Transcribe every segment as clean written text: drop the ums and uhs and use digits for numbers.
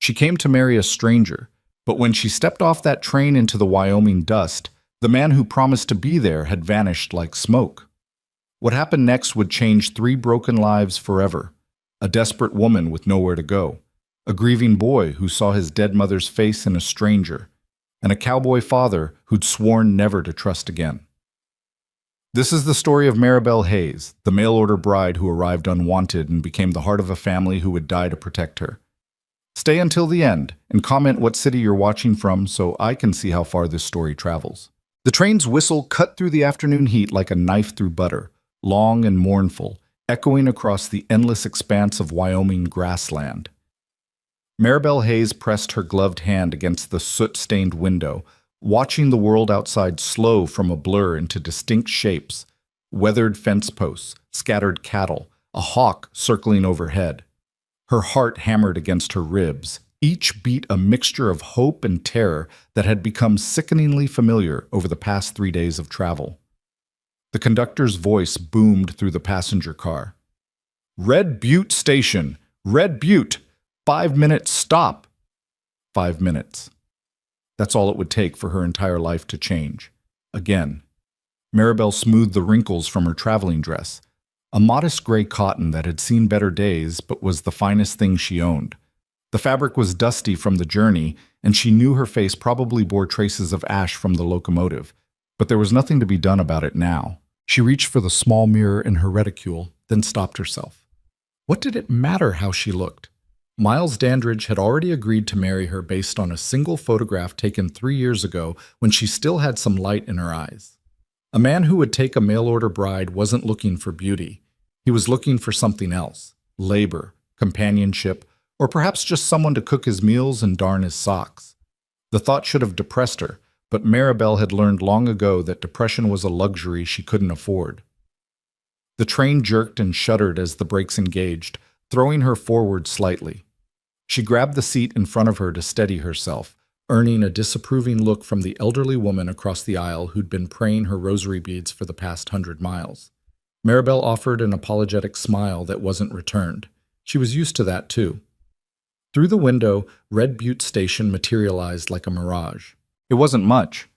She came to marry a stranger, but when she stepped off that train into the Wyoming dust, the man who promised to be there had vanished like smoke. What happened next would change 3 broken lives forever: a desperate woman with nowhere to go, a grieving boy who saw his dead mother's face in a stranger, and a cowboy father who'd sworn never to trust again. This is the story of Maribel Hayes, the mail-order bride who arrived unwanted and became the heart of a family who would die to protect her. Stay until the end and comment what city you're watching from so I can see how far this story travels. The train's whistle cut through the afternoon heat like a knife through butter, long and mournful, echoing across the endless expanse of Wyoming grassland. Maribel Hayes pressed her gloved hand against the soot-stained window, watching the world outside slow from a blur into distinct shapes: weathered fence posts, scattered cattle, a hawk circling overhead. Her heart hammered against her ribs, each beat a mixture of hope and terror that had become sickeningly familiar over the past 3 days of travel. The conductor's voice boomed through the passenger car. "Red Butte Station! Red Butte! 5 minutes stop!" 5 minutes. That's all it would take for her entire life to change. Again. Maribel smoothed the wrinkles from her traveling dress, a modest gray cotton that had seen better days but was the finest thing she owned. The fabric was dusty from the journey, and she knew her face probably bore traces of ash from the locomotive, but there was nothing to be done about it now. She reached for the small mirror in her reticule, then stopped herself. What did it matter how she looked? Miles Dandridge had already agreed to marry her based on a single photograph taken 3 years ago when she still had some light in her eyes. A man who would take a mail-order bride wasn't looking for beauty. He was looking for something else: labor, companionship, or perhaps just someone to cook his meals and darn his socks. The thought should have depressed her, but Maribel had learned long ago that depression was a luxury she couldn't afford. The train jerked and shuddered as the brakes engaged, throwing her forward slightly. She grabbed the seat in front of her to steady herself, earning a disapproving look from the elderly woman across the aisle who'd been praying her rosary beads for the past 100 miles. Maribel offered an apologetic smile that wasn't returned. She was used to that, too. Through the window, Red Butte Station materialized like a mirage. It wasn't much.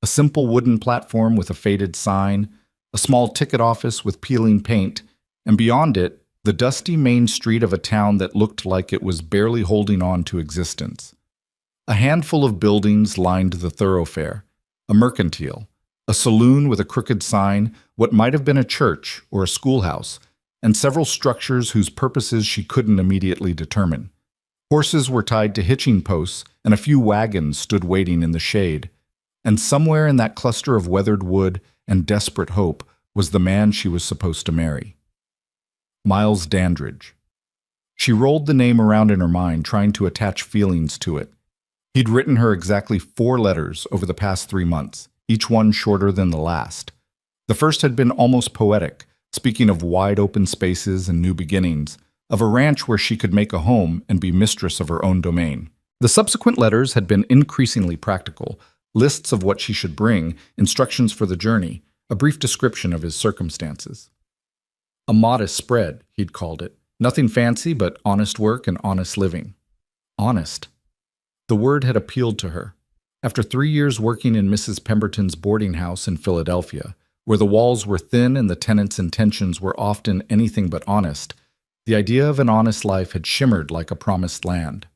A simple wooden platform with a faded sign, a small ticket office with peeling paint, and beyond it, the dusty main street of a town that looked like it was barely holding on to existence. A handful of buildings lined the thoroughfare: a mercantile, a saloon with a crooked sign, what might have been a church or a schoolhouse, and several structures whose purposes she couldn't immediately determine. Horses were tied to hitching posts, and a few wagons stood waiting in the shade. And somewhere in that cluster of weathered wood and desperate hope was the man she was supposed to marry. Miles Dandridge. She rolled the name around in her mind, trying to attach feelings to it. He'd written her exactly 4 letters over the past 3 months, each one shorter than the last. The first had been almost poetic, speaking of wide open spaces and new beginnings, of a ranch where she could make a home and be mistress of her own domain. The subsequent letters had been increasingly practical: lists of what she should bring, instructions for the journey, a brief description of his circumstances. A modest spread, he'd called it. Nothing fancy, but honest work and honest living. Honest. The word had appealed to her. After 3 years working in Mrs. Pemberton's boarding house in Philadelphia, where the walls were thin and the tenants' intentions were often anything but honest, the idea of an honest life had shimmered like a promised land.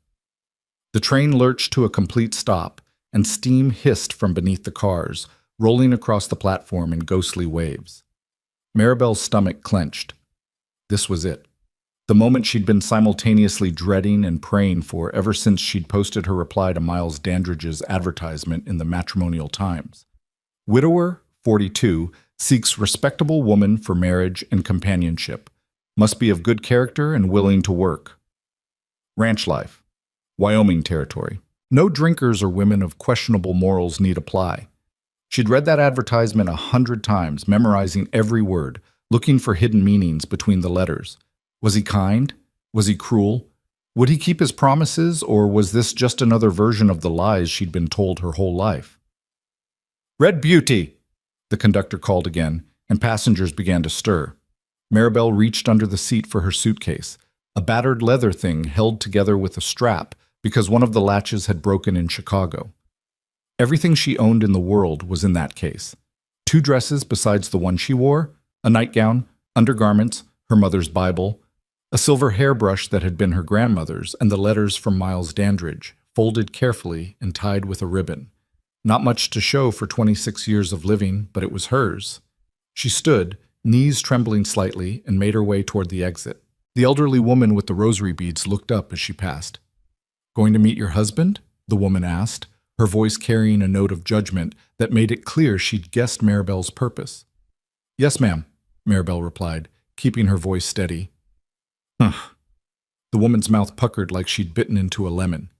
The train lurched to a complete stop, and steam hissed from beneath the cars, rolling across the platform in ghostly waves. Maribel's stomach clenched. This was it. The moment she'd been simultaneously dreading and praying for ever since she'd posted her reply to Miles Dandridge's advertisement in the Matrimonial Times. Widower, 42, seeks respectable woman for marriage and companionship. Must be of good character and willing to work. Ranch life. Wyoming territory. No drinkers or women of questionable morals need apply. She'd read that advertisement 100 times, memorizing every word, looking for hidden meanings between the letters. Was he kind? Was he cruel? Would he keep his promises, or was this just another version of the lies she'd been told her whole life? "Red Beauty!" the conductor called again, and passengers began to stir. Maribel reached under the seat for her suitcase, a battered leather thing held together with a strap, because one of the latches had broken in Chicago. Everything she owned in the world was in that case. 2 dresses besides the one she wore, a nightgown, undergarments, her mother's Bible, a silver hairbrush that had been her grandmother's, and the letters from Miles Dandridge, folded carefully and tied with a ribbon. Not much to show for 26 years of living, but it was hers. She stood, knees trembling slightly, and made her way toward the exit. The elderly woman with the rosary beads looked up as she passed. "Going to meet your husband?" the woman asked, her voice carrying a note of judgment that made it clear she'd guessed Maribel's purpose. "Yes, ma'am," Maribel replied, keeping her voice steady. "Huh." The woman's mouth puckered like she'd bitten into a lemon.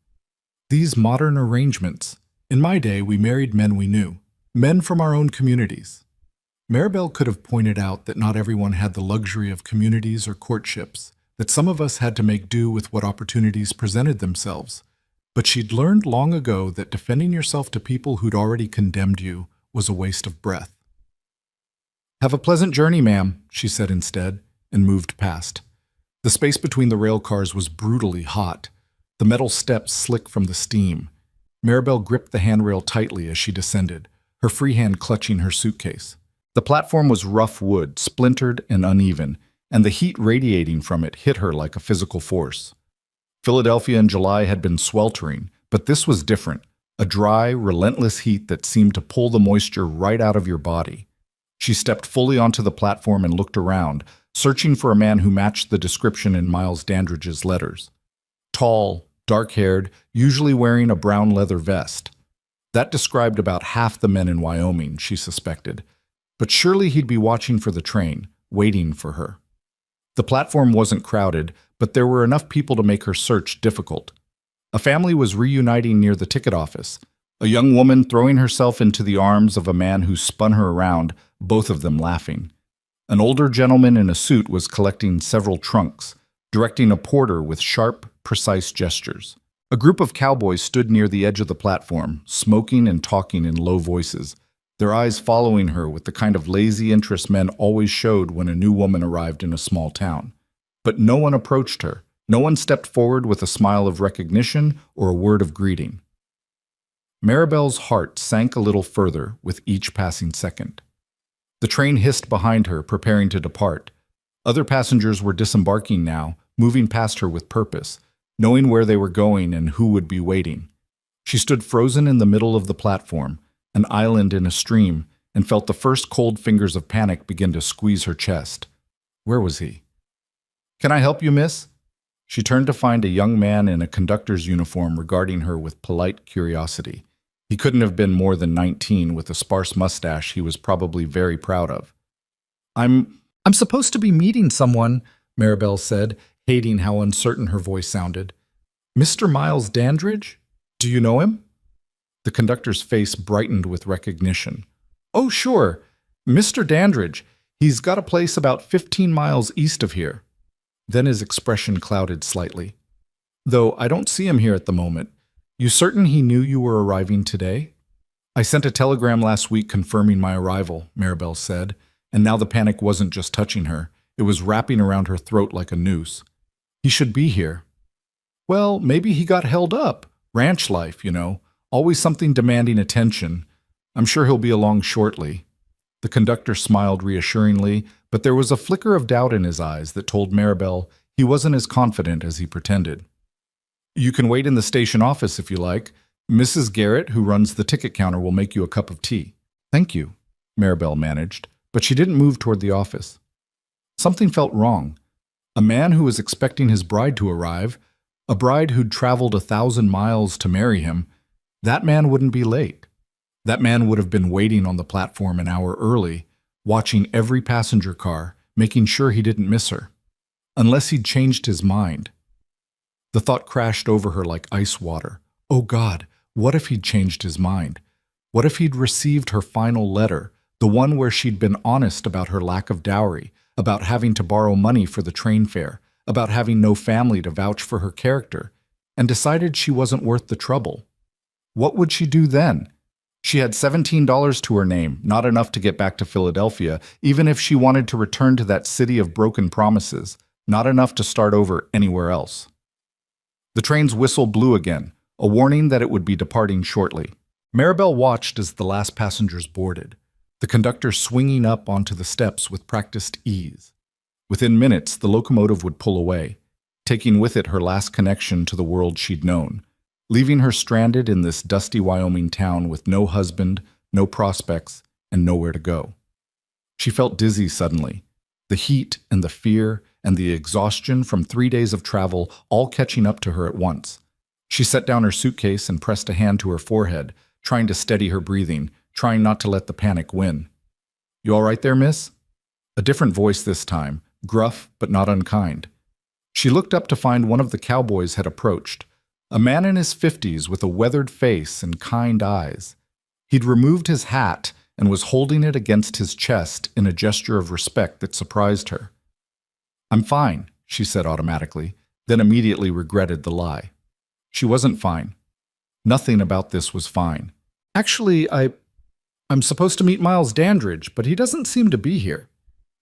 "These modern arrangements. In my day, we married men we knew, men from our own communities." Maribel could have pointed out that not everyone had the luxury of communities or courtships, that some of us had to make do with what opportunities presented themselves. But she'd learned long ago that defending yourself to people who'd already condemned you was a waste of breath. "Have a pleasant journey, ma'am," she said instead, and moved past. The space between the rail cars was brutally hot, the metal steps slick from the steam. Maribel gripped the handrail tightly as she descended, her free hand clutching her suitcase. The platform was rough wood, splintered and uneven, and the heat radiating from it hit her like a physical force. Philadelphia in July had been sweltering, but this was different, a dry, relentless heat that seemed to pull the moisture right out of your body. She stepped fully onto the platform and looked around, searching for a man who matched the description in Miles Dandridge's letters. Tall, dark-haired, usually wearing a brown leather vest. That described about half the men in Wyoming, she suspected. But surely he'd be watching for the train, waiting for her. The platform wasn't crowded, but there were enough people to make her search difficult. A family was reuniting near the ticket office, a young woman throwing herself into the arms of a man who spun her around, both of them laughing. An older gentleman in a suit was collecting several trunks, directing a porter with sharp, precise gestures. A group of cowboys stood near the edge of the platform, smoking and talking in low voices, their eyes following her with the kind of lazy interest men always showed when a new woman arrived in a small town. But no one approached her. No one stepped forward with a smile of recognition or a word of greeting. Maribel's heart sank a little further with each passing second. The train hissed behind her, preparing to depart. Other passengers were disembarking now, moving past her with purpose, knowing where they were going and who would be waiting. She stood frozen in the middle of the platform, an island in a stream, and felt the first cold fingers of panic begin to squeeze her chest. Where was he? "Can I help you, miss?" She turned to find a young man in a conductor's uniform regarding her with polite curiosity. He couldn't have been more than 19, with a sparse mustache he was probably very proud of. I'm supposed to be meeting someone," Maribel said, hating how uncertain her voice sounded. "Mr. Miles Dandridge? Do you know him?" The conductor's face brightened with recognition. "Oh, sure. Mr. Dandridge. He's got a place about 15 miles east of here." Then his expression clouded slightly. "Though I don't see him here at the moment. You certain he knew you were arriving today?" "I sent a telegram last week confirming my arrival," Maribel said, and now the panic wasn't just touching her. It was wrapping around her throat like a noose. "He should be here." "Well, maybe he got held up. Ranch life, you know. Always something demanding attention. I'm sure he'll be along shortly." The conductor smiled reassuringly, but there was a flicker of doubt in his eyes that told Maribel he wasn't as confident as he pretended. "You can wait in the station office if you like. Mrs. Garrett, who runs the ticket counter, will make you a cup of tea." "Thank you," Maribel managed, but she didn't move toward the office. Something felt wrong. A man who was expecting his bride to arrive, a bride who'd traveled 1,000 miles to marry him, that man wouldn't be late. That man would have been waiting on the platform an hour early, watching every passenger car, making sure he didn't miss her. Unless he'd changed his mind. The thought crashed over her like ice water. Oh God, what if he'd changed his mind? What if he'd received her final letter, the one where she'd been honest about her lack of dowry, about having to borrow money for the train fare, about having no family to vouch for her character, and decided she wasn't worth the trouble? What would she do then? She had $17 to her name, not enough to get back to Philadelphia, even if she wanted to return to that city of broken promises, not enough to start over anywhere else. The train's whistle blew again, a warning that it would be departing shortly. Maribel watched as the last passengers boarded, the conductor swinging up onto the steps with practiced ease. Within minutes, the locomotive would pull away, taking with it her last connection to the world she'd known, leaving her stranded in this dusty Wyoming town with no husband, no prospects, and nowhere to go. She felt dizzy suddenly, the heat and the fear and the exhaustion from 3 days of travel all catching up to her at once. She set down her suitcase and pressed a hand to her forehead, trying to steady her breathing, trying not to let the panic win. "You all right there, miss?" A different voice this time, gruff but not unkind. She looked up to find one of the cowboys had approached, a man in his 50s with a weathered face and kind eyes. He'd removed his hat and was holding it against his chest in a gesture of respect that surprised her. "I'm fine," she said automatically, then immediately regretted the lie. She wasn't fine. Nothing about this was fine. "Actually, I'm supposed to meet Miles Dandridge, but he doesn't seem to be here."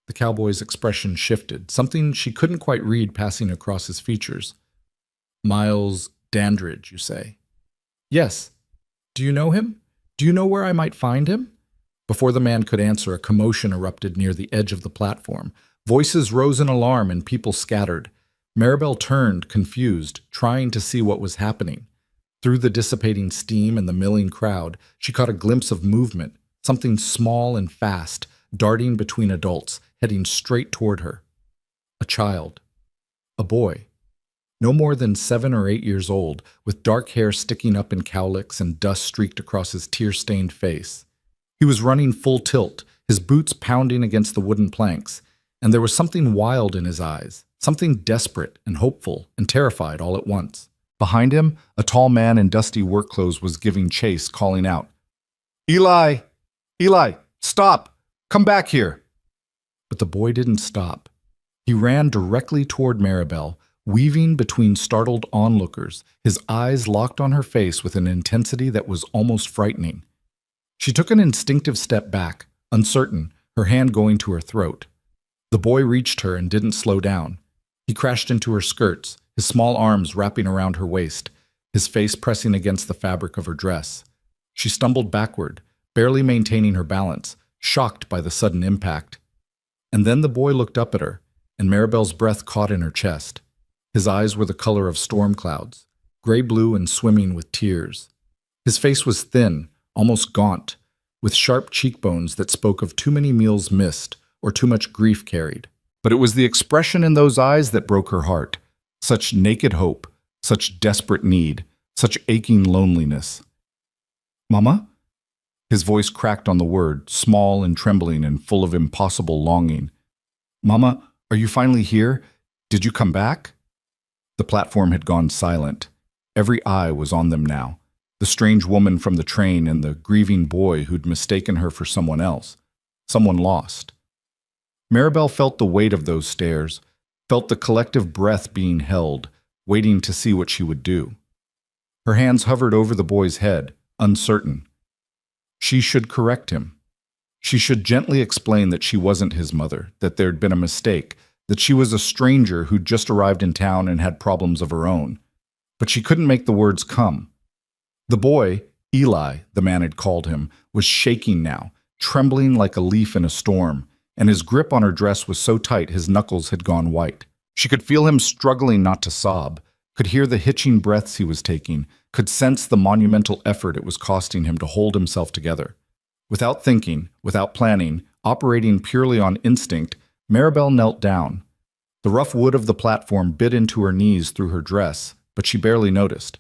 The cowboy's expression shifted, something she couldn't quite read passing across his features. "Miles Dandridge, you say?" "Yes. Do you know him? Do you know where I might find him?" Before the man could answer, a commotion erupted near the edge of the platform. Voices rose in alarm and people scattered. Maribel turned, confused, trying to see what was happening. Through the dissipating steam and the milling crowd, she caught a glimpse of movement, something small and fast, darting between adults, heading straight toward her. A child. A boy. No more than 7 or 8 years old, with dark hair sticking up in cowlicks and dust streaked across his tear-stained face. He was running full tilt, his boots pounding against the wooden planks, and there was something wild in his eyes, something desperate and hopeful and terrified all at once. Behind him, a tall man in dusty work clothes was giving chase, calling out, "Eli! Eli! Stop! Come back here!" But the boy didn't stop. He ran directly toward Maribel, weaving between startled onlookers, his eyes locked on her face with an intensity that was almost frightening. She took an instinctive step back, uncertain, her hand going to her throat. The boy reached her and didn't slow down. He crashed into her skirts, his small arms wrapping around her waist, his face pressing against the fabric of her dress. She stumbled backward, barely maintaining her balance, shocked by the sudden impact. And then the boy looked up at her, and Maribel's breath caught in her chest. His eyes were the color of storm clouds, gray-blue and swimming with tears. His face was thin, almost gaunt, with sharp cheekbones that spoke of too many meals missed or too much grief carried. But it was the expression in those eyes that broke her heart. Such naked hope, such desperate need, such aching loneliness. "Mama?" His voice cracked on the word, small and trembling and full of impossible longing. "Mama, are you finally here? Did you come back?" The platform had gone silent. Every eye was on them now. The strange woman from the train and the grieving boy who'd mistaken her for someone else. Someone lost. Maribel felt the weight of those stares, felt the collective breath being held, waiting to see what she would do. Her hands hovered over the boy's head, uncertain. She should correct him. She should gently explain that she wasn't his mother, that there'd been a mistake, that she was a stranger who'd just arrived in town and had problems of her own. But she couldn't make the words come. The boy, Eli, the man had called him, was shaking now, trembling like a leaf in a storm, and his grip on her dress was so tight his knuckles had gone white. She could feel him struggling not to sob, could hear the hitching breaths he was taking, could sense the monumental effort it was costing him to hold himself together. Without thinking, without planning, operating purely on instinct, Maribel knelt down. The rough wood of the platform bit into her knees through her dress, but she barely noticed.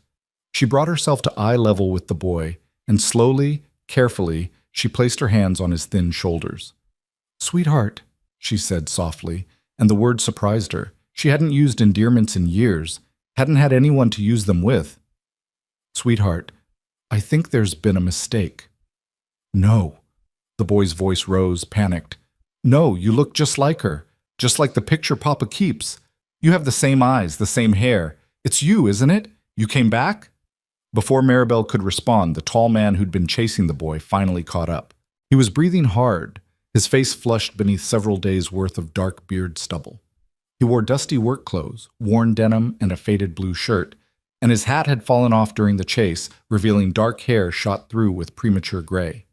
She brought herself to eye level with the boy, and slowly, carefully, she placed her hands on his thin shoulders. "Sweetheart," she said softly, and the word surprised her. She hadn't used endearments in years, hadn't had anyone to use them with. "Sweetheart, I think there's been a mistake." "No." The boy's voice rose, panicked. "No, you look just like her, just like the picture Papa keeps. You have the same eyes, the same hair. It's you, isn't it? You came back?" Before Maribel could respond, the tall man who'd been chasing the boy finally caught up. He was breathing hard, his face flushed beneath several days' worth of dark beard stubble. He wore dusty work clothes, worn denim, and a faded blue shirt, and his hat had fallen off during the chase, revealing dark hair shot through with premature gray.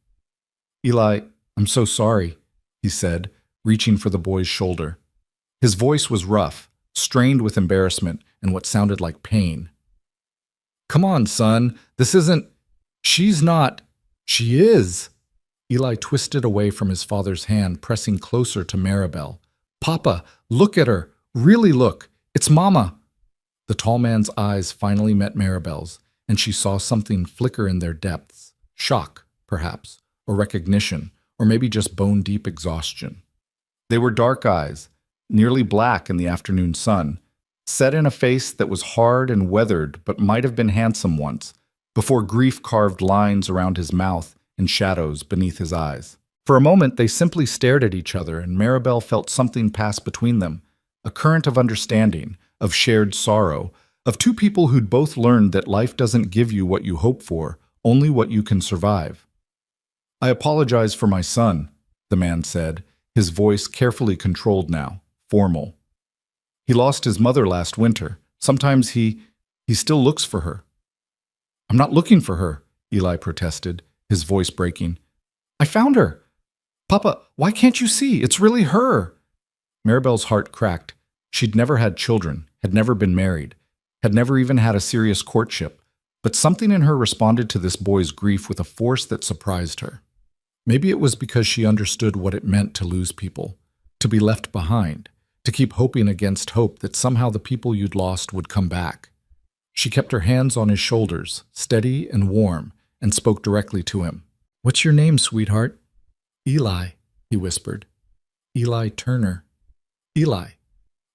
"Eli, I'm so sorry," he said, reaching for the boy's shoulder. His voice was rough, strained with embarrassment and what sounded like pain. "Come on, son. This isn't... She's not... She is." Eli twisted away from his father's hand, pressing closer to Maribel. "Papa, look at her. Really look. It's Mama." The tall man's eyes finally met Maribel's, and she saw something flicker in their depths. Shock, perhaps, or recognition, or maybe just bone-deep exhaustion. They were dark eyes, nearly black in the afternoon sun, set in a face that was hard and weathered but might have been handsome once, before grief carved lines around his mouth and shadows beneath his eyes. For a moment they simply stared at each other, and Maribel felt something pass between them, a current of understanding, of shared sorrow, of two people who'd both learned that life doesn't give you what you hope for, only what you can survive. "I apologize for my son," the man said, his voice carefully controlled now, formal. "He lost his mother last winter. Sometimes he still looks for her." "I'm not looking for her," Eli protested, his voice breaking. "I found her. Papa, why can't you see? It's really her." Maribel's heart cracked. She'd never had children, had never been married, had never even had a serious courtship, but something in her responded to this boy's grief with a force that surprised her. Maybe it was because she understood what it meant to lose people, to be left behind, to keep hoping against hope that somehow the people you'd lost would come back. She kept her hands on his shoulders, steady and warm, and spoke directly to him. "What's your name, sweetheart?" "Eli," he whispered. "Eli Turner." "Eli.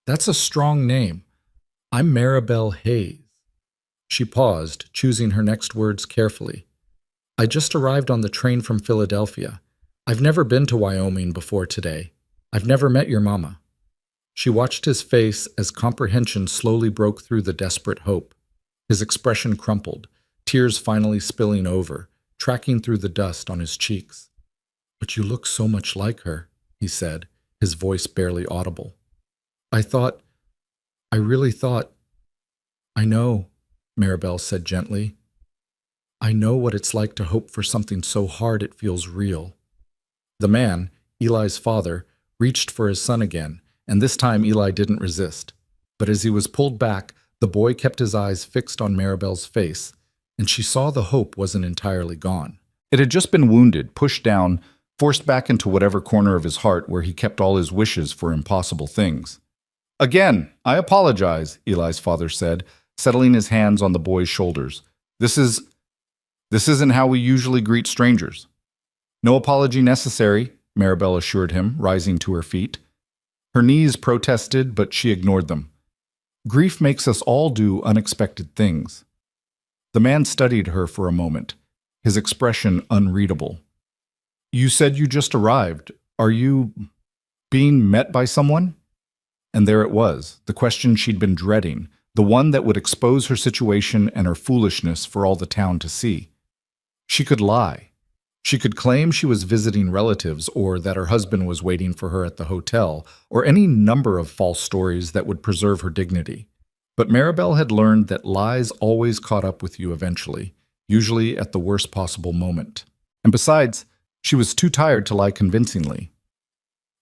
That's a strong name. I'm Maribel Hayes." She paused, choosing her next words carefully. "I just arrived on the train from Philadelphia. I've never been to Wyoming before today. I've never met your mama." She watched his face as comprehension slowly broke through the desperate hope. His expression crumpled, tears finally spilling over, tracking through the dust on his cheeks. "But you look so much like her," he said, his voice barely audible. I really thought..." "I know," Maribel said gently. "I know what it's like to hope for something so hard it feels real." The man, Eli's father, reached for his son again, and this time Eli didn't resist. But as he was pulled back, the boy kept his eyes fixed on Maribel's face, and she saw the hope wasn't entirely gone. It had just been wounded, pushed down, forced back into whatever corner of his heart where he kept all his wishes for impossible things. "Again, I apologize," Eli's father said, settling his hands on the boy's shoulders. This isn't how we usually greet strangers." "No apology necessary," Maribel assured him, rising to her feet. Her knees protested, but she ignored them. Grief makes us all do unexpected things. The man studied her for a moment, his expression unreadable. "You said you just arrived. Are you being met by someone?" And there it was, the question she'd been dreading, the one that would expose her situation and her foolishness for all the town to see. She could lie. She could claim she was visiting relatives, or that her husband was waiting for her at the hotel, or any number of false stories that would preserve her dignity. But Maribel had learned that lies always caught up with you eventually, usually at the worst possible moment. And besides, she was too tired to lie convincingly.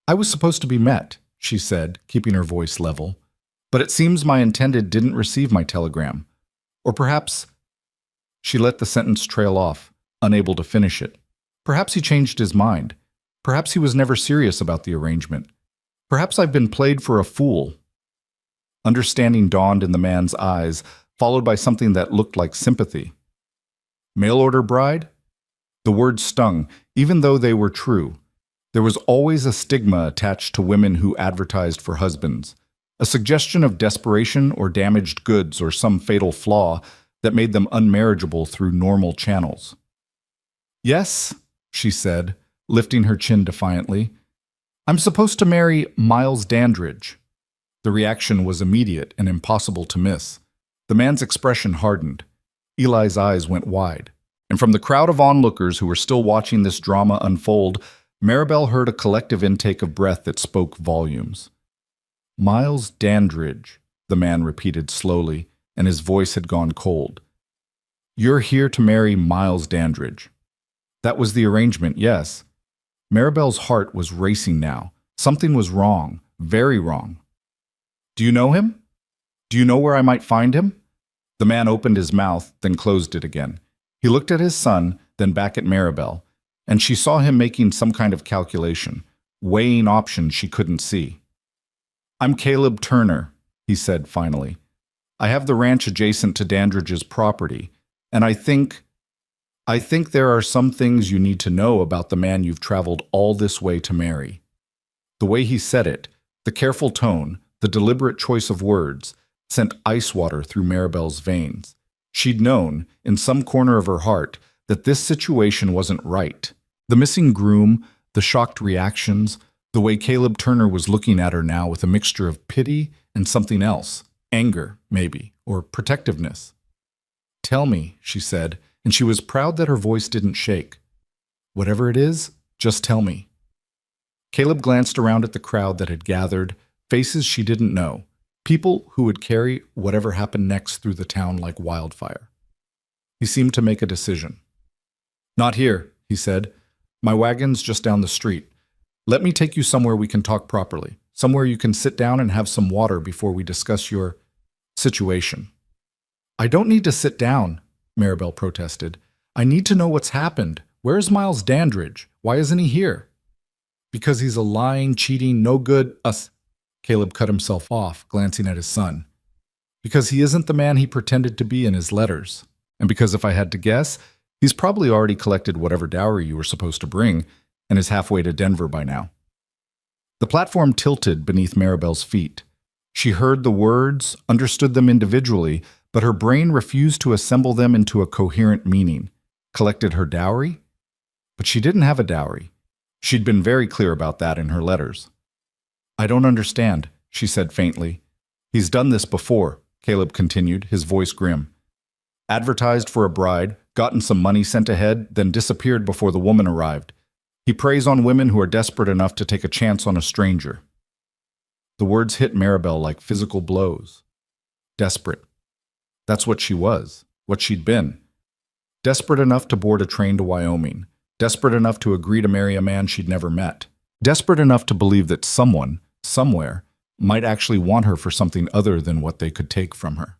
"I was supposed to be met," she said, keeping her voice level. "But it seems my intended didn't receive my telegram. Or perhaps..." She let the sentence trail off, unable to finish it. Perhaps he changed his mind. Perhaps he was never serious about the arrangement. Perhaps I've been played for a fool. Understanding dawned in the man's eyes, followed by something that looked like sympathy. "Mail-order bride?" The words stung, even though they were true. There was always a stigma attached to women who advertised for husbands, a suggestion of desperation or damaged goods or some fatal flaw that made them unmarriageable through normal channels. "Yes," she said, lifting her chin defiantly. "I'm supposed to marry Miles Dandridge." The reaction was immediate and impossible to miss. The man's expression hardened. Eli's eyes went wide. And from the crowd of onlookers who were still watching this drama unfold, Maribel heard a collective intake of breath that spoke volumes. "Miles Dandridge," the man repeated slowly, and his voice had gone cold. "You're here to marry Miles Dandridge." That was the arrangement, yes. Maribel's heart was racing now. Something was wrong, very wrong. "Do you know him? Do you know where I might find him?" The man opened his mouth, then closed it again. He looked at his son, then back at Maribel, and she saw him making some kind of calculation, weighing options she couldn't see. "I'm Caleb Turner," he said finally. "I have the ranch adjacent to Dandridge's property, and I think there are some things you need to know about the man you've traveled all this way to marry." The way he said it, the careful tone, the deliberate choice of words, sent ice water through Maribel's veins. She'd known, in some corner of her heart, that this situation wasn't right. The missing groom, the shocked reactions, the way Caleb Turner was looking at her now with a mixture of pity and something else, anger, maybe, or protectiveness. "Tell me," she said, and she was proud that her voice didn't shake. "Whatever it is, just tell me." Caleb glanced around at the crowd that had gathered, faces she didn't know, people who would carry whatever happened next through the town like wildfire. He seemed to make a decision. "Not here," he said. "My wagon's just down the street. Let me take you somewhere we can talk properly, somewhere you can sit down and have some water before we discuss your situation." "I don't need to sit down," Maribel protested. "I need to know what's happened. Where's Miles Dandridge? Why isn't he here?" "Because he's a lying, cheating, no good us." Caleb cut himself off, glancing at his son. "Because he isn't the man he pretended to be in his letters. And because if I had to guess, he's probably already collected whatever dowry you were supposed to bring and is halfway to Denver by now." The platform tilted beneath Maribel's feet. She heard the words, understood them individually, but her brain refused to assemble them into a coherent meaning. Collected her dowry? But she didn't have a dowry. She'd been very clear about that in her letters. "I don't understand," she said faintly. "He's done this before," Caleb continued, his voice grim. "Advertised for a bride, gotten some money sent ahead, then disappeared before the woman arrived. He preys on women who are desperate enough to take a chance on a stranger." The words hit Maribel like physical blows. Desperate. That's what she was, what she'd been. Desperate enough to board a train to Wyoming. Desperate enough to agree to marry a man she'd never met. Desperate enough to believe that someone, somewhere, might actually want her for something other than what they could take from her.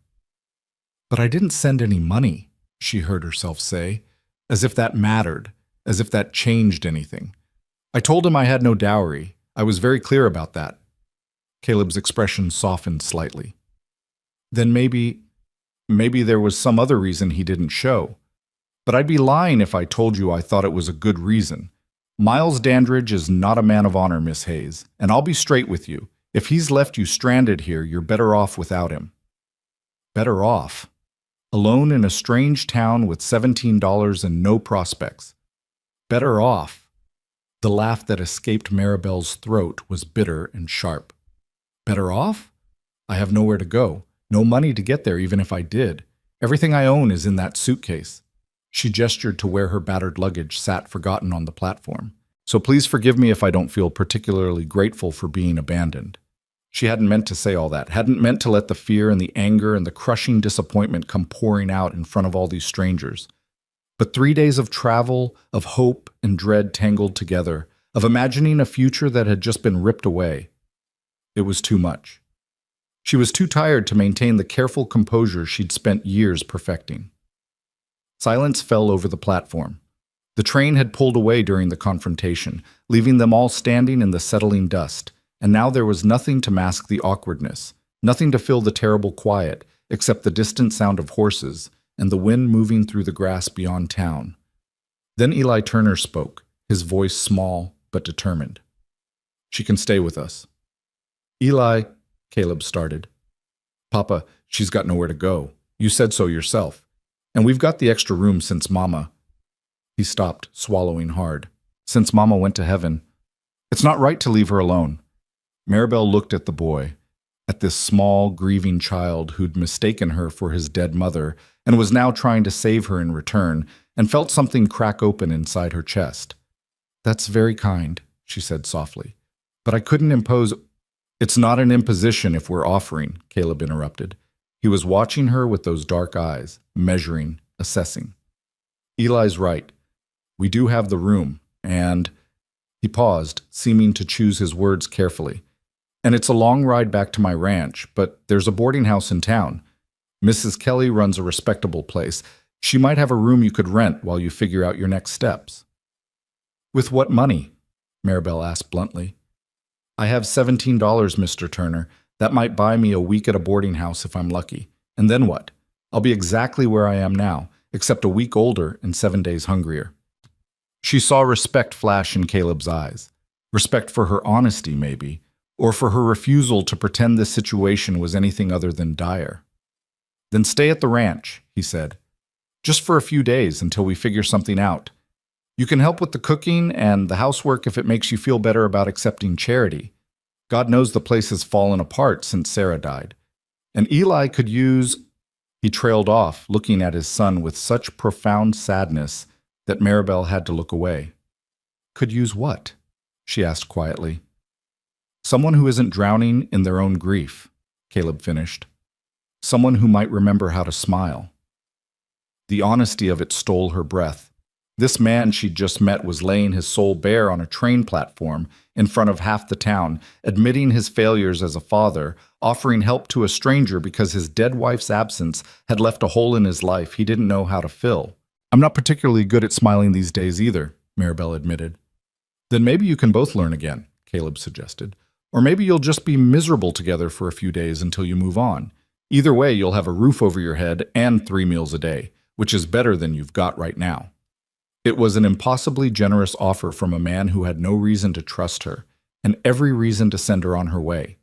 "But I didn't send any money," she heard herself say, as if that mattered, as if that changed anything. "I told him I had no dowry. I was very clear about that." Caleb's expression softened slightly. "Then maybe there was some other reason he didn't show. But I'd be lying if I told you I thought it was a good reason. Miles Dandridge is not a man of honor, Miss Hayes, and I'll be straight with you. If he's left you stranded here, you're better off without him." Better off? Alone in a strange town with $17 and no prospects. Better off? The laugh that escaped Maribel's throat was bitter and sharp. Better off? I have nowhere to go. No money to get there even if I did. Everything I own is in that suitcase. She gestured to where her battered luggage sat forgotten on the platform. "So please forgive me if I don't feel particularly grateful for being abandoned." She hadn't meant to say all that, hadn't meant to let the fear and the anger and the crushing disappointment come pouring out in front of all these strangers. But 3 days of travel, of hope and dread tangled together, of imagining a future that had just been ripped away. It was too much. She was too tired to maintain the careful composure she'd spent years perfecting. Silence fell over the platform. The train had pulled away during the confrontation, leaving them all standing in the settling dust, and now there was nothing to mask the awkwardness, nothing to fill the terrible quiet, except the distant sound of horses and the wind moving through the grass beyond town. Then Eli Turner spoke, his voice small but determined. "She can stay with us." "Eli," Caleb started. "Papa, she's got nowhere to go. You said so yourself. And we've got the extra room since Mama." He stopped, swallowing hard. "Since Mama went to heaven. It's not right to leave her alone." Maribel looked at the boy, at this small, grieving child who'd mistaken her for his dead mother and was now trying to save her in return, and felt something crack open inside her chest. "That's very kind," she said softly. "But I couldn't impose—" "It's not an imposition if we're offering," Caleb interrupted. He was watching her with those dark eyes, measuring, assessing. Eli's right. We do have the room, and... He paused, seeming to choose his words carefully. And it's a long ride back to my ranch, but there's a boarding house in town. Mrs. Kelly runs a respectable place. She might have a room you could rent while you figure out your next steps. With what money? Maribel asked bluntly. I have $17, Mr. Turner. That might buy me a week at a boarding house if I'm lucky. And then what? I'll be exactly where I am now, except a week older and 7 days hungrier. She saw respect flash in Caleb's eyes. Respect for her honesty, maybe, or for her refusal to pretend this situation was anything other than dire. Then stay at the ranch, he said. Just for a few days until we figure something out. You can help with the cooking and the housework if it makes you feel better about accepting charity. God knows the place has fallen apart since Sarah died. And Eli could use... He trailed off, looking at his son with such profound sadness that Maribel had to look away. Could use what? She asked quietly. Someone who isn't drowning in their own grief, Caleb finished. Someone who might remember how to smile. The honesty of it stole her breath. This man she'd just met was laying his soul bare on a train platform in front of half the town, admitting his failures as a father, offering help to a stranger because his dead wife's absence had left a hole in his life he didn't know how to fill. I'm not particularly good at smiling these days either, Maribel admitted. Then maybe you can both learn again, Caleb suggested. Or maybe you'll just be miserable together for a few days until you move on. Either way, you'll have a roof over your head and 3 meals a day, which is better than you've got right now. It was an impossibly generous offer from a man who had no reason to trust her, and every reason to send her on her way.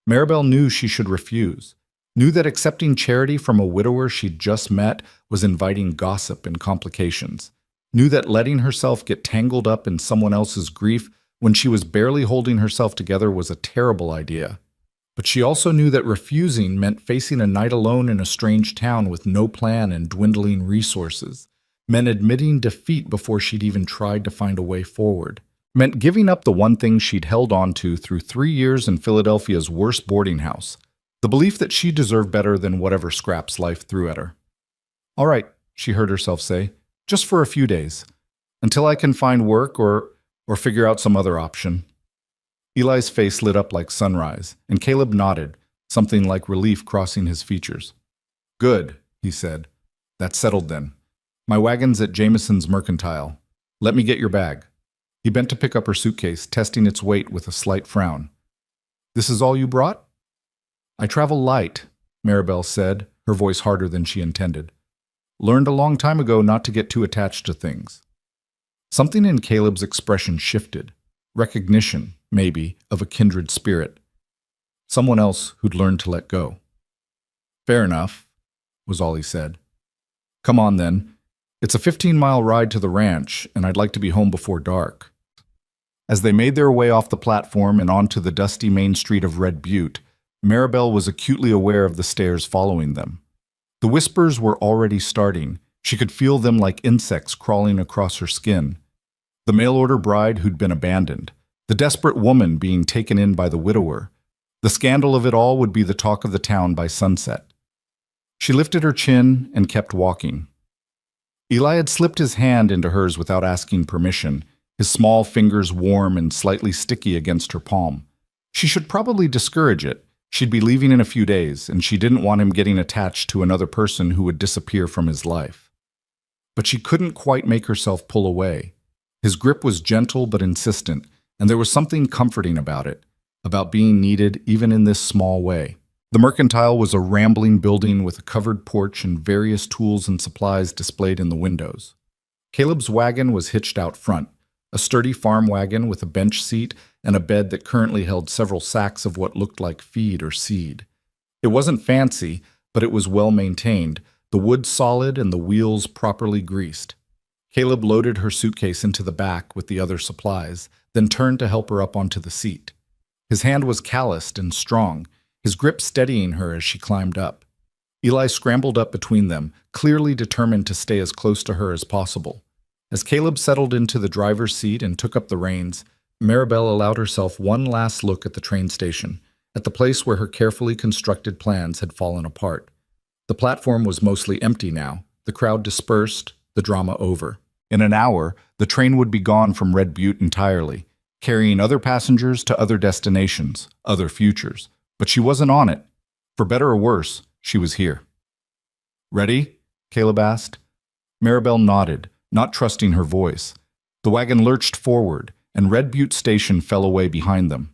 Maribel knew she should refuse, knew that accepting charity from a widower she'd just met was inviting gossip and complications, knew that letting herself get tangled up in someone else's grief when she was barely holding herself together was a terrible idea. But she also knew that refusing meant facing a night alone in a strange town with no plan and dwindling resources, meant admitting defeat before she'd even tried to find a way forward, meant giving up the one thing she'd held on to through 3 years in Philadelphia's worst boarding house, the belief that she deserved better than whatever scraps life threw at her. All right, she heard herself say, just for a few days, until I can find work or figure out some other option. Eli's face lit up like sunrise, and Caleb nodded, something like relief crossing his features. Good, he said. That's settled then. My wagon's at Jameson's Mercantile. Let me get your bag. He bent to pick up her suitcase, testing its weight with a slight frown. This is all you brought? I travel light, Maribel said, her voice harder than she intended. Learned a long time ago not to get too attached to things. Something in Caleb's expression shifted. Recognition, maybe, of a kindred spirit. Someone else who'd learned to let go. Fair enough, was all he said. Come on then. It's a 15-mile ride to the ranch, and I'd like to be home before dark. As they made their way off the platform and onto the dusty main street of Red Butte, Maribel was acutely aware of the stairs following them. The whispers were already starting. She could feel them like insects crawling across her skin. The mail-order bride who'd been abandoned. The desperate woman being taken in by the widower. The scandal of it all would be the talk of the town by sunset. She lifted her chin and kept walking. Eli had slipped his hand into hers without asking permission, his small fingers warm and slightly sticky against her palm. She should probably discourage it. She'd be leaving in a few days, and she didn't want him getting attached to another person who would disappear from his life. But she couldn't quite make herself pull away. His grip was gentle but insistent, and there was something comforting about it, about being needed even in this small way. The Mercantile was a rambling building with a covered porch and various tools and supplies displayed in the windows. Caleb's wagon was hitched out front, a sturdy farm wagon with a bench seat and a bed that currently held several sacks of what looked like feed or seed. It wasn't fancy, but it was well maintained, the wood solid and the wheels properly greased. Caleb loaded her suitcase into the back with the other supplies, then turned to help her up onto the seat. His hand was calloused and strong, his grip steadying her as she climbed up. Eli scrambled up between them, clearly determined to stay as close to her as possible. As Caleb settled into the driver's seat and took up the reins, Maribel allowed herself one last look at the train station, at the place where her carefully constructed plans had fallen apart. The platform was mostly empty now, the crowd dispersed, the drama over. In an hour, the train would be gone from Red Butte entirely, carrying other passengers to other destinations, other futures. But she wasn't on it. For better or worse, she was here. "Ready?" Caleb asked. Maribel nodded, not trusting her voice. The wagon lurched forward, and Red Butte Station fell away behind them.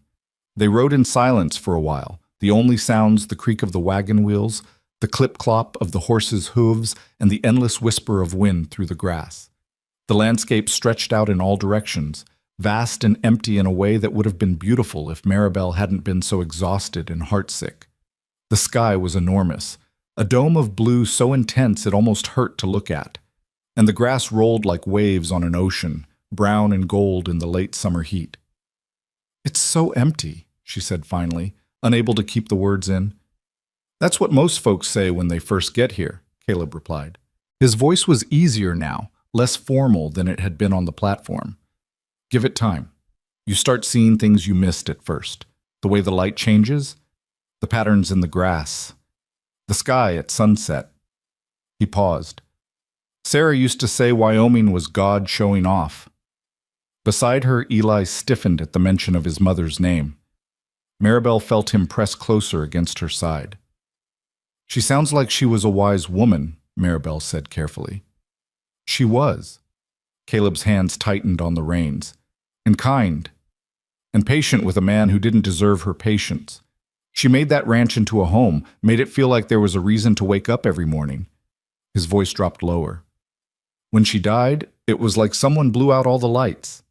They rode in silence for a while, the only sounds the creak of the wagon wheels, the clip-clop of the horses' hooves, and the endless whisper of wind through the grass. The landscape stretched out in all directions, vast and empty in a way that would have been beautiful if Maribel hadn't been so exhausted and heartsick. The sky was enormous, a dome of blue so intense it almost hurt to look at, and the grass rolled like waves on an ocean, brown and gold in the late summer heat. "It's so empty," she said finally, unable to keep the words in. "That's what most folks say when they first get here," Caleb replied. His voice was easier now, less formal than it had been on the platform. "Give it time. You start seeing things you missed at first. The way the light changes, the patterns in the grass, the sky at sunset." He paused. "Sarah used to say Wyoming was God showing off." Beside her, Eli stiffened at the mention of his mother's name. Maribel felt him press closer against her side. "She sounds like she was a wise woman," Maribel said carefully. "She was." Caleb's hands tightened on the reins. "And kind. And patient with a man who didn't deserve her patience. She made that ranch into a home, made it feel like there was a reason to wake up every morning." His voice dropped lower. "When she died, it was like someone blew out all the lights."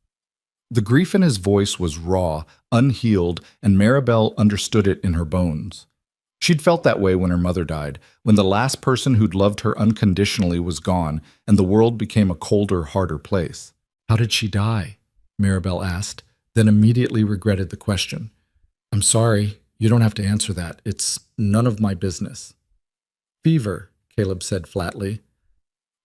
The grief in his voice was raw, unhealed, and Maribel understood it in her bones. She'd felt that way when her mother died, when the last person who'd loved her unconditionally was gone, and the world became a colder, harder place. "How did she die?" Maribel asked, then immediately regretted the question. "I'm sorry, you don't have to answer that. It's none of my business." "Fever," Caleb said flatly.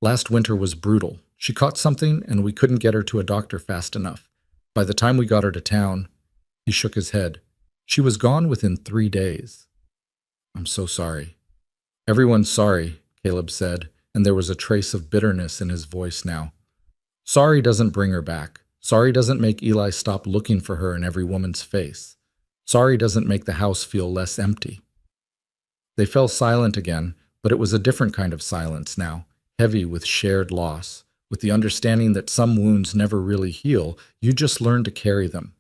"Last winter was brutal. She caught something, and we couldn't get her to a doctor fast enough. By the time we got her to town," he shook his head, "she was gone within 3 days." "I'm so sorry." "Everyone's sorry," Caleb said, and there was a trace of bitterness in his voice now. "Sorry doesn't bring her back. Sorry doesn't make Eli stop looking for her in every woman's face. Sorry doesn't make the house feel less empty." They fell silent again, but it was a different kind of silence now, heavy with shared loss, with the understanding that some wounds never really heal, you just learn to carry them.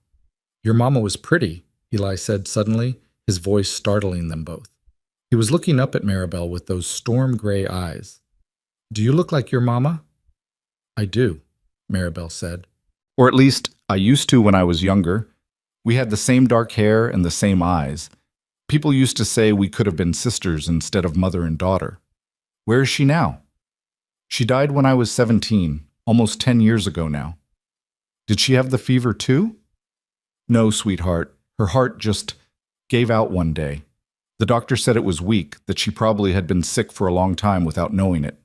"Your mama was pretty," Eli said suddenly, his voice startling them both. He was looking up at Maribel with those storm-gray eyes. "Do you look like your mama?" "I do," Maribel said. "Or at least, I used to when I was younger. We had the same dark hair and the same eyes. People used to say we could have been sisters instead of mother and daughter. Where is she now?" "She died when I was 17, almost 10 years ago now." "Did she have the fever too?" "No, sweetheart. Her heart just gave out one day. The doctor said it was weak, that she probably had been sick for a long time without knowing it."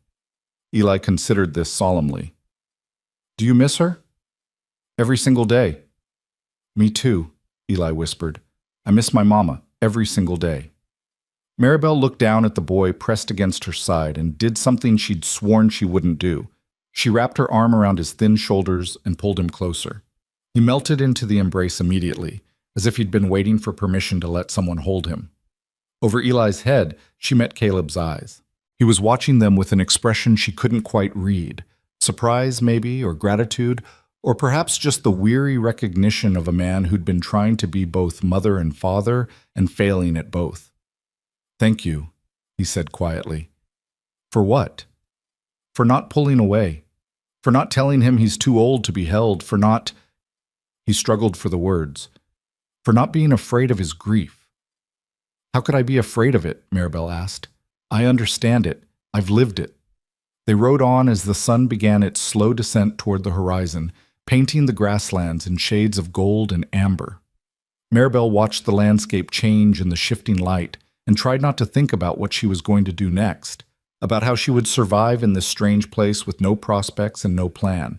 Eli considered this solemnly. "Do you miss her?" "Every single day." "Me too," Eli whispered. "I miss my mama every single day." Maribel looked down at the boy pressed against her side and did something she'd sworn she wouldn't do. She wrapped her arm around his thin shoulders and pulled him closer. He melted into the embrace immediately, as if he'd been waiting for permission to let someone hold him. Over Eli's head, she met Caleb's eyes. He was watching them with an expression she couldn't quite read. Surprise, maybe, or gratitude, or perhaps just the weary recognition of a man who'd been trying to be both mother and father and failing at both. "Thank you," he said quietly. "For what?" "For not pulling away. For not telling him he's too old to be held. For not—" He struggled for the words. "For not being afraid of his grief." "How could I be afraid of it?" Maribel asked. "I understand it. I've lived it." They rode on as the sun began its slow descent toward the horizon, painting the grasslands in shades of gold and amber. Maribel watched the landscape change in the shifting light and tried not to think about what she was going to do next, about how she would survive in this strange place with no prospects and no plan.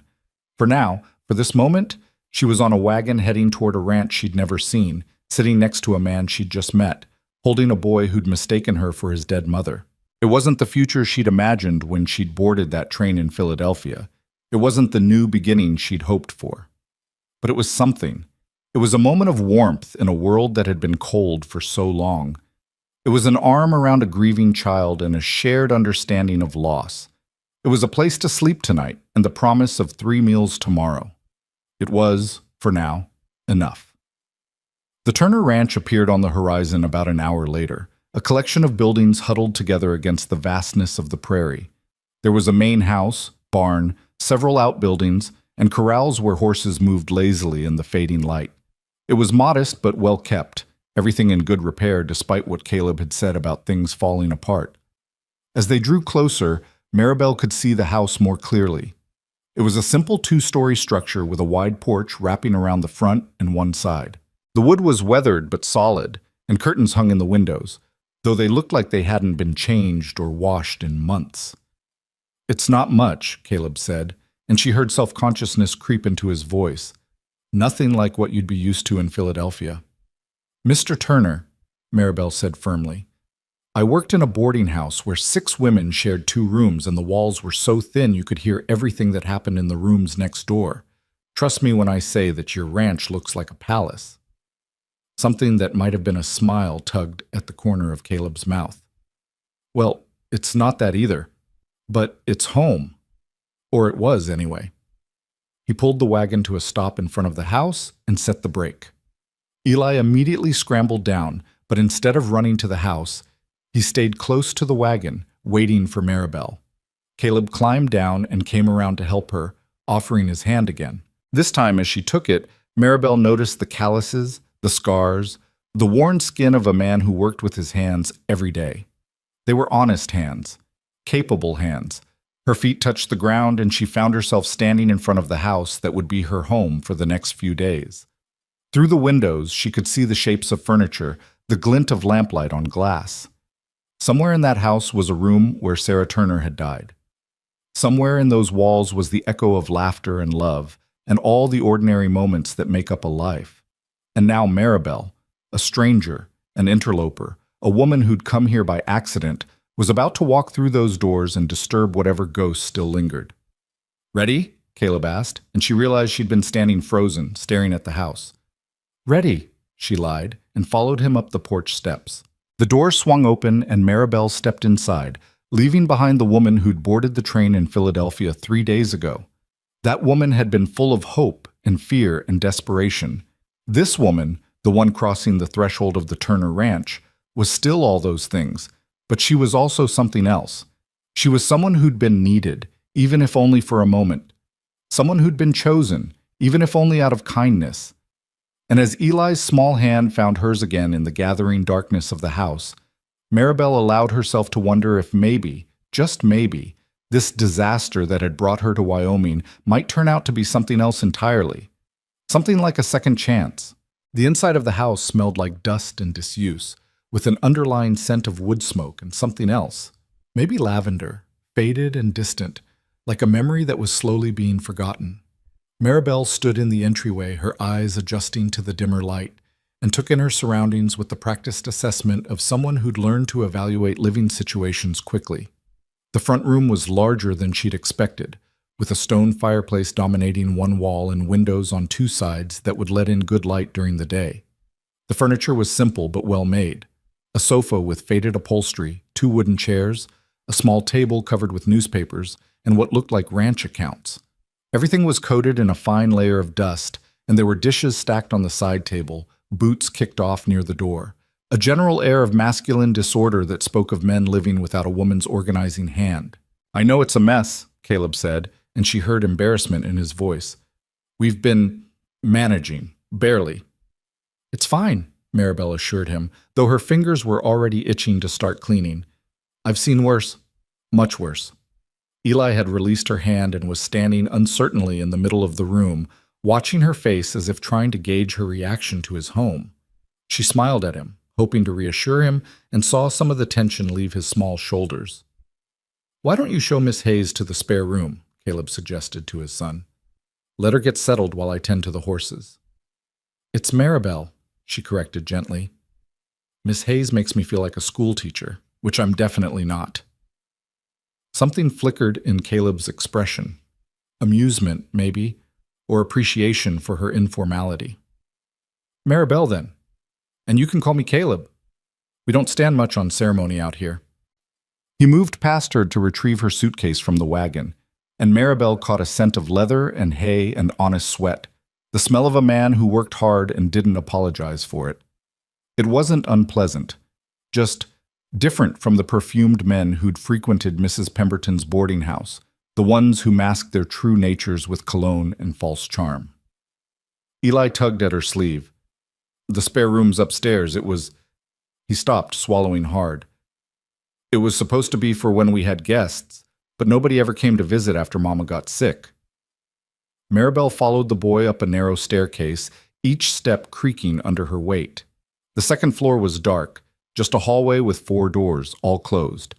For now, for this moment, she was on a wagon heading toward a ranch she'd never seen, sitting next to a man she'd just met, holding a boy who'd mistaken her for his dead mother. It wasn't the future she'd imagined when she'd boarded that train in Philadelphia. It wasn't the new beginning she'd hoped for. But it was something. It was a moment of warmth in a world that had been cold for so long. It was an arm around a grieving child and a shared understanding of loss. It was a place to sleep tonight and the promise of 3 meals tomorrow. It was, for now, enough. The Turner Ranch appeared on the horizon about an hour later, a collection of buildings huddled together against the vastness of the prairie. There was a main house, barn, several outbuildings, and corrals where horses moved lazily in the fading light. It was modest but well kept, everything in good repair despite what Caleb had said about things falling apart. As they drew closer, Maribel could see the house more clearly. It was a simple 2-story structure with a wide porch wrapping around the front and one side. The wood was weathered but solid, and curtains hung in the windows, though they looked like they hadn't been changed or washed in months. "It's not much," Caleb said, and she heard self-consciousness creep into his voice. "Nothing like what you'd be used to in Philadelphia." "Mr. Turner," Maribel said firmly, "I worked in a boarding house where 6 women shared 2 rooms and the walls were so thin you could hear everything that happened in the rooms next door. Trust me when I say that your ranch looks like a palace." Something that might have been a smile tugged at the corner of Caleb's mouth. "Well, it's not that either. But it's home. Or it was, anyway." He pulled the wagon to a stop in front of the house and set the brake. Eli immediately scrambled down, but instead of running to the house, he stayed close to the wagon, waiting for Maribel. Caleb climbed down and came around to help her, offering his hand again. This time, as she took it, Maribel noticed the calluses, the scars, the worn skin of a man who worked with his hands every day. They were honest hands, capable hands. Her feet touched the ground and she found herself standing in front of the house that would be her home for the next few days. Through the windows, she could see the shapes of furniture, the glint of lamplight on glass. Somewhere in that house was a room where Sarah Turner had died. Somewhere in those walls was the echo of laughter and love, and all the ordinary moments that make up a life. And now Maribel, a stranger, an interloper, a woman who'd come here by accident, was about to walk through those doors and disturb whatever ghosts still lingered. "Ready?" Caleb asked, and she realized she'd been standing frozen, staring at the house. "Ready," she lied, and followed him up the porch steps. The door swung open and Maribel stepped inside, leaving behind the woman who'd boarded the train in Philadelphia 3 days ago. That woman had been full of hope and fear and desperation. This woman, the one crossing the threshold of the Turner Ranch, was still all those things, but she was also something else. She was someone who'd been needed, even if only for a moment. Someone who'd been chosen, even if only out of kindness. And as Eli's small hand found hers again in the gathering darkness of the house, Maribel allowed herself to wonder if maybe, just maybe, this disaster that had brought her to Wyoming might turn out to be something else entirely. Something like a second chance. The inside of the house smelled like dust and disuse, with an underlying scent of wood smoke and something else. Maybe lavender, faded and distant, like a memory that was slowly being forgotten. Maribel stood in the entryway, her eyes adjusting to the dimmer light, and took in her surroundings with the practiced assessment of someone who'd learned to evaluate living situations quickly. The front room was larger than she'd expected, with a stone fireplace dominating one wall and windows on 2 sides that would let in good light during the day. The furniture was simple but well made. A sofa with faded upholstery, 2 wooden chairs, a small table covered with newspapers, and what looked like ranch accounts. Everything was coated in a fine layer of dust, and there were dishes stacked on the side table, boots kicked off near the door. A general air of masculine disorder that spoke of men living without a woman's organizing hand. "I know it's a mess," Caleb said, and she heard embarrassment in his voice. "We've been managing, barely." "It's fine," Maribel assured him, though her fingers were already itching to start cleaning. "I've seen worse, much worse." Eli had released her hand and was standing uncertainly in the middle of the room, watching her face as if trying to gauge her reaction to his home. She smiled at him, hoping to reassure him, and saw some of the tension leave his small shoulders. "Why don't you show Miss Hayes to the spare room?" Caleb suggested to his son. "Let her get settled while I tend to the horses." "It's Maribel," she corrected gently. "Miss Hayes makes me feel like a school teacher, which I'm definitely not." Something flickered in Caleb's expression. Amusement, maybe, or appreciation for her informality. Maribel, then. And you can call me Caleb. We don't stand much on ceremony out here. He moved past her to retrieve her suitcase from the wagon, and Maribel caught a scent of leather and hay and honest sweat, the smell of a man who worked hard and didn't apologize for it. It wasn't unpleasant, just different from the perfumed men who'd frequented Mrs. Pemberton's boarding house, the ones who masked their true natures with cologne and false charm. Eli tugged at her sleeve. The spare room's upstairs. He stopped, swallowing hard. It was supposed to be for when we had guests, but nobody ever came to visit after Mama got sick. Maribel followed the boy up a narrow staircase, each step creaking under her weight. The second floor was dark, just a hallway with 4 doors, all closed.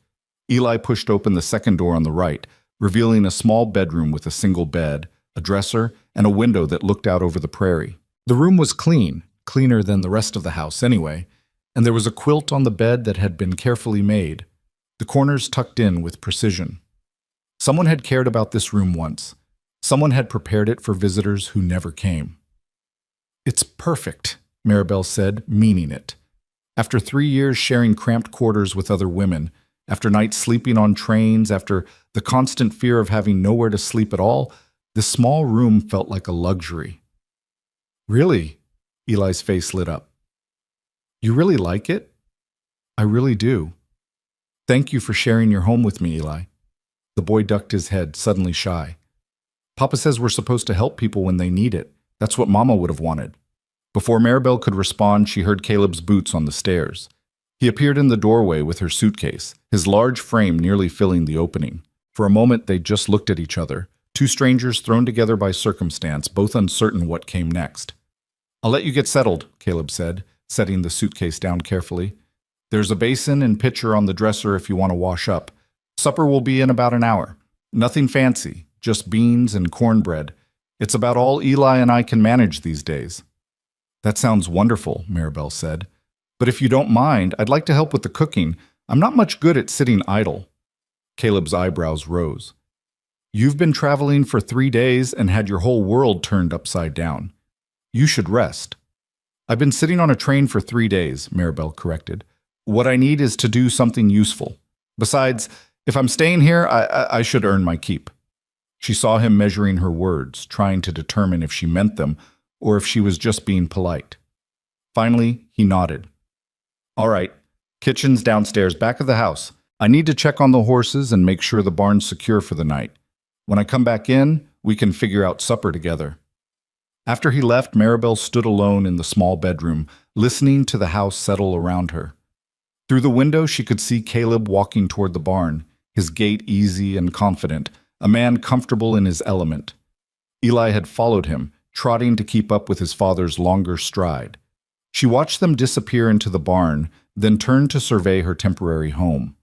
Eli pushed open the second door on the right, revealing a small bedroom with a single bed, a dresser, and a window that looked out over the prairie. The room was clean, cleaner than the rest of the house anyway, and there was a quilt on the bed that had been carefully made, the corners tucked in with precision. Someone had cared about this room once. Someone had prepared it for visitors who never came. It's perfect, Maribel said, meaning it. After 3 years sharing cramped quarters with other women, after nights sleeping on trains, after the constant fear of having nowhere to sleep at all, this small room felt like a luxury. Really? Eli's face lit up. You really like it? I really do. Thank you for sharing your home with me, Eli. The boy ducked his head, suddenly shy. Papa says we're supposed to help people when they need it. That's what Mama would have wanted. Before Maribel could respond, she heard Caleb's boots on the stairs. He appeared in the doorway with her suitcase, his large frame nearly filling the opening. For a moment, they just looked at each other, 2 strangers thrown together by circumstance, both uncertain what came next. I'll let you get settled, Caleb said, setting the suitcase down carefully. There's a basin and pitcher on the dresser if you want to wash up. Supper will be in about an hour. Nothing fancy, just beans and cornbread. It's about all Eli and I can manage these days. That sounds wonderful, Maribel said. But if you don't mind, I'd like to help with the cooking. I'm not much good at sitting idle. Caleb's eyebrows rose. You've been traveling for 3 days and had your whole world turned upside down. You should rest. I've been sitting on a train for 3 days, Maribel corrected. What I need is to do something useful. Besides, if I'm staying here, I should earn my keep. She saw him measuring her words, trying to determine if she meant them or if she was just being polite. Finally, he nodded. All right, kitchen's downstairs, back of the house. I need to check on the horses and make sure the barn's secure for the night. When I come back in, we can figure out supper together. After he left, Maribel stood alone in the small bedroom, listening to the house settle around her. Through the window, she could see Caleb walking toward the barn, his gait easy and confident, a man comfortable in his element. Eli had followed him, trotting to keep up with his father's longer stride. She watched them disappear into the barn, then turned to survey her temporary home.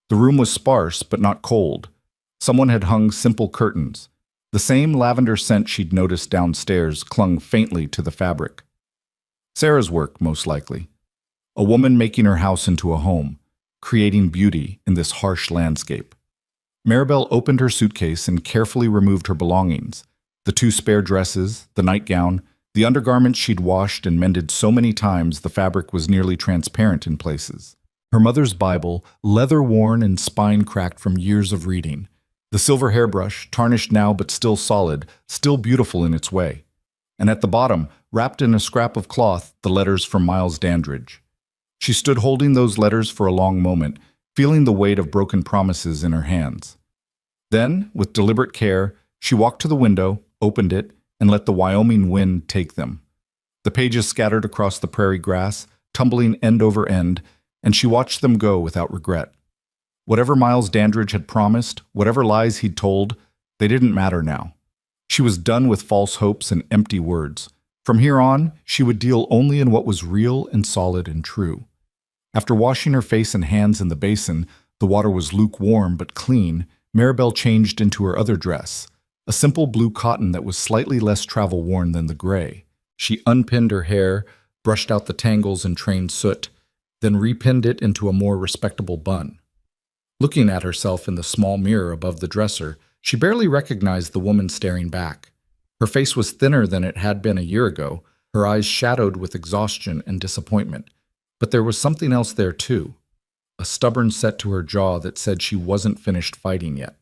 The room was sparse but not cold. Someone had hung simple curtains. The same lavender scent she'd noticed downstairs clung faintly to the fabric. Sarah's work, most likely. A woman making her house into a home, creating beauty in this harsh landscape. Maribel opened her suitcase and carefully removed her belongings. The 2 spare dresses, the nightgown, the undergarments she'd washed and mended so many times the fabric was nearly transparent in places. Her mother's Bible, leather-worn and spine-cracked from years of reading. The silver hairbrush, tarnished now but still solid, still beautiful in its way. And at the bottom, wrapped in a scrap of cloth, the letters from Miles Dandridge. She stood holding those letters for a long moment, feeling the weight of broken promises in her hands. Then, with deliberate care, she walked to the window, opened it, and let the Wyoming wind take them. The pages scattered across the prairie grass, tumbling end over end, and she watched them go without regret. Whatever Miles Dandridge had promised, whatever lies he'd told, they didn't matter now. She was done with false hopes and empty words. From here on, she would deal only in what was real and solid and true. After washing her face and hands in the basin, the water was lukewarm but clean, Maribel changed into her other dress, a simple blue cotton that was slightly less travel-worn than the gray. She unpinned her hair, brushed out the tangles and train soot, then repinned it into a more respectable bun. Looking at herself in the small mirror above the dresser, she barely recognized the woman staring back. Her face was thinner than it had been a year ago, her eyes shadowed with exhaustion and disappointment. But there was something else there too, a stubborn set to her jaw that said she wasn't finished fighting yet.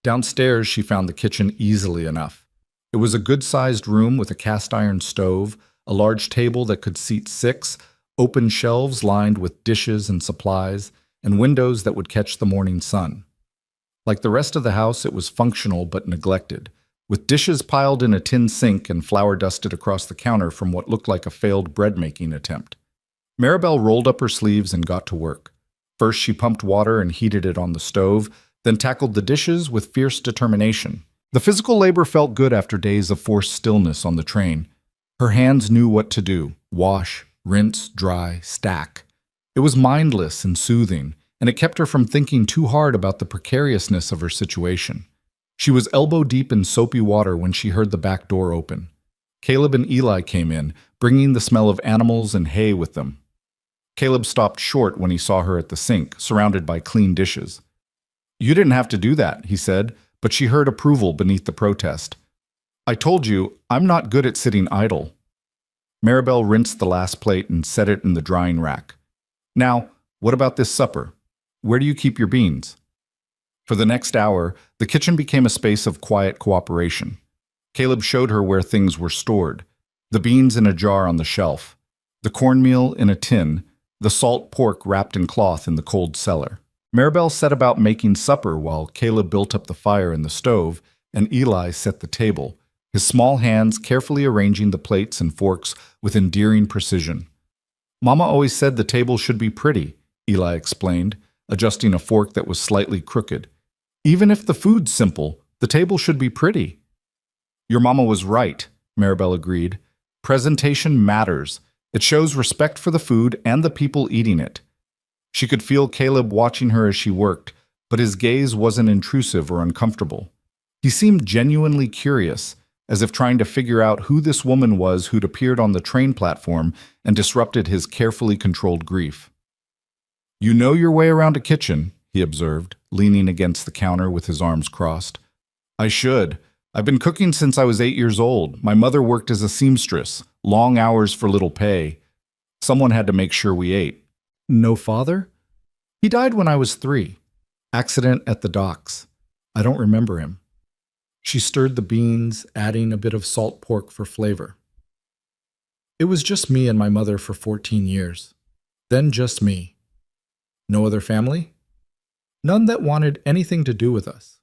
Downstairs, she found the kitchen easily enough. It was a good-sized room with a cast-iron stove, a large table that could seat 6, open shelves lined with dishes and supplies, and windows that would catch the morning sun. Like the rest of the house, it was functional but neglected, with dishes piled in a tin sink and flour dusted across the counter from what looked like a failed bread-making attempt. Maribel rolled up her sleeves and got to work. First, she pumped water and heated it on the stove, then tackled the dishes with fierce determination. The physical labor felt good after days of forced stillness on the train. Her hands knew what to do: wash, rinse, dry, stack. It was mindless and soothing, and it kept her from thinking too hard about the precariousness of her situation. She was elbow-deep in soapy water when she heard the back door open. Caleb and Eli came in, bringing the smell of animals and hay with them. Caleb stopped short when he saw her at the sink, surrounded by clean dishes. "You didn't have to do that," he said, but she heard approval beneath the protest. "I told you, I'm not good at sitting idle." Maribel rinsed the last plate and set it in the drying rack. "Now, what about this supper? Where do you keep your beans?" For the next hour, the kitchen became a space of quiet cooperation. Caleb showed her where things were stored: the beans in a jar on the shelf, the cornmeal in a tin, the salt pork wrapped in cloth in the cold cellar. Maribel set about making supper while Caleb built up the fire in the stove and Eli set the table, his small hands carefully arranging the plates and forks with endearing precision. "Mama always said the table should be pretty," Eli explained, adjusting a fork that was slightly crooked. "Even if the food's simple, the table should be pretty." "Your mama was right," Maribel agreed. "Presentation matters. It shows respect for the food and the people eating it." She could feel Caleb watching her as she worked, but his gaze wasn't intrusive or uncomfortable. He seemed genuinely curious, as if trying to figure out who this woman was who'd appeared on the train platform and disrupted his carefully controlled grief. "You know your way around a kitchen," he observed, leaning against the counter with his arms crossed. "I should. I've been cooking since I was 8 years old. My mother worked as a seamstress, long hours for little pay. Someone had to make sure we ate." "No father?" "He died when I was 3. Accident at the docks. I don't remember him." She stirred the beans, adding a bit of salt pork for flavor. "It was just me and my mother for 14 years. Then just me. No other family? None that wanted anything to do with us.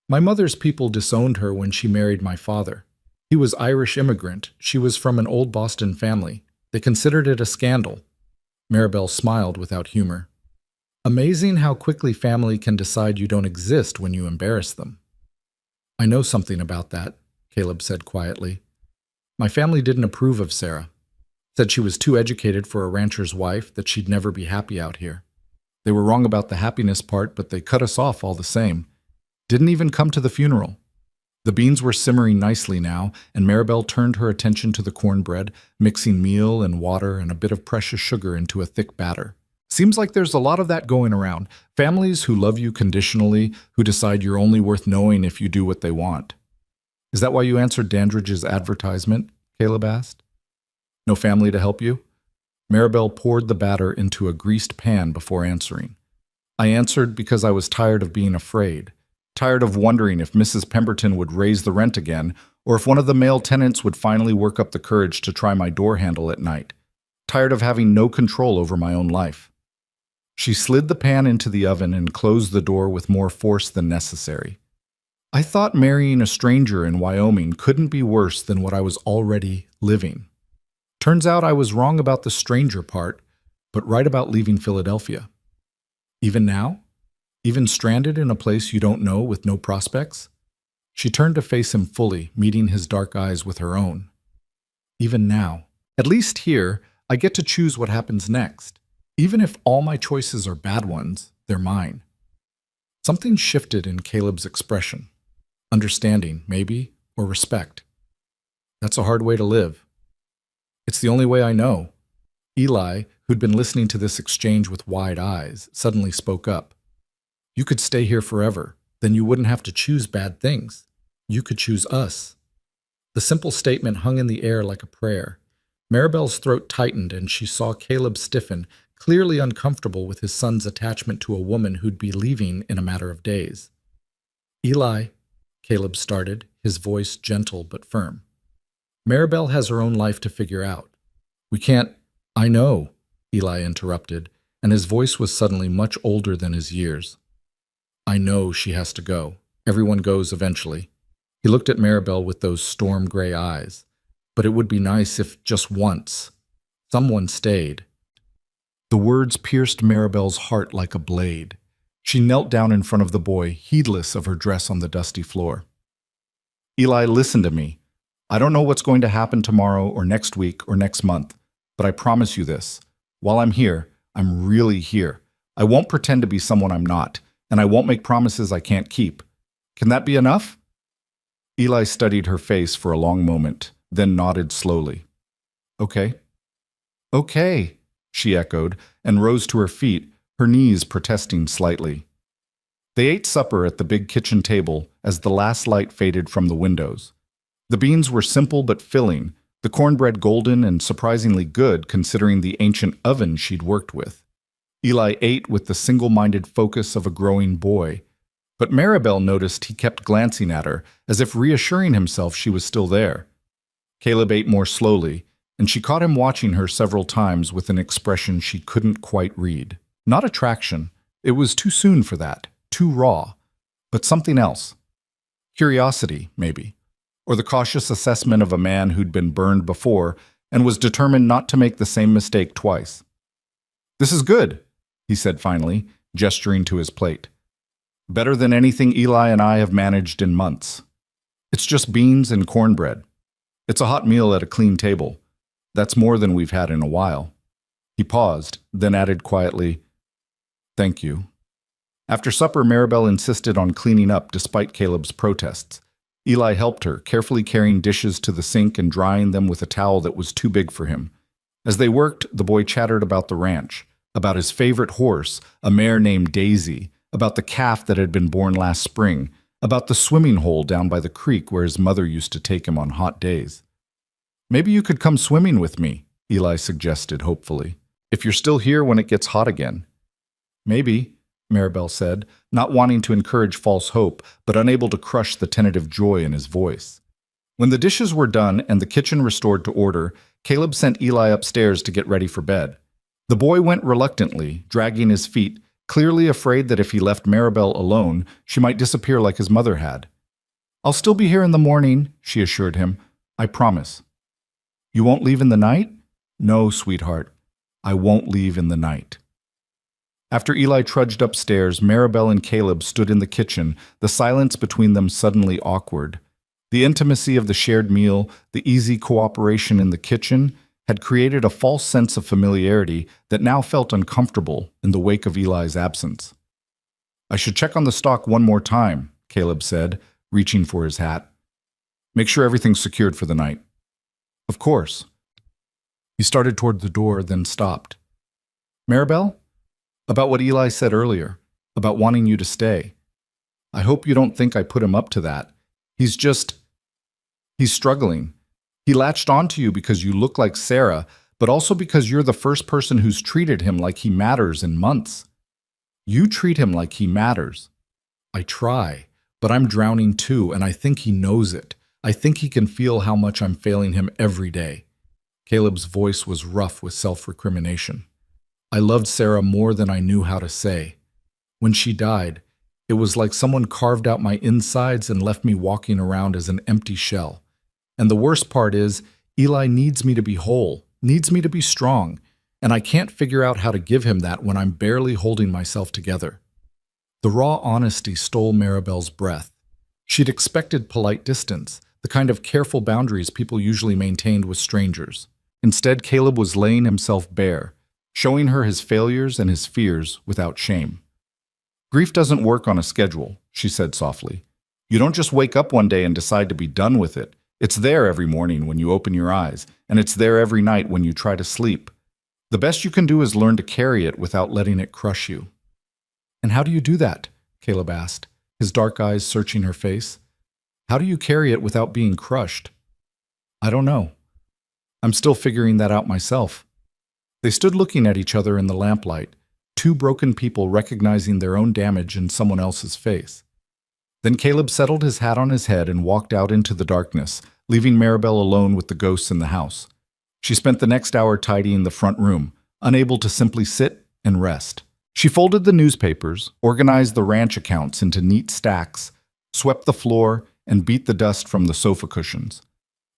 My mother's people disowned her when she married my father. He was Irish immigrant. She was from an old Boston family. They considered it a scandal." Maribel smiled without humor. "Amazing how quickly family can decide you don't exist when you embarrass them." "I know something about that," Caleb said quietly. "My family didn't approve of Sarah. Said she was too educated for a rancher's wife, that she'd never be happy out here. They were wrong about the happiness part, but they cut us off all the same. Didn't even come to the funeral." The beans were simmering nicely now, and Maribel turned her attention to the cornbread, mixing meal and water and a bit of precious sugar into a thick batter. "Seems like there's a lot of that going around. Families who love you conditionally, who decide you're only worth knowing if you do what they want." "Is that why you answered Dandridge's advertisement?" Caleb asked. "No family to help you?" Maribel poured the batter into a greased pan before answering. "I answered because I was tired of being afraid. Tired of wondering if Mrs. Pemberton would raise the rent again, or if one of the male tenants would finally work up the courage to try my door handle at night. Tired of having no control over my own life." She slid the pan into the oven and closed the door with more force than necessary. "I thought marrying a stranger in Wyoming couldn't be worse than what I was already living. Turns out I was wrong about the stranger part, but right about leaving Philadelphia. Even now? Even stranded in a place you don't know with no prospects?" She turned to face him fully, meeting his dark eyes with her own. "Even now. At least here, I get to choose what happens next. Even if all my choices are bad ones, they're mine." Something shifted in Caleb's expression. Understanding, maybe, or respect. "That's a hard way to live." "It's the only way I know." Eli, who'd been listening to this exchange with wide eyes, suddenly spoke up. You could stay here forever. Then you wouldn't have to choose bad things. You could choose us. The simple statement hung in the air like a prayer. Maribel's throat tightened and she saw Caleb stiffen, clearly uncomfortable with his son's attachment to a woman who'd be leaving in a matter of days. Eli, Caleb started, his voice gentle but firm. Maribel has her own life to figure out. We can't— I know, Eli interrupted, and his voice was suddenly much older than his years. I know she has to go. Everyone goes eventually. He looked at Maribel with those storm gray eyes. But it would be nice if just once someone stayed. The words pierced Maribel's heart like a blade. She knelt down in front of the boy, heedless of her dress on the dusty floor. Eli, listen to me. I don't know what's going to happen tomorrow or next week or next month, but I promise you this. While I'm here, I'm really here. I won't pretend to be someone I'm not, and I won't make promises I can't keep. Can that be enough? Eli studied her face for a long moment, then nodded slowly. Okay. Okay, she echoed, and rose to her feet, her knees protesting slightly. They ate supper at the big kitchen table as the last light faded from the windows. The beans were simple but filling, the cornbread golden and surprisingly good considering the ancient oven she'd worked with. Eli ate with the single-minded focus of a growing boy, but Maribel noticed he kept glancing at her, as if reassuring himself she was still there. Caleb ate more slowly, and she caught him watching her several times with an expression she couldn't quite read. Not attraction. It was too soon for that, too raw. But something else. Curiosity, maybe. Or the cautious assessment of a man who'd been burned before and was determined not to make the same mistake twice. This is good, he said finally, gesturing to his plate. Better than anything Eli and I have managed in months. It's just beans and cornbread. It's a hot meal at a clean table. That's more than we've had in a while. He paused, then added quietly, Thank you. After supper, Maribel insisted on cleaning up despite Caleb's protests. Eli helped her, carefully carrying dishes to the sink and drying them with a towel that was too big for him. As they worked, the boy chattered about the ranch, about his favorite horse, a mare named Daisy, about the calf that had been born last spring, about the swimming hole down by the creek where his mother used to take him on hot days. Maybe you could come swimming with me, Eli suggested hopefully, if you're still here when it gets hot again. Maybe, Maribel said, not wanting to encourage false hope, but unable to crush the tentative joy in his voice. When the dishes were done and the kitchen restored to order, Caleb sent Eli upstairs to get ready for bed. The boy went reluctantly, dragging his feet, clearly afraid that if he left Maribel alone, she might disappear like his mother had. I'll still be here in the morning, she assured him. I promise. You won't leave in the night? No, sweetheart. I won't leave in the night. After Eli trudged upstairs, Maribel and Caleb stood in the kitchen, the silence between them suddenly awkward. The intimacy of the shared meal, the easy cooperation in the kitchen, had created a false sense of familiarity that now felt uncomfortable in the wake of Eli's absence. I should check on the stock one more time, Caleb said, reaching for his hat. Make sure everything's secured for the night. Of course. He started toward the door, then stopped. Maribel? About what Eli said earlier, about wanting you to stay. I hope you don't think I put him up to that. He's struggling. He latched onto you because you look like Sarah, but also because you're the first person who's treated him like he matters in months. You treat him like he matters. I try, but I'm drowning too, and I think he knows it. I think he can feel how much I'm failing him every day. Caleb's voice was rough with self-recrimination. I loved Sarah more than I knew how to say. When she died, it was like someone carved out my insides and left me walking around as an empty shell. And the worst part is, Eli needs me to be whole, needs me to be strong, and I can't figure out how to give him that when I'm barely holding myself together. The raw honesty stole Maribel's breath. She'd expected polite distance, the kind of careful boundaries people usually maintained with strangers. Instead, Caleb was laying himself bare, showing her his failures and his fears without shame. Grief doesn't work on a schedule, she said softly. You don't just wake up one day and decide to be done with it. It's there every morning when you open your eyes, and it's there every night when you try to sleep. The best you can do is learn to carry it without letting it crush you. And how do you do that? Caleb asked, his dark eyes searching her face. How do you carry it without being crushed? I don't know. I'm still figuring that out myself. They stood looking at each other in the lamplight, two broken people recognizing their own damage in someone else's face. Then Caleb settled his hat on his head and walked out into the darkness, leaving Maribel alone with the ghosts in the house. She spent the next hour tidying the front room, unable to simply sit and rest. She folded the newspapers, organized the ranch accounts into neat stacks, swept the floor, and beat the dust from the sofa cushions.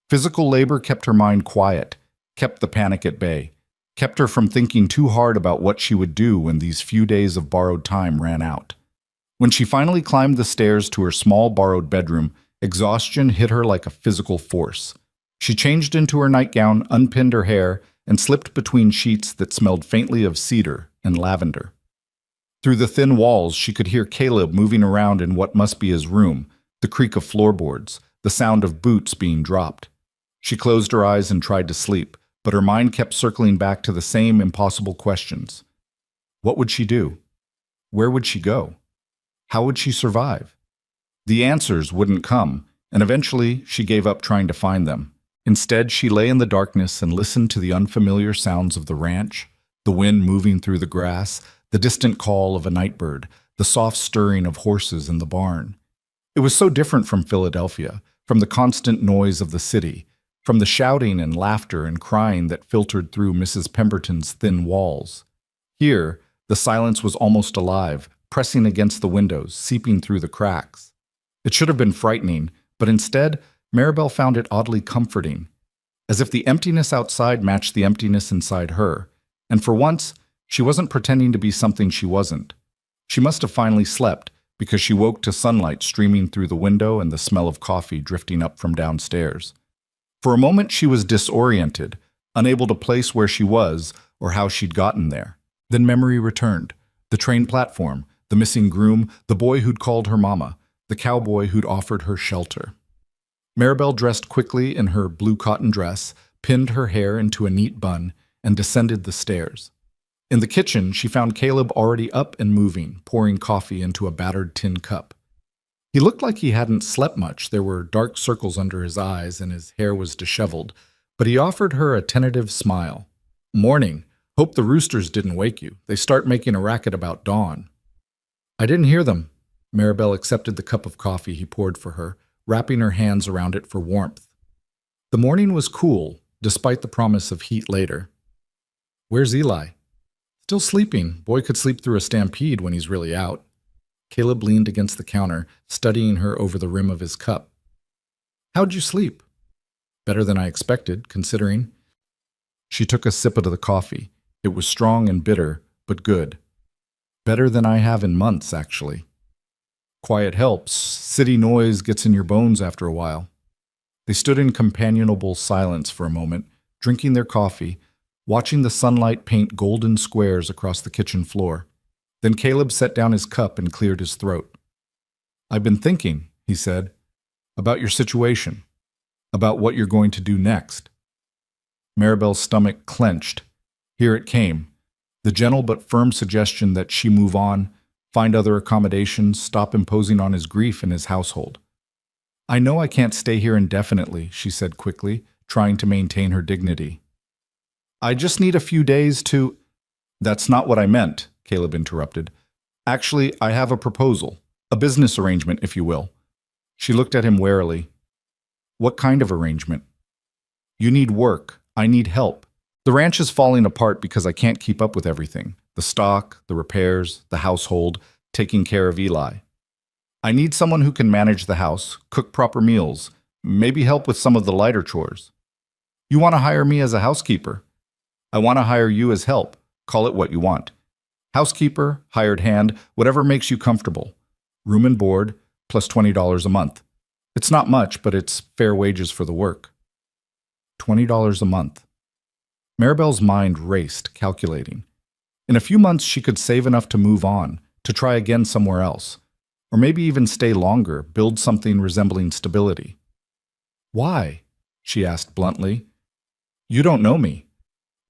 Physical labor kept her mind quiet, kept the panic at bay, kept her from thinking too hard about what she would do when these few days of borrowed time ran out. When she finally climbed the stairs to her small borrowed bedroom, exhaustion hit her like a physical force. She changed into her nightgown, unpinned her hair, and slipped between sheets that smelled faintly of cedar and lavender. Through the thin walls, she could hear Caleb moving around in what must be his room, the creak of floorboards, the sound of boots being dropped. She closed her eyes and tried to sleep, but her mind kept circling back to the same impossible questions. What would she do? Where would she go? How would she survive? The answers wouldn't come, and eventually she gave up trying to find them. Instead, she lay in the darkness and listened to the unfamiliar sounds of the ranch, the wind moving through the grass, the distant call of a nightbird, the soft stirring of horses in the barn. It was so different from Philadelphia, from the constant noise of the city, from the shouting and laughter and crying that filtered through Mrs. Pemberton's thin walls. Here, the silence was almost alive, pressing against the windows, seeping through the cracks. It should have been frightening, but instead, Maribel found it oddly comforting, as if the emptiness outside matched the emptiness inside her, and for once, she wasn't pretending to be something she wasn't. She must have finally slept, because she woke to sunlight streaming through the window and the smell of coffee drifting up from downstairs. For a moment, she was disoriented, unable to place where she was or how she'd gotten there. Then memory returned. The train platform, the missing groom, the boy who'd called her mama, the cowboy who'd offered her shelter. Maribel dressed quickly in her blue cotton dress, pinned her hair into a neat bun, and descended the stairs. In the kitchen, she found Caleb already up and moving, pouring coffee into a battered tin cup. He looked like he hadn't slept much. There were dark circles under his eyes and his hair was disheveled, but he offered her a tentative smile. "Morning. Hope the roosters didn't wake you. They start making a racket about dawn." "I didn't hear them." Maribel accepted the cup of coffee he poured for her, wrapping her hands around it for warmth. The morning was cool, despite the promise of heat later. "Where's Eli?" "Still sleeping. Boy could sleep through a stampede when he's really out." Caleb leaned against the counter, studying her over the rim of his cup. "How'd you sleep?" "Better than I expected, considering." She took a sip of the coffee. It was strong and bitter, but good. "Better than I have in months, actually." "Quiet helps. City noise gets in your bones after a while." They stood in companionable silence for a moment, drinking their coffee, watching the sunlight paint golden squares across the kitchen floor. Then Caleb set down his cup and cleared his throat. "I've been thinking," he said, "about your situation, about what you're going to do next." Maribel's stomach clenched. Here it came, the gentle but firm suggestion that she move on, find other accommodations, stop imposing on his grief and his household. "I know I can't stay here indefinitely," she said quickly, trying to maintain her dignity. "I just need a few days to—" "That's not what I meant," Caleb interrupted. "Actually, I have a proposal, a business arrangement, if you will." She looked at him warily. "What kind of arrangement?" "You need work. I need help. The ranch is falling apart because I can't keep up with everything. The stock, the repairs, the household, taking care of Eli. I need someone who can manage the house, cook proper meals, maybe help with some of the lighter chores. You want to hire me as a housekeeper? I want to hire you as help. Call it what you want. Housekeeper, hired hand, whatever makes you comfortable. Room and board, plus $20 a month. It's not much, but it's fair wages for the work." $20 a month. Maribel's mind raced, calculating. In a few months, she could save enough to move on, to try again somewhere else, or maybe even stay longer, build something resembling stability. "Why?" she asked bluntly. "You don't know me.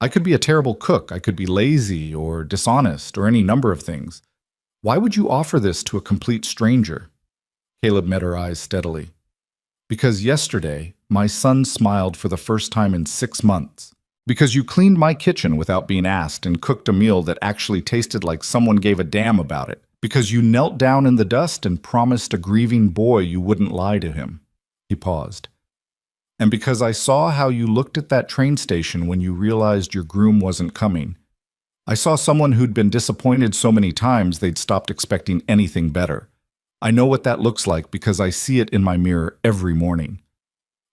I could be a terrible cook, I could be lazy or dishonest or any number of things. Why would you offer this to a complete stranger? Caleb met her eyes steadily. Because yesterday, my son smiled for the first time in 6 months. Because you cleaned my kitchen without being asked and cooked a meal that actually tasted like someone gave a damn about it. Because you knelt down in the dust and promised a grieving boy you wouldn't lie to him. He paused. And because I saw how you looked at that train station when you realized your groom wasn't coming. I saw someone who'd been disappointed so many times they'd stopped expecting anything better. I know what that looks like because I see it in my mirror every morning.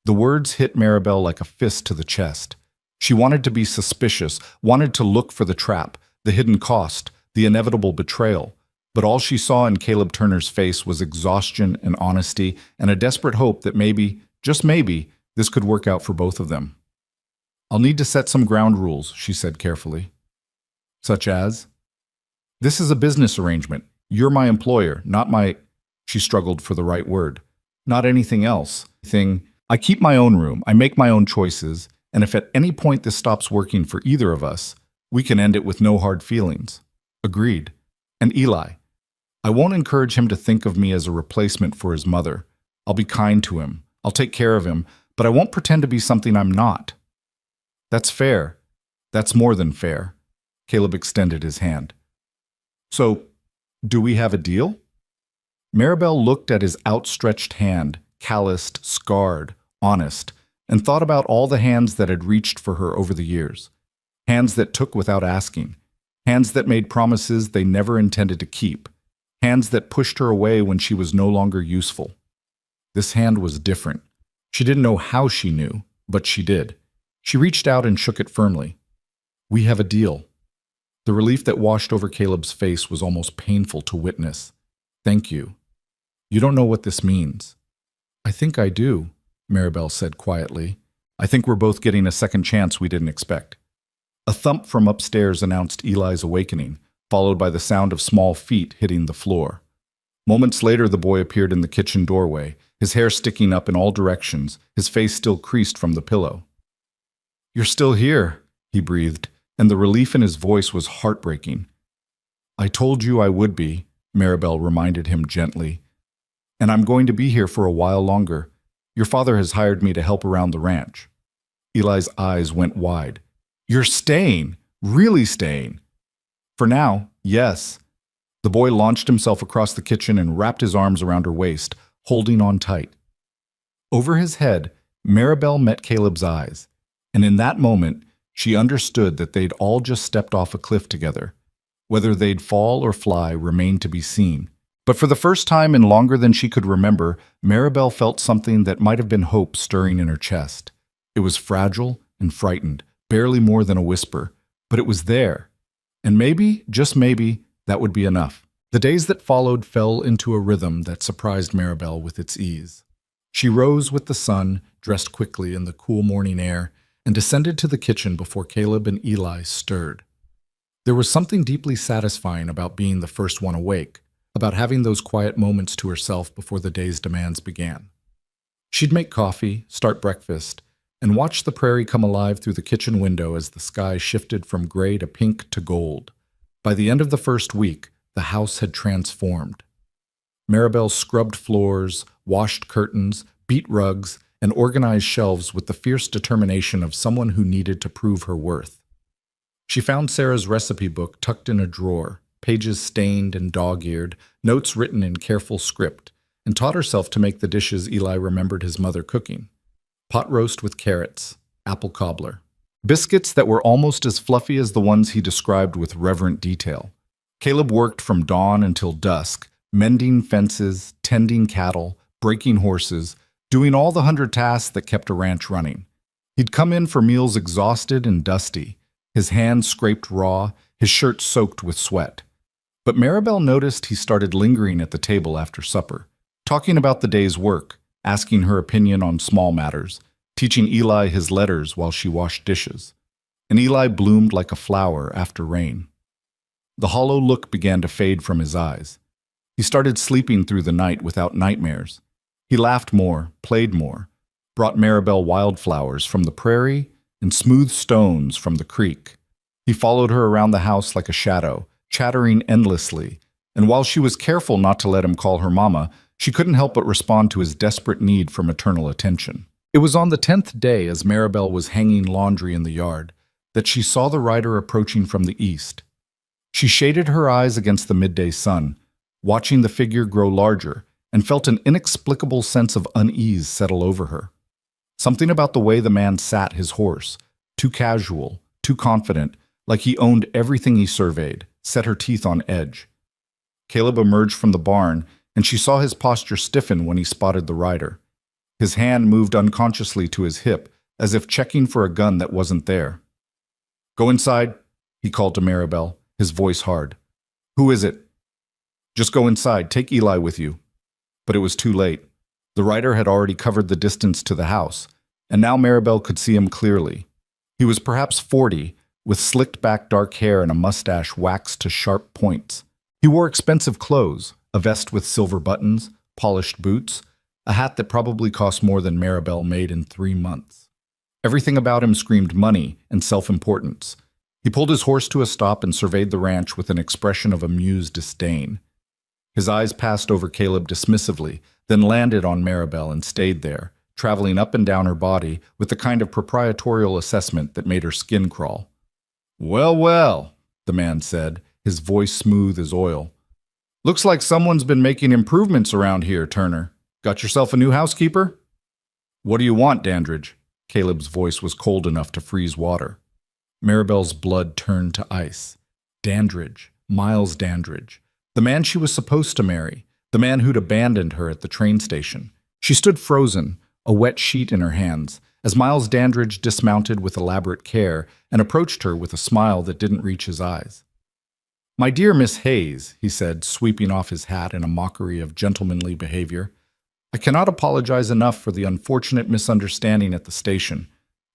The words hit Maribel like a fist to the chest. She wanted to be suspicious, wanted to look for the trap, the hidden cost, the inevitable betrayal. But all she saw in Caleb Turner's face was exhaustion and honesty and a desperate hope that maybe, just maybe, this could work out for both of them. I'll need to set some ground rules, she said carefully. Such as? This is a business arrangement. You're my employer, not my... She struggled for the right word. Not anything else. I keep my own room, I make my own choices, and if at any point this stops working for either of us, we can end it with no hard feelings. Agreed. And Eli, I won't encourage him to think of me as a replacement for his mother. I'll be kind to him. I'll take care of him, but I won't pretend to be something I'm not. That's fair. That's more than fair. Caleb extended his hand. So, do we have a deal? Maribel looked at his outstretched hand, calloused, scarred, honest, and thought about all the hands that had reached for her over the years. Hands that took without asking. Hands that made promises they never intended to keep. Hands that pushed her away when she was no longer useful. This hand was different. She didn't know how she knew, but she did. She reached out and shook it firmly. We have a deal. The relief that washed over Caleb's face was almost painful to witness. Thank you. You don't know what this means. I think I do, Maribel said quietly. I think we're both getting a second chance we didn't expect. A thump from upstairs announced Eli's awakening, followed by the sound of small feet hitting the floor. Moments later, the boy appeared in the kitchen doorway, his hair sticking up in all directions, his face still creased from the pillow. You're still here, he breathed, and the relief in his voice was heartbreaking. I told you I would be, Maribel reminded him gently. And I'm going to be here for a while longer. Your father has hired me to help around the ranch. Eli's eyes went wide. You're staying, really staying. For now, yes. The boy launched himself across the kitchen and wrapped his arms around her waist, holding on tight. Over his head, Maribel met Caleb's eyes, and in that moment, she understood that they'd all just stepped off a cliff together. Whether they'd fall or fly remained to be seen. But for the first time in longer than she could remember, Maribel felt something that might have been hope stirring in her chest. It was fragile and frightened, barely more than a whisper, but it was there. And maybe, just maybe, that would be enough. The days that followed fell into a rhythm that surprised Maribel with its ease. She rose with the sun, dressed quickly in the cool morning air, and descended to the kitchen before Caleb and Eli stirred. There was something deeply satisfying about being the first one awake, about having those quiet moments to herself before the day's demands began. She'd make coffee, start breakfast, and watch the prairie come alive through the kitchen window as the sky shifted from gray to pink to gold. By the end of the first week, the house had transformed. Maribel scrubbed floors, washed curtains, beat rugs, and organized shelves with the fierce determination of someone who needed to prove her worth. She found Sarah's recipe book tucked in a drawer, pages stained and dog-eared, notes written in careful script, and taught herself to make the dishes Eli remembered his mother cooking. Pot roast with carrots, apple cobbler. Biscuits that were almost as fluffy as the ones he described with reverent detail. Caleb worked from dawn until dusk, mending fences, tending cattle, breaking horses, doing all the 100 tasks that kept a ranch running. He'd come in for meals exhausted and dusty, his hands scraped raw, his shirt soaked with sweat. But Maribel noticed he started lingering at the table after supper, talking about the day's work, asking her opinion on small matters, teaching Eli his letters while she washed dishes. And Eli bloomed like a flower after rain. The hollow look began to fade from his eyes. He started sleeping through the night without nightmares. He laughed more, played more, brought Maribel wildflowers from the prairie and smooth stones from the creek. He followed her around the house like a shadow, chattering endlessly, And while she was careful not to let him call her mama, she couldn't help but respond to his desperate need for maternal attention. It was on the 10th day, as Maribel was hanging laundry in the yard, that she saw the rider approaching from the east. She shaded her eyes against the midday sun, watching the figure grow larger, and felt an inexplicable sense of unease settle over her. Something about the way the man sat his horse, too casual, too confident, like he owned everything he surveyed, set her teeth on edge. Caleb emerged from the barn, and she saw his posture stiffen when he spotted the rider. His hand moved unconsciously to his hip, as if checking for a gun that wasn't there. "Go inside," he called to Maribel, his voice hard. "Who is it?" "Just go inside. Take Eli with you." But it was too late. The rider had already covered the distance to the house, and now Maribel could see him clearly. He was perhaps 40, with slicked back dark hair and a mustache waxed to sharp points. He wore expensive clothes, a vest with silver buttons, polished boots, a hat that probably cost more than Maribel made in 3 months. Everything about him screamed money and self-importance. He pulled his horse to a stop and surveyed the ranch with an expression of amused disdain. His eyes passed over Caleb dismissively, then landed on Maribel and stayed there, traveling up and down her body with the kind of proprietorial assessment that made her skin crawl. "Well, well," the man said, his voice smooth as oil. "Looks like someone's been making improvements around here, Turner. Got yourself a new housekeeper?" "What do you want, Dandridge?" Caleb's voice was cold enough to freeze water. Maribel's blood turned to ice. Dandridge, Miles Dandridge, the man she was supposed to marry, the man who'd abandoned her at the train station. She stood frozen, a wet sheet in her hands, as Miles Dandridge dismounted with elaborate care and approached her with a smile that didn't reach his eyes. "My dear Miss Hayes," he said, sweeping off his hat in a mockery of gentlemanly behavior, "I cannot apologize enough for the unfortunate misunderstanding at the station.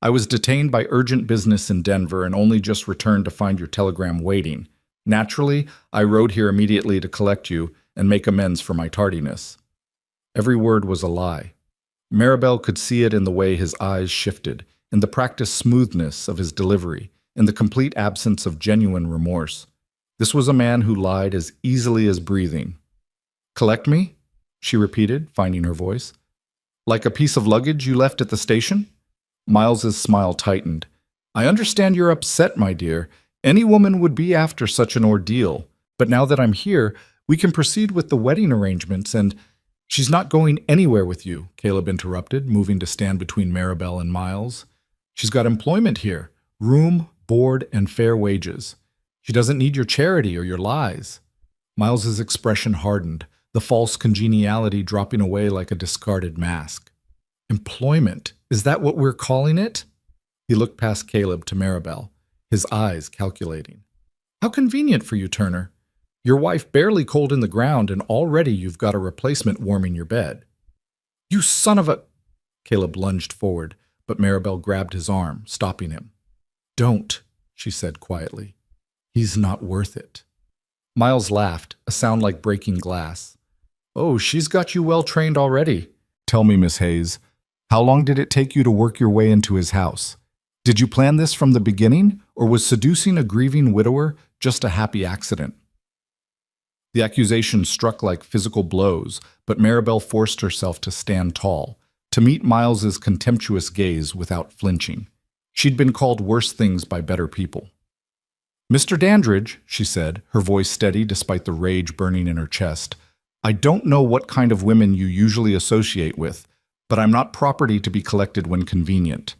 I was detained by urgent business in Denver and only just returned to find your telegram waiting. Naturally, I rode here immediately to collect you and make amends for my tardiness." Every word was a lie. Maribel could see it in the way his eyes shifted, in the practiced smoothness of his delivery, in the complete absence of genuine remorse. This was a man who lied as easily as breathing. "Collect me?" she repeated, finding her voice. "Like a piece of luggage you left at the station?" Miles's smile tightened. "I understand you're upset, my dear. Any woman would be after such an ordeal. But now that I'm here, we can proceed with the wedding arrangements and—" "She's not going anywhere with you," Caleb interrupted, moving to stand between Maribel and Miles. "She's got employment here, room, board, and fair wages. She doesn't need your charity or your lies." Miles's expression hardened, the false congeniality dropping away like a discarded mask. "Employment? Is that what we're calling it?" He looked past Caleb to Maribel, his eyes calculating. "How convenient for you, Turner. Your wife barely cold in the ground, and already you've got a replacement warming your bed." "You son of a—" Caleb lunged forward, but Maribel grabbed his arm, stopping him. "Don't," she said quietly. "He's not worth it." Miles laughed, a sound like breaking glass. "Oh, she's got you well trained already. Tell me, Miss Hayes, how long did it take you to work your way into his house? Did you plan this from the beginning, or was seducing a grieving widower just a happy accident?" The accusation struck like physical blows, but Maribel forced herself to stand tall, to meet Miles's contemptuous gaze without flinching. She'd been called worse things by better people. "Mr. Dandridge," she said, her voice steady despite the rage burning in her chest, "I don't know what kind of women you usually associate with, but I'm not property to be collected when convenient.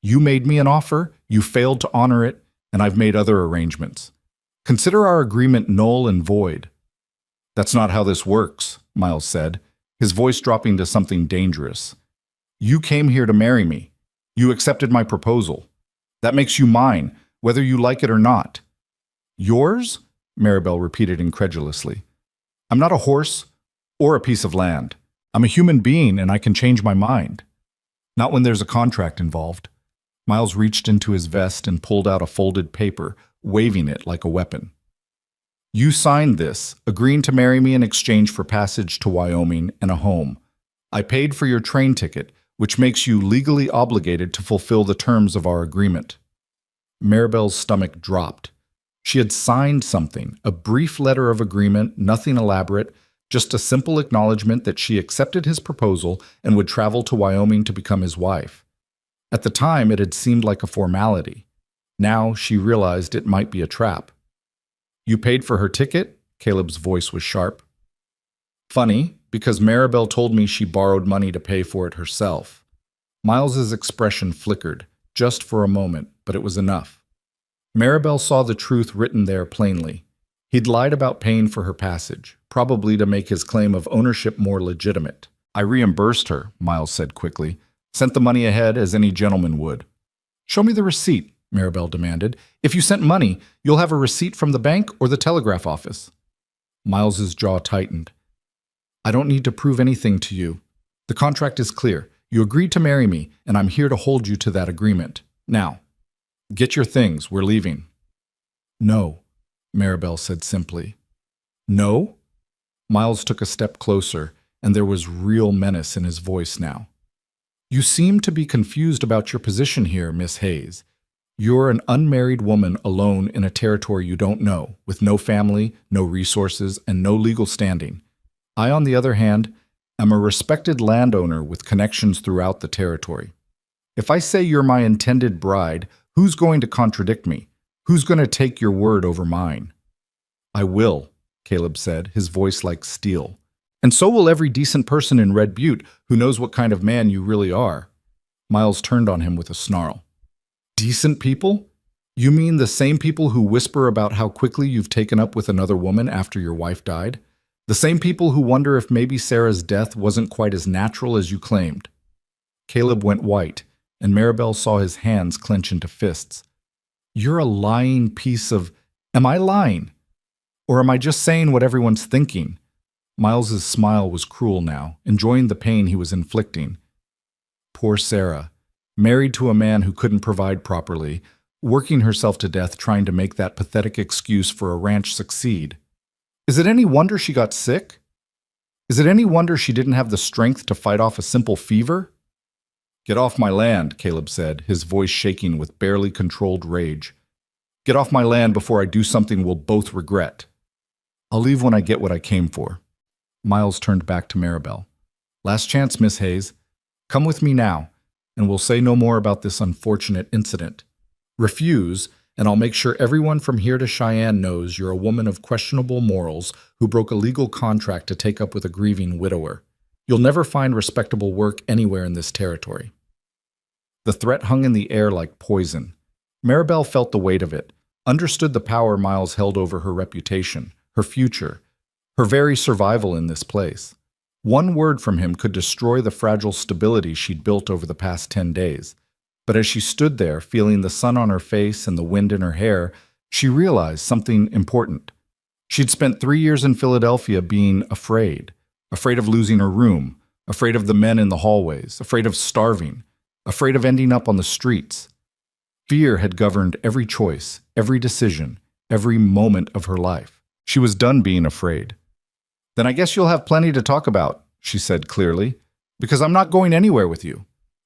You made me an offer, you failed to honor it, and I've made other arrangements. Consider our agreement null and void." "That's not how this works," Miles said, his voice dropping to something dangerous. "You came here to marry me. You accepted my proposal. That makes you mine, whether you like it or not." "Yours?" Maribel repeated incredulously. "I'm not a horse or a piece of land. I'm a human being and I can change my mind." "Not when there's a contract involved." Miles reached into his vest and pulled out a folded paper, waving it like a weapon. "You signed this, agreeing to marry me in exchange for passage to Wyoming and a home. I paid for your train ticket, which makes you legally obligated to fulfill the terms of our agreement." Maribel's stomach dropped. She had signed something, a brief letter of agreement, nothing elaborate, just a simple acknowledgement that she accepted his proposal and would travel to Wyoming to become his wife. At the time, it had seemed like a formality. Now she realized it might be a trap. "You paid for her ticket?" Caleb's voice was sharp. "Funny, because Maribel told me she borrowed money to pay for it herself." Miles's expression flickered, just for a moment, but it was enough. Maribel saw the truth written there plainly. He'd lied about paying for her passage, probably to make his claim of ownership more legitimate. "I reimbursed her," Miles said quickly. "Sent the money ahead as any gentleman would." "Show me the receipt," Maribel demanded. "If you sent money, you'll have a receipt from the bank or the telegraph office." Miles's jaw tightened. "I don't need to prove anything to you. The contract is clear. You agreed to marry me, and I'm here to hold you to that agreement. Now, get your things. We're leaving." "No," Maribel said simply. "No?" Miles took a step closer, and there was real menace in his voice now. "You seem to be confused about your position here, Miss Hayes. You're an unmarried woman alone in a territory you don't know, with no family, no resources, and no legal standing. I, on the other hand, am a respected landowner with connections throughout the territory. If I say you're my intended bride, who's going to contradict me? Who's going to take your word over mine?" "I will," Caleb said, his voice like steel. "And so will every decent person in Red Butte who knows what kind of man you really are." Miles turned on him with a snarl. "Decent people? You mean the same people who whisper about how quickly you've taken up with another woman after your wife died? The same people who wonder if maybe Sarah's death wasn't quite as natural as you claimed?" Caleb went white, and Maribel saw his hands clench into fists. "You're a lying piece of— Am I lying? Or am I just saying what everyone's thinking?" Miles's smile was cruel now, enjoying the pain he was inflicting. Poor Sarah, married to a man who couldn't provide properly, working herself to death trying to make that pathetic excuse for a ranch succeed. Is it any wonder she got sick? Is it any wonder she didn't have the strength to fight off a simple fever? "Get off my land," Caleb said, his voice shaking with barely controlled rage. "Get off my land before I do something we'll both regret." "I'll leave when I get what I came for." Miles turned back to Maribel. "Last chance, Miss Hayes. Come with me now, and we'll say no more about this unfortunate incident. Refuse, and I'll make sure everyone from here to Cheyenne knows you're a woman of questionable morals who broke a legal contract to take up with a grieving widower. You'll never find respectable work anywhere in this territory." The threat hung in the air like poison. Maribel felt the weight of it, understood the power Miles held over her reputation, her future, her very survival in this place. One word from him could destroy the fragile stability she'd built over the past 10 days. But as she stood there, feeling the sun on her face and the wind in her hair, she realized something important. She'd spent 3 years in Philadelphia being afraid of losing her room, afraid of the men in the hallways, afraid of starving, afraid of ending up on the streets. Fear had governed every choice, every decision, every moment of her life. She was done being afraid. "Then I guess you'll have plenty to talk about," she said clearly, "because I'm not going anywhere with you."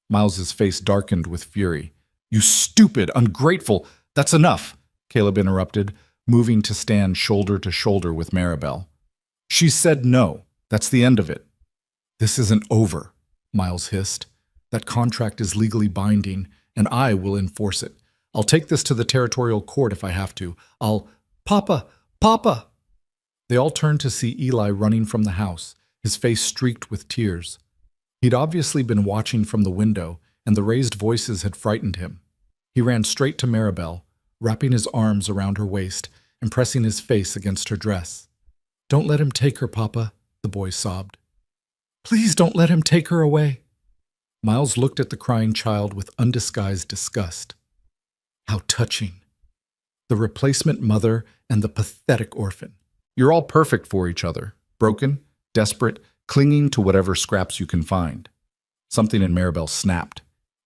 Miles's face darkened with fury. "You stupid, ungrateful— That's enough," Caleb interrupted, moving to stand shoulder to shoulder with Maribel. "She said no. That's the end of it." "This isn't over," Miles hissed. "That contract is legally binding, and I will enforce it. I'll take this to the territorial court if I have to. Papa! Papa!" They all turned to see Eli running from the house, his face streaked with tears. He'd obviously been watching from the window, and the raised voices had frightened him. He ran straight to Maribel, wrapping his arms around her waist and pressing his face against her dress. "Don't let him take her, Papa," the boy sobbed. "Please don't let him take her away." Miles looked at the crying child with undisguised disgust. How touching. The replacement mother and the pathetic orphan. You're all perfect for each other, broken, desperate, clinging to whatever scraps you can find. Something in Maribel snapped.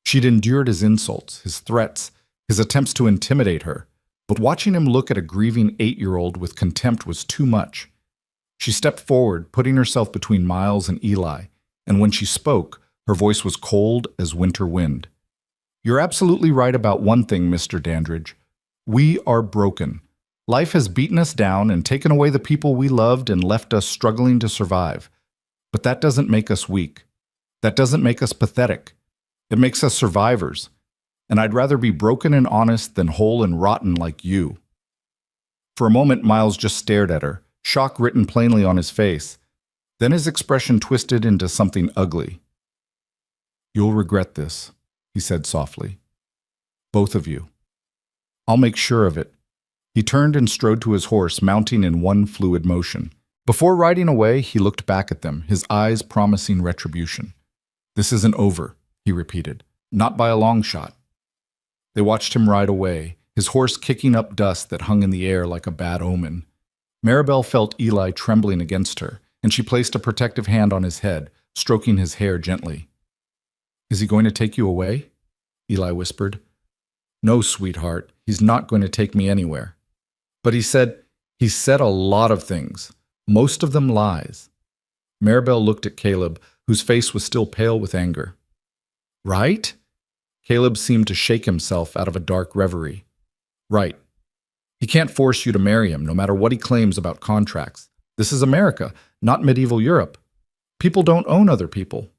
She'd endured his insults, his threats, his attempts to intimidate her, but watching him look at a grieving 8-year-old with contempt was too much. She stepped forward, putting herself between Miles and Eli, and when she spoke, her voice was cold as winter wind. "You're absolutely right about one thing, Mr. Dandridge. We are broken. Life has beaten us down and taken away the people we loved and left us struggling to survive. But that doesn't make us weak. That doesn't make us pathetic. It makes us survivors. And I'd rather be broken and honest than whole and rotten like you." For a moment, Miles just stared at her, shock written plainly on his face. Then his expression twisted into something ugly. "You'll regret this," he said softly. "Both of you. I'll make sure of it." He turned and strode to his horse, mounting in one fluid motion. Before riding away, he looked back at them, his eyes promising retribution. "This isn't over," he repeated. "Not by a long shot." They watched him ride away, his horse kicking up dust that hung in the air like a bad omen. Maribel felt Eli trembling against her, and she placed a protective hand on his head, stroking his hair gently. "Is he going to take you away?" Eli whispered. "No, sweetheart, he's not going to take me anywhere." "But he said a lot of things, most of them lies." Maribel looked at Caleb, whose face was still pale with anger. "Right?" Caleb seemed to shake himself out of a dark reverie. "Right. He can't force you to marry him, no matter what he claims about contracts. This is America, not medieval Europe. People don't own other people."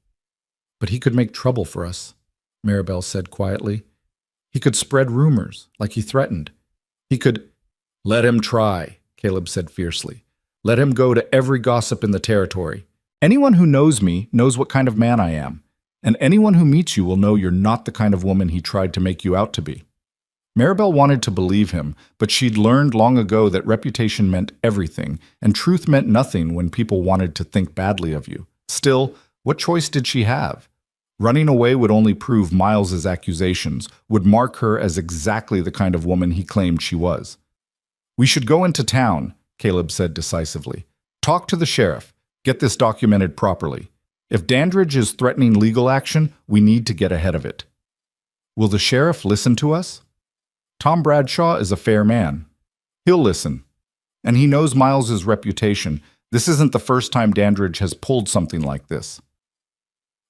"But he could make trouble for us," Maribel said quietly. "He could spread rumors, like he threatened. He could—" "Let him try," Caleb said fiercely. "Let him go to every gossip in the territory. Anyone who knows me knows what kind of man I am. And anyone who meets you will know you're not the kind of woman he tried to make you out to be." Maribel wanted to believe him, but she'd learned long ago that reputation meant everything, and truth meant nothing when people wanted to think badly of you. Still, what choice did she have? Running away would only prove Miles's accusations, would mark her as exactly the kind of woman he claimed she was. "We should go into town," Caleb said decisively. "Talk to the sheriff. Get this documented properly. If Dandridge is threatening legal action, we need to get ahead of it." "Will the sheriff listen to us?" "Tom Bradshaw is a fair man. He'll listen. And he knows Miles's reputation. This isn't the first time Dandridge has pulled something like this."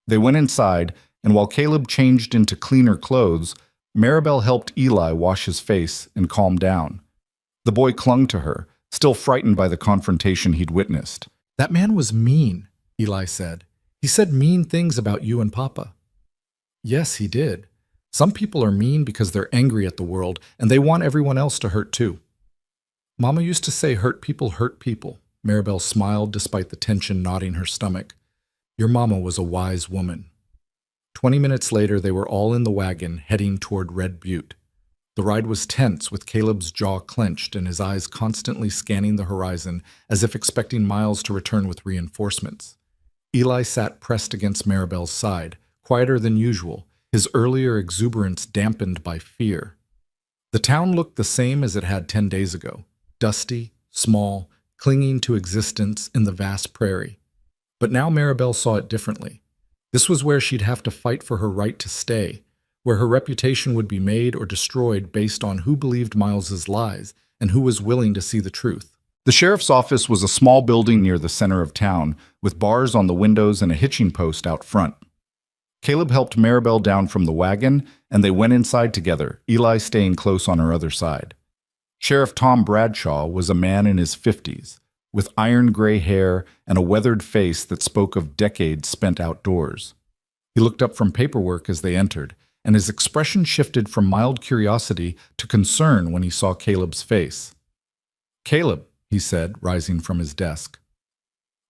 They went inside, and while Caleb changed into cleaner clothes, Maribel helped Eli wash his face and calm down. The boy clung to her, still frightened by the confrontation he'd witnessed. "That man was mean," Eli said. "He said mean things about you and Papa." "Yes, he did. Some people are mean because they're angry at the world, and they want everyone else to hurt too." "Mama used to say hurt people," Maribel smiled despite the tension knotting her stomach. "Your mama was a wise woman." 20 minutes later, they were all in the wagon, heading toward Red Butte. The ride was tense, with Caleb's jaw clenched and his eyes constantly scanning the horizon as if expecting Miles to return with reinforcements. Eli sat pressed against Maribel's side, quieter than usual, his earlier exuberance dampened by fear. The town looked the same as it had 10 days ago, dusty, small, clinging to existence in the vast prairie. But now Maribel saw it differently. This was where she'd have to fight for her right to stay, where her reputation would be made or destroyed based on who believed Miles's lies and who was willing to see the truth. The sheriff's office was a small building near the center of town, with bars on the windows and a hitching post out front. Caleb helped Maribel down from the wagon, and they went inside together, Eli staying close on her other side. Sheriff Tom Bradshaw was a man in his 50s, with iron-gray hair and a weathered face that spoke of decades spent outdoors. He looked up from paperwork as they entered, and his expression shifted from mild curiosity to concern when he saw Caleb's face. "Caleb," he said, rising from his desk.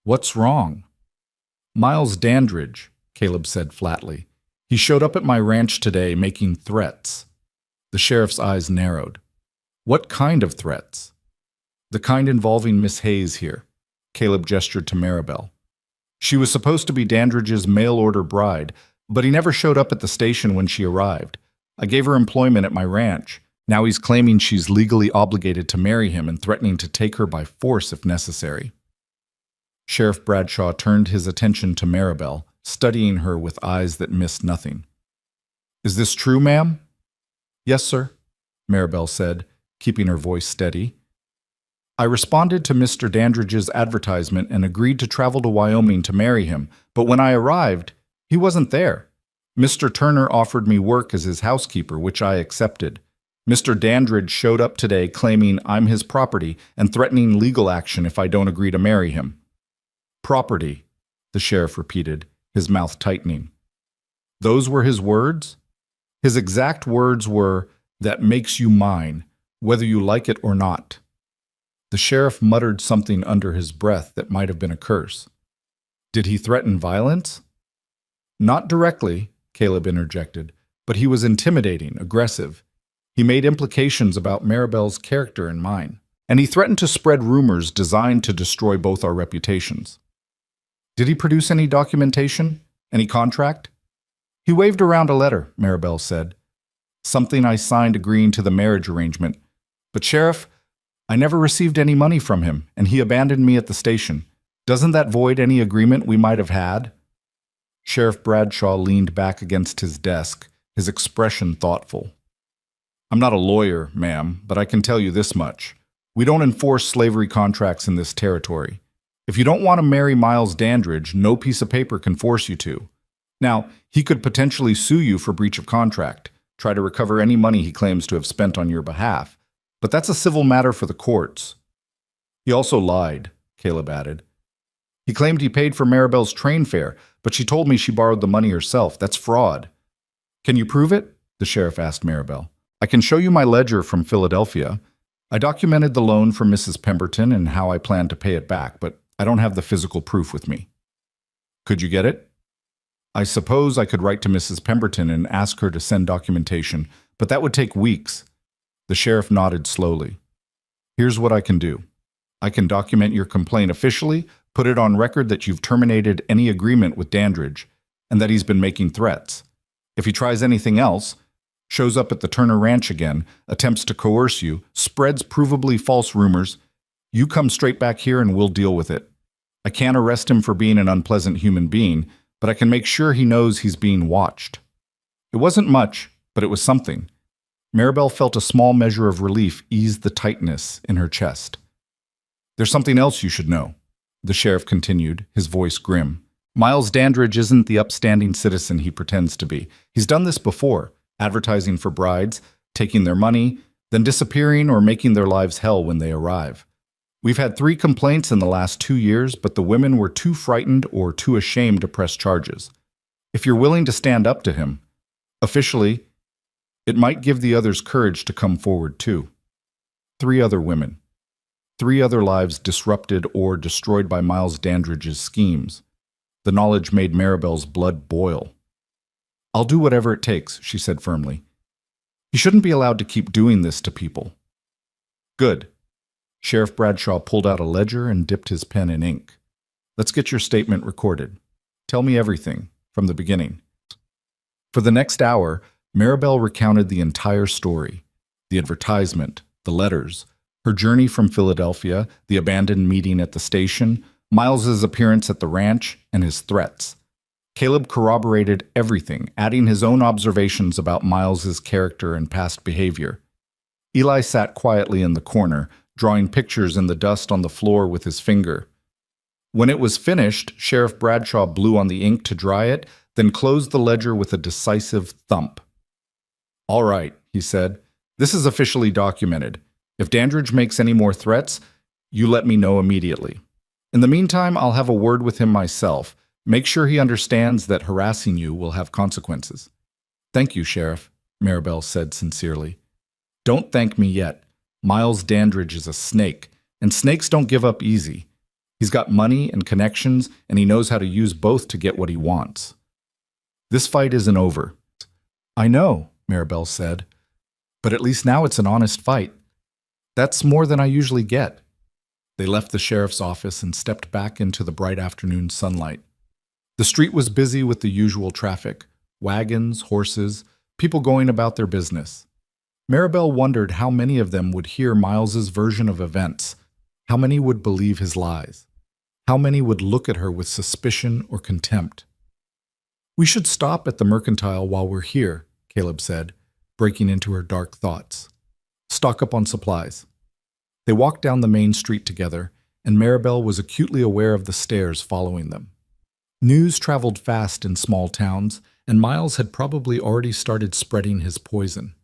"What's wrong?" "Miles Dandridge," Caleb said flatly. "He showed up at my ranch today making threats." The sheriff's eyes narrowed. "What kind of threats?" "The kind involving Miss Hayes here," Caleb gestured to Maribel. "She was supposed to be Dandridge's mail-order bride, but he never showed up at the station when she arrived. I gave her employment at my ranch. Now he's claiming she's legally obligated to marry him and threatening to take her by force if necessary." Sheriff Bradshaw turned his attention to Maribel, studying her with eyes that missed nothing. "Is this true, ma'am?" "Yes, sir," Maribel said, keeping her voice steady. "I responded to Mr. Dandridge's advertisement and agreed to travel to Wyoming to marry him, but when I arrived, he wasn't there. Mr. Turner offered me work as his housekeeper, which I accepted. Mr. Dandridge showed up today claiming I'm his property and threatening legal action if I don't agree to marry him. Property, the sheriff repeated, his mouth tightening. Those were his words? His exact words were, "That makes you mine, whether you like it or not." The sheriff muttered something under his breath that might have been a curse. Did he threaten violence? Not directly, Caleb interjected, but he was intimidating, aggressive. He made implications about Maribel's character and mine, and he threatened to spread rumors designed to destroy both our reputations. Did he produce any documentation? Any contract? He waved around a letter, Maribel said. Something I signed agreeing to the marriage arrangement. But Sheriff, I never received any money from him, and he abandoned me at the station. Doesn't that void any agreement we might have had? Sheriff Bradshaw leaned back against his desk, his expression thoughtful. I'm not a lawyer, ma'am, but I can tell you this much. We don't enforce slavery contracts in this territory. If you don't want to marry Miles Dandridge, no piece of paper can force you to. Now, he could potentially sue you for breach of contract, try to recover any money he claims to have spent on your behalf, but that's a civil matter for the courts. He also lied, Caleb added. He claimed he paid for Maribel's train fare, but she told me she borrowed the money herself. That's fraud. Can you prove it? The sheriff asked Maribel. I can show you my ledger from Philadelphia. I documented the loan from Mrs. Pemberton and how I plan to pay it back, but I don't have the physical proof with me. Could you get it? I suppose I could write to Mrs. Pemberton and ask her to send documentation, but that would take weeks. The sheriff nodded slowly. Here's what I can do. I can document your complaint officially, put it on record that you've terminated any agreement with Dandridge, and that he's been making threats. If he tries anything else, shows up at the Turner Ranch again, attempts to coerce you, spreads provably false rumors, you come straight back here and we'll deal with it. I can't arrest him for being an unpleasant human being, but I can make sure he knows he's being watched. It wasn't much, but it was something. Maribel felt a small measure of relief ease the tightness in her chest. There's something else you should know, the sheriff continued, his voice grim. Miles Dandridge isn't the upstanding citizen he pretends to be. He's done this before, advertising for brides, taking their money, then disappearing or making their lives hell when they arrive. We've had 3 complaints in the last 2 years, but the women were too frightened or too ashamed to press charges. If you're willing to stand up to him, officially, it might give the others courage to come forward too. 3 other women. 3 other lives disrupted or destroyed by Miles Dandridge's schemes. The knowledge made Maribel's blood boil. I'll do whatever it takes, she said firmly. He shouldn't be allowed to keep doing this to people. Good. Sheriff Bradshaw pulled out a ledger and dipped his pen in ink. Let's get your statement recorded. Tell me everything, from the beginning. For the next hour, Maribel recounted the entire story. The advertisement, the letters, her journey from Philadelphia, the abandoned meeting at the station, Miles's appearance at the ranch, and his threats. Caleb corroborated everything, adding his own observations about Miles's character and past behavior. Eli sat quietly in the corner, drawing pictures in the dust on the floor with his finger. When it was finished, Sheriff Bradshaw blew on the ink to dry it, then closed the ledger with a decisive thump. All right, he said. This is officially documented. If Dandridge makes any more threats, you let me know immediately. In the meantime, I'll have a word with him myself. Make sure he understands that harassing you will have consequences. Thank you, Sheriff, Maribel said sincerely. Don't thank me yet. Miles Dandridge is a snake, and snakes don't give up easy. He's got money and connections, and he knows how to use both to get what he wants. This fight isn't over. I know, Maribel said, but at least now it's an honest fight. That's more than I usually get. They left the sheriff's office and stepped back into the bright afternoon sunlight. The street was busy with the usual traffic, wagons, horses, people going about their business. Maribel wondered how many of them would hear Miles's version of events, how many would believe his lies, how many would look at her with suspicion or contempt. We should stop at the Mercantile while we're here, Caleb said, breaking into her dark thoughts. Stock up on supplies. They walked down the main street together, and Maribel was acutely aware of the stares following them. News traveled fast in small towns, and Miles had probably already started spreading his poison.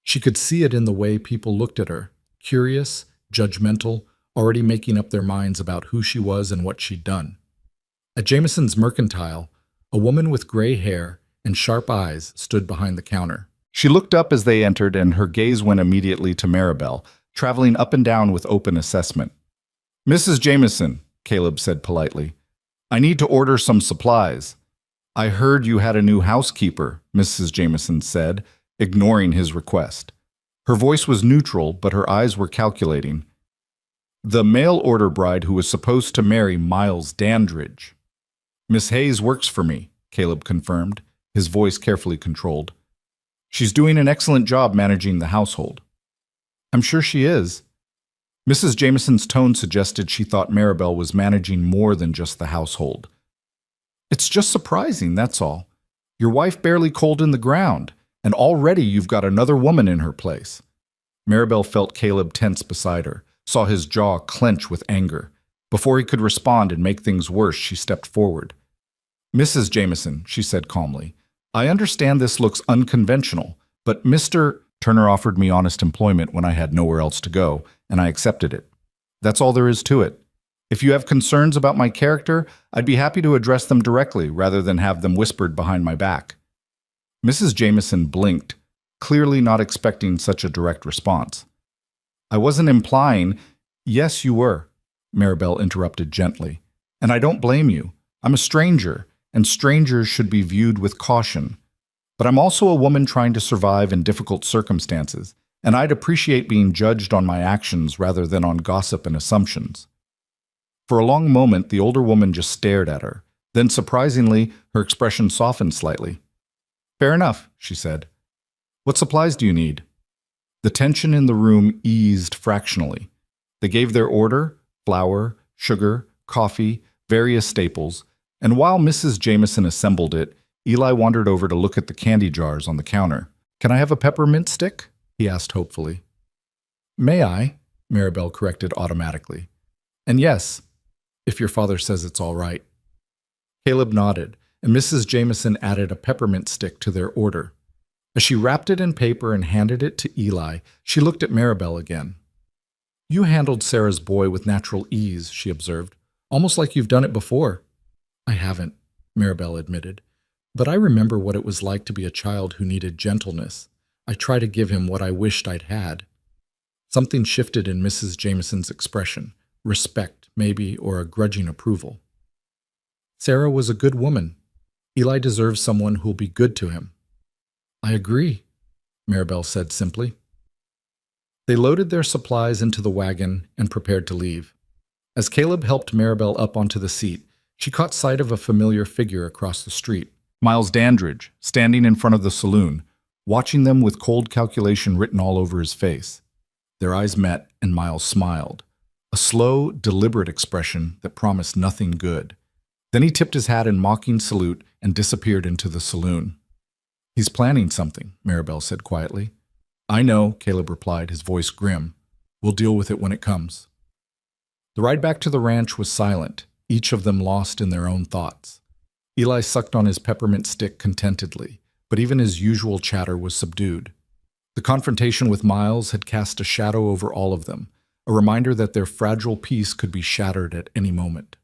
She could see it in the way people looked at her, curious, judgmental, already making up their minds about who she was and what she'd done. At Jameson's Mercantile, a woman with gray hair and sharp eyes stood behind the counter. She looked up as they entered, and her gaze went immediately to Maribel, traveling up and down with open assessment. "Mrs. Jameson," Caleb said politely, "I need to order some supplies." "I heard you had a new housekeeper," Mrs. Jameson said, ignoring his request. Her voice was neutral, but her eyes were calculating. "The mail-order bride who was supposed to marry Miles Dandridge." "Miss Hayes works for me," Caleb confirmed, his voice carefully controlled. "She's doing an excellent job managing the household." "I'm sure she is." Mrs. Jameson's tone suggested she thought Maribel was managing more than just the household. "It's just surprising, that's all. Your wife barely coaled in the ground, and already you've got another woman in her place." Maribel felt Caleb tense beside her, saw his jaw clench with anger. Before he could respond and make things worse, she stepped forward. "Mrs. Jameson," she said calmly, "I understand this looks unconventional, but Mr. Turner offered me honest employment when I had nowhere else to go, and I accepted it. That's all there is to it. If you have concerns about my character, I'd be happy to address them directly rather than have them whispered behind my back." Mrs. Jameson blinked, clearly not expecting such a direct response. "I wasn't implying—" "Yes, you were," Maribel interrupted gently. "And I don't blame you. I'm a stranger, and strangers should be viewed with caution. But I'm also a woman trying to survive in difficult circumstances, and I'd appreciate being judged on my actions rather than on gossip and assumptions." For a long moment, the older woman just stared at her. Then, surprisingly, her expression softened slightly. "Fair enough," she said. "What supplies do you need?" The tension in the room eased fractionally. They gave their order: flour, sugar, coffee, various staples, and while Mrs. Jameson assembled it, Eli wandered over to look at the candy jars on the counter. "Can I have a peppermint stick?" he asked hopefully. "May I?" Maribel corrected automatically. "And yes, if your father says it's all right." Caleb nodded, and Mrs. Jameson added a peppermint stick to their order. As she wrapped it in paper and handed it to Eli, she looked at Maribel again. "You handled Sarah's boy with natural ease," she observed, "almost like you've done it before." "I haven't," Maribel admitted. "But I remember what it was like to be a child who needed gentleness. I try to give him what I wished I'd had." Something shifted in Mrs. Jameson's expression. Respect, maybe, or a grudging approval. "Sarah was a good woman. Eli deserves someone who'll be good to him." "I agree," Maribel said simply. They loaded their supplies into the wagon and prepared to leave. As Caleb helped Maribel up onto the seat, she caught sight of a familiar figure across the street. Miles Dandridge, standing in front of the saloon, watching them with cold calculation written all over his face. Their eyes met, and Miles smiled. A slow, deliberate expression that promised nothing good. Then he tipped his hat in mocking salute and disappeared into the saloon. "He's planning something," Maribel said quietly. "I know," Caleb replied, his voice grim. "We'll deal with it when it comes." The ride back to the ranch was silent, each of them lost in their own thoughts. Eli sucked on his peppermint stick contentedly, but even his usual chatter was subdued. The confrontation with Miles had cast a shadow over all of them, a reminder that their fragile peace could be shattered at any moment.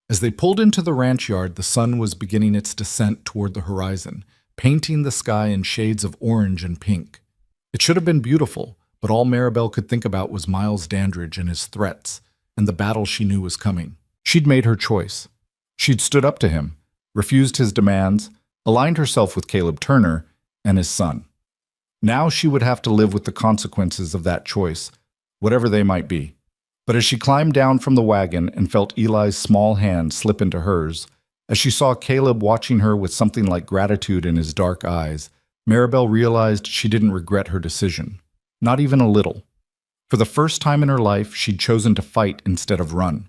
As they pulled into the ranch yard, the sun was beginning its descent toward the horizon, painting the sky in shades of orange and pink. It should have been beautiful, but all Maribel could think about was Miles Dandridge and his threats, and the battle she knew was coming. She'd made her choice. She'd stood up to him, refused his demands, aligned herself with Caleb Turner and his son. Now she would have to live with the consequences of that choice, whatever they might be. But as she climbed down from the wagon and felt Eli's small hand slip into hers, as she saw Caleb watching her with something like gratitude in his dark eyes, Maribel realized she didn't regret her decision. Not even a little. For the first time in her life, she'd chosen to fight instead of run.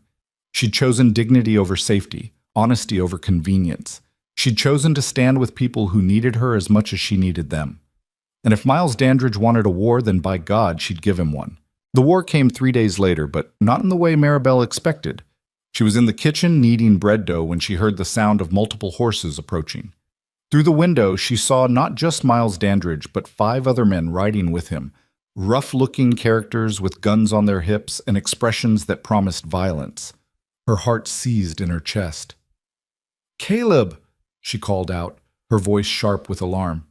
She'd chosen dignity over safety, honesty over convenience. She'd chosen to stand with people who needed her as much as she needed them. And if Miles Dandridge wanted a war, then by God, she'd give him one. The war came 3 days later, but not in the way Maribel expected. She was in the kitchen kneading bread dough when she heard the sound of multiple horses approaching. Through the window, she saw not just Miles Dandridge, but 5 other men riding with him, rough-looking characters with guns on their hips and expressions that promised violence. Her heart seized in her chest. "Caleb!" she called out, her voice sharp with alarm.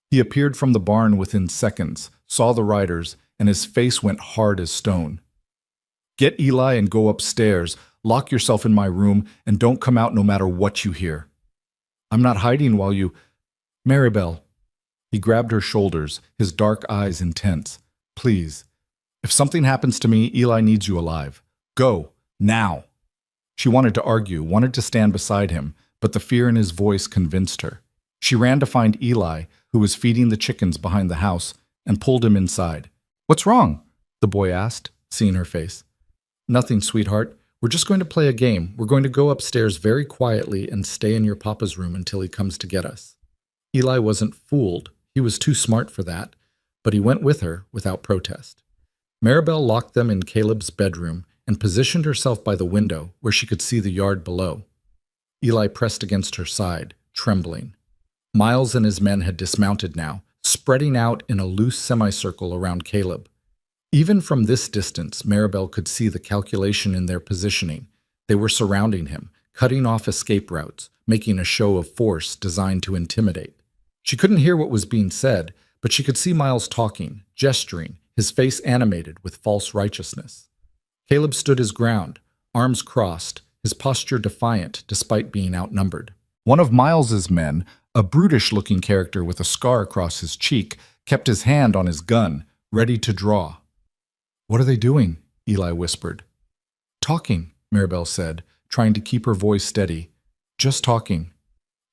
He appeared from the barn within seconds, saw the riders, and his face went hard as stone. "Get Eli and go upstairs. Lock yourself in my room and don't come out no matter what you hear." "I'm not hiding while you—" "Maribel." He grabbed her shoulders, his dark eyes intense. "Please. If something happens to me, Eli needs you alive. Go. Now." She wanted to argue, wanted to stand beside him, but the fear in his voice convinced her. She ran to find Eli, who was feeding the chickens behind the house, and pulled him inside. "What's wrong?" the boy asked, seeing her face. "Nothing, sweetheart. We're just going to play a game. We're going to go upstairs very quietly and stay in your papa's room until he comes to get us." Eli wasn't fooled. He was too smart for that, but he went with her without protest. Maribel locked them in Caleb's bedroom and positioned herself by the window where she could see the yard below. Eli pressed against her side, trembling. Miles and his men had dismounted now, spreading out in a loose semicircle around Caleb. Even from this distance, Maribel could see the calculation in their positioning. They were surrounding him, cutting off escape routes, making a show of force designed to intimidate. She couldn't hear what was being said, but she could see Miles talking, gesturing, his face animated with false righteousness. Caleb stood his ground, arms crossed, his posture defiant despite being outnumbered. One of Miles's men, a brutish-looking character with a scar across his cheek, kept his hand on his gun, ready to draw. "What are they doing?" Eli whispered. "Talking," Maribel said, trying to keep her voice steady. "Just talking."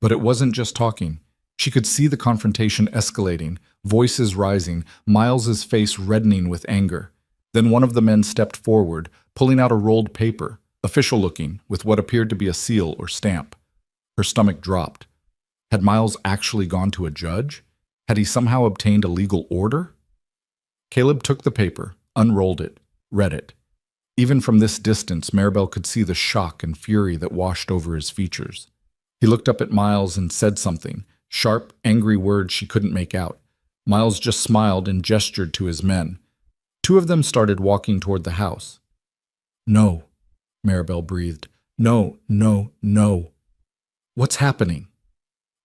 But it wasn't just talking. She could see the confrontation escalating, voices rising, Miles's face reddening with anger. Then one of the men stepped forward, pulling out a rolled paper, official-looking, with what appeared to be a seal or stamp. Her stomach dropped. Had Miles actually gone to a judge? Had he somehow obtained a legal order? Caleb took the paper, unrolled it, read it. Even from this distance, Maribel could see the shock and fury that washed over his features. He looked up at Miles and said something, sharp, angry words she couldn't make out. Miles just smiled and gestured to his men. 2 of them started walking toward the house. "No," Maribel breathed. "No, no, no." "What's happening?"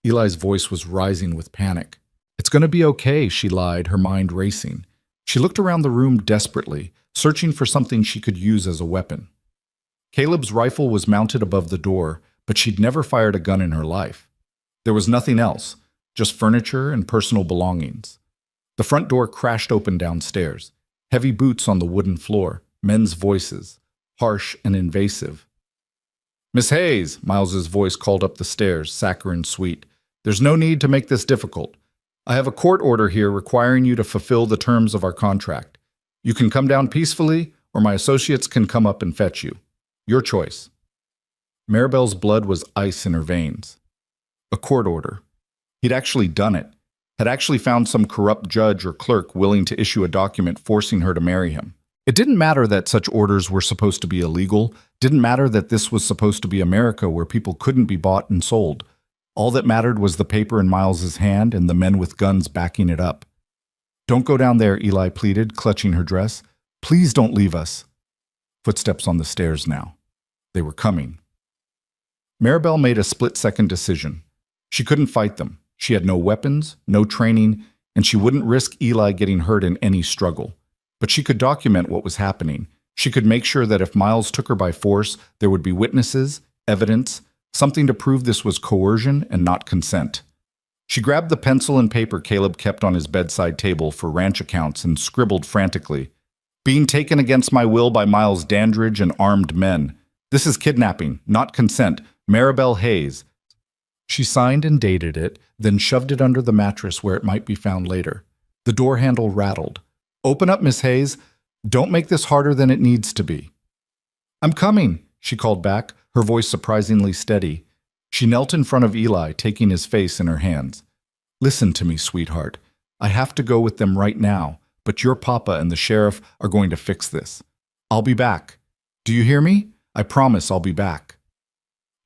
Eli's voice was rising with panic. "It's going to be okay," she lied, her mind racing. She looked around the room desperately, searching for something she could use as a weapon. Caleb's rifle was mounted above the door, but she'd never fired a gun in her life. There was nothing else, just furniture and personal belongings. The front door crashed open downstairs. Heavy boots on the wooden floor, men's voices, harsh and invasive. "Miss Hayes," Miles's voice called up the stairs, saccharine sweet. "There's no need to make this difficult. I have a court order here requiring you to fulfill the terms of our contract. You can come down peacefully, or my associates can come up and fetch you. Your choice." Maribel's blood was ice in her veins. A court order. He'd actually done it. Had actually found some corrupt judge or clerk willing to issue a document forcing her to marry him. It didn't matter that such orders were supposed to be illegal. Didn't matter that this was supposed to be America where people couldn't be bought and sold. All that mattered was the paper in Miles's hand and the men with guns backing it up. "Don't go down there," Eli pleaded, clutching her dress. "Please don't leave us." Footsteps on the stairs now. They were coming. Maribel made a split-second decision. She couldn't fight them. She had no weapons, no training, and she wouldn't risk Eli getting hurt in any struggle. But she could document what was happening. She could make sure that if Miles took her by force, there would be witnesses, evidence, something to prove this was coercion and not consent. She grabbed the pencil and paper Caleb kept on his bedside table for ranch accounts and scribbled frantically. "Being taken against my will by Miles Dandridge and armed men. This is kidnapping, not consent. Maribel Hayes." She signed and dated it, then shoved it under the mattress where it might be found later. The door handle rattled. "Open up, Miss Hayes. Don't make this harder than it needs to be." "I'm coming," she called back, her voice surprisingly steady. She knelt in front of Eli, taking his face in her hands. "Listen to me, sweetheart. I have to go with them right now, but your papa and the sheriff are going to fix this. I'll be back. Do you hear me? I promise I'll be back."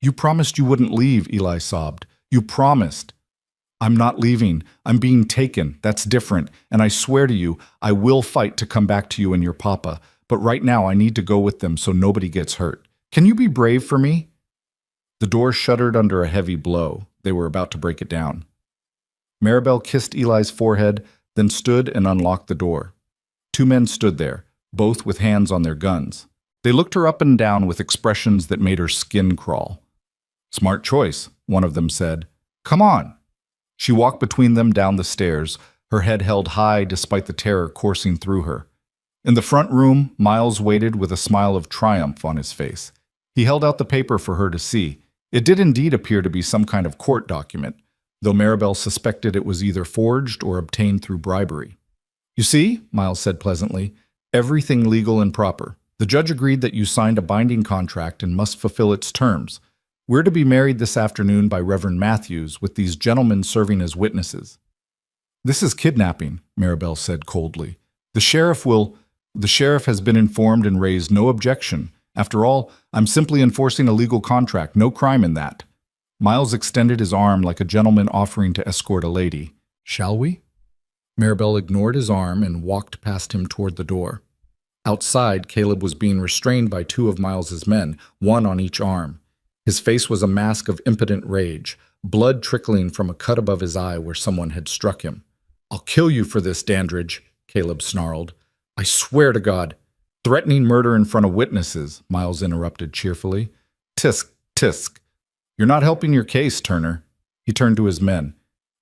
"You promised you wouldn't leave," Eli sobbed. "You promised." I'm not leaving. I'm being taken. That's different. And I swear to you, I will fight to come back to you and your papa. But right now, I need to go with them so nobody gets hurt. Can you be brave for me?" The door shuddered under a heavy blow. They were about to break it down. Maribel kissed Eli's forehead, then stood and unlocked the door. Two men stood there, both with hands on their guns. They looked her up and down with expressions that made her skin crawl. "Smart choice," one of them said. "Come on." She walked between them down the stairs, her head held high despite the terror coursing through her. In the front room, Miles waited with a smile of triumph on his face. He held out the paper for her to see. It did indeed appear to be some kind of court document, though Maribel suspected it was either forged or obtained through bribery. "You see," Miles said pleasantly, "everything legal and proper. The judge agreed that you signed a binding contract and must fulfill its terms. We're to be married this afternoon by Reverend Matthews, with these gentlemen serving as witnesses." "This is kidnapping," Maribel said coldly. The sheriff has been informed and raised no objection. After all, I'm simply enforcing a legal contract, no crime in that." Miles extended his arm like a gentleman offering to escort a lady. "Shall we?" Maribel ignored his arm and walked past him toward the door. Outside, Caleb was being restrained by two of Miles's men, one on each arm. His face was a mask of impotent rage, blood trickling from a cut above his eye where someone had struck him. "I'll kill you for this, Dandridge," Caleb snarled. "I swear to God." "Threatening murder in front of witnesses," Miles interrupted cheerfully. "Tisk, tisk. You're not helping your case, Turner." He turned to his men.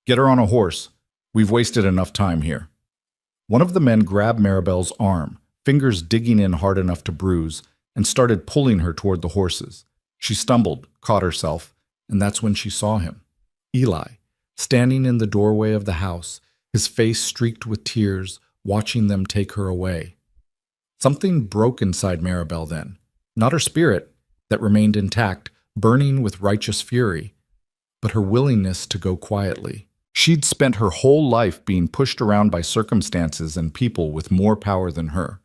"Get her on a horse. We've wasted enough time here." One of the men grabbed Maribel's arm, fingers digging in hard enough to bruise, and started pulling her toward the horses. She stumbled, caught herself, and that's when she saw him. Eli, standing in the doorway of the house, his face streaked with tears, watching them take her away. Something broke inside Maribel then. Not her spirit, that remained intact, burning with righteous fury, but her willingness to go quietly. She'd spent her whole life being pushed around by circumstances and people with more power than her.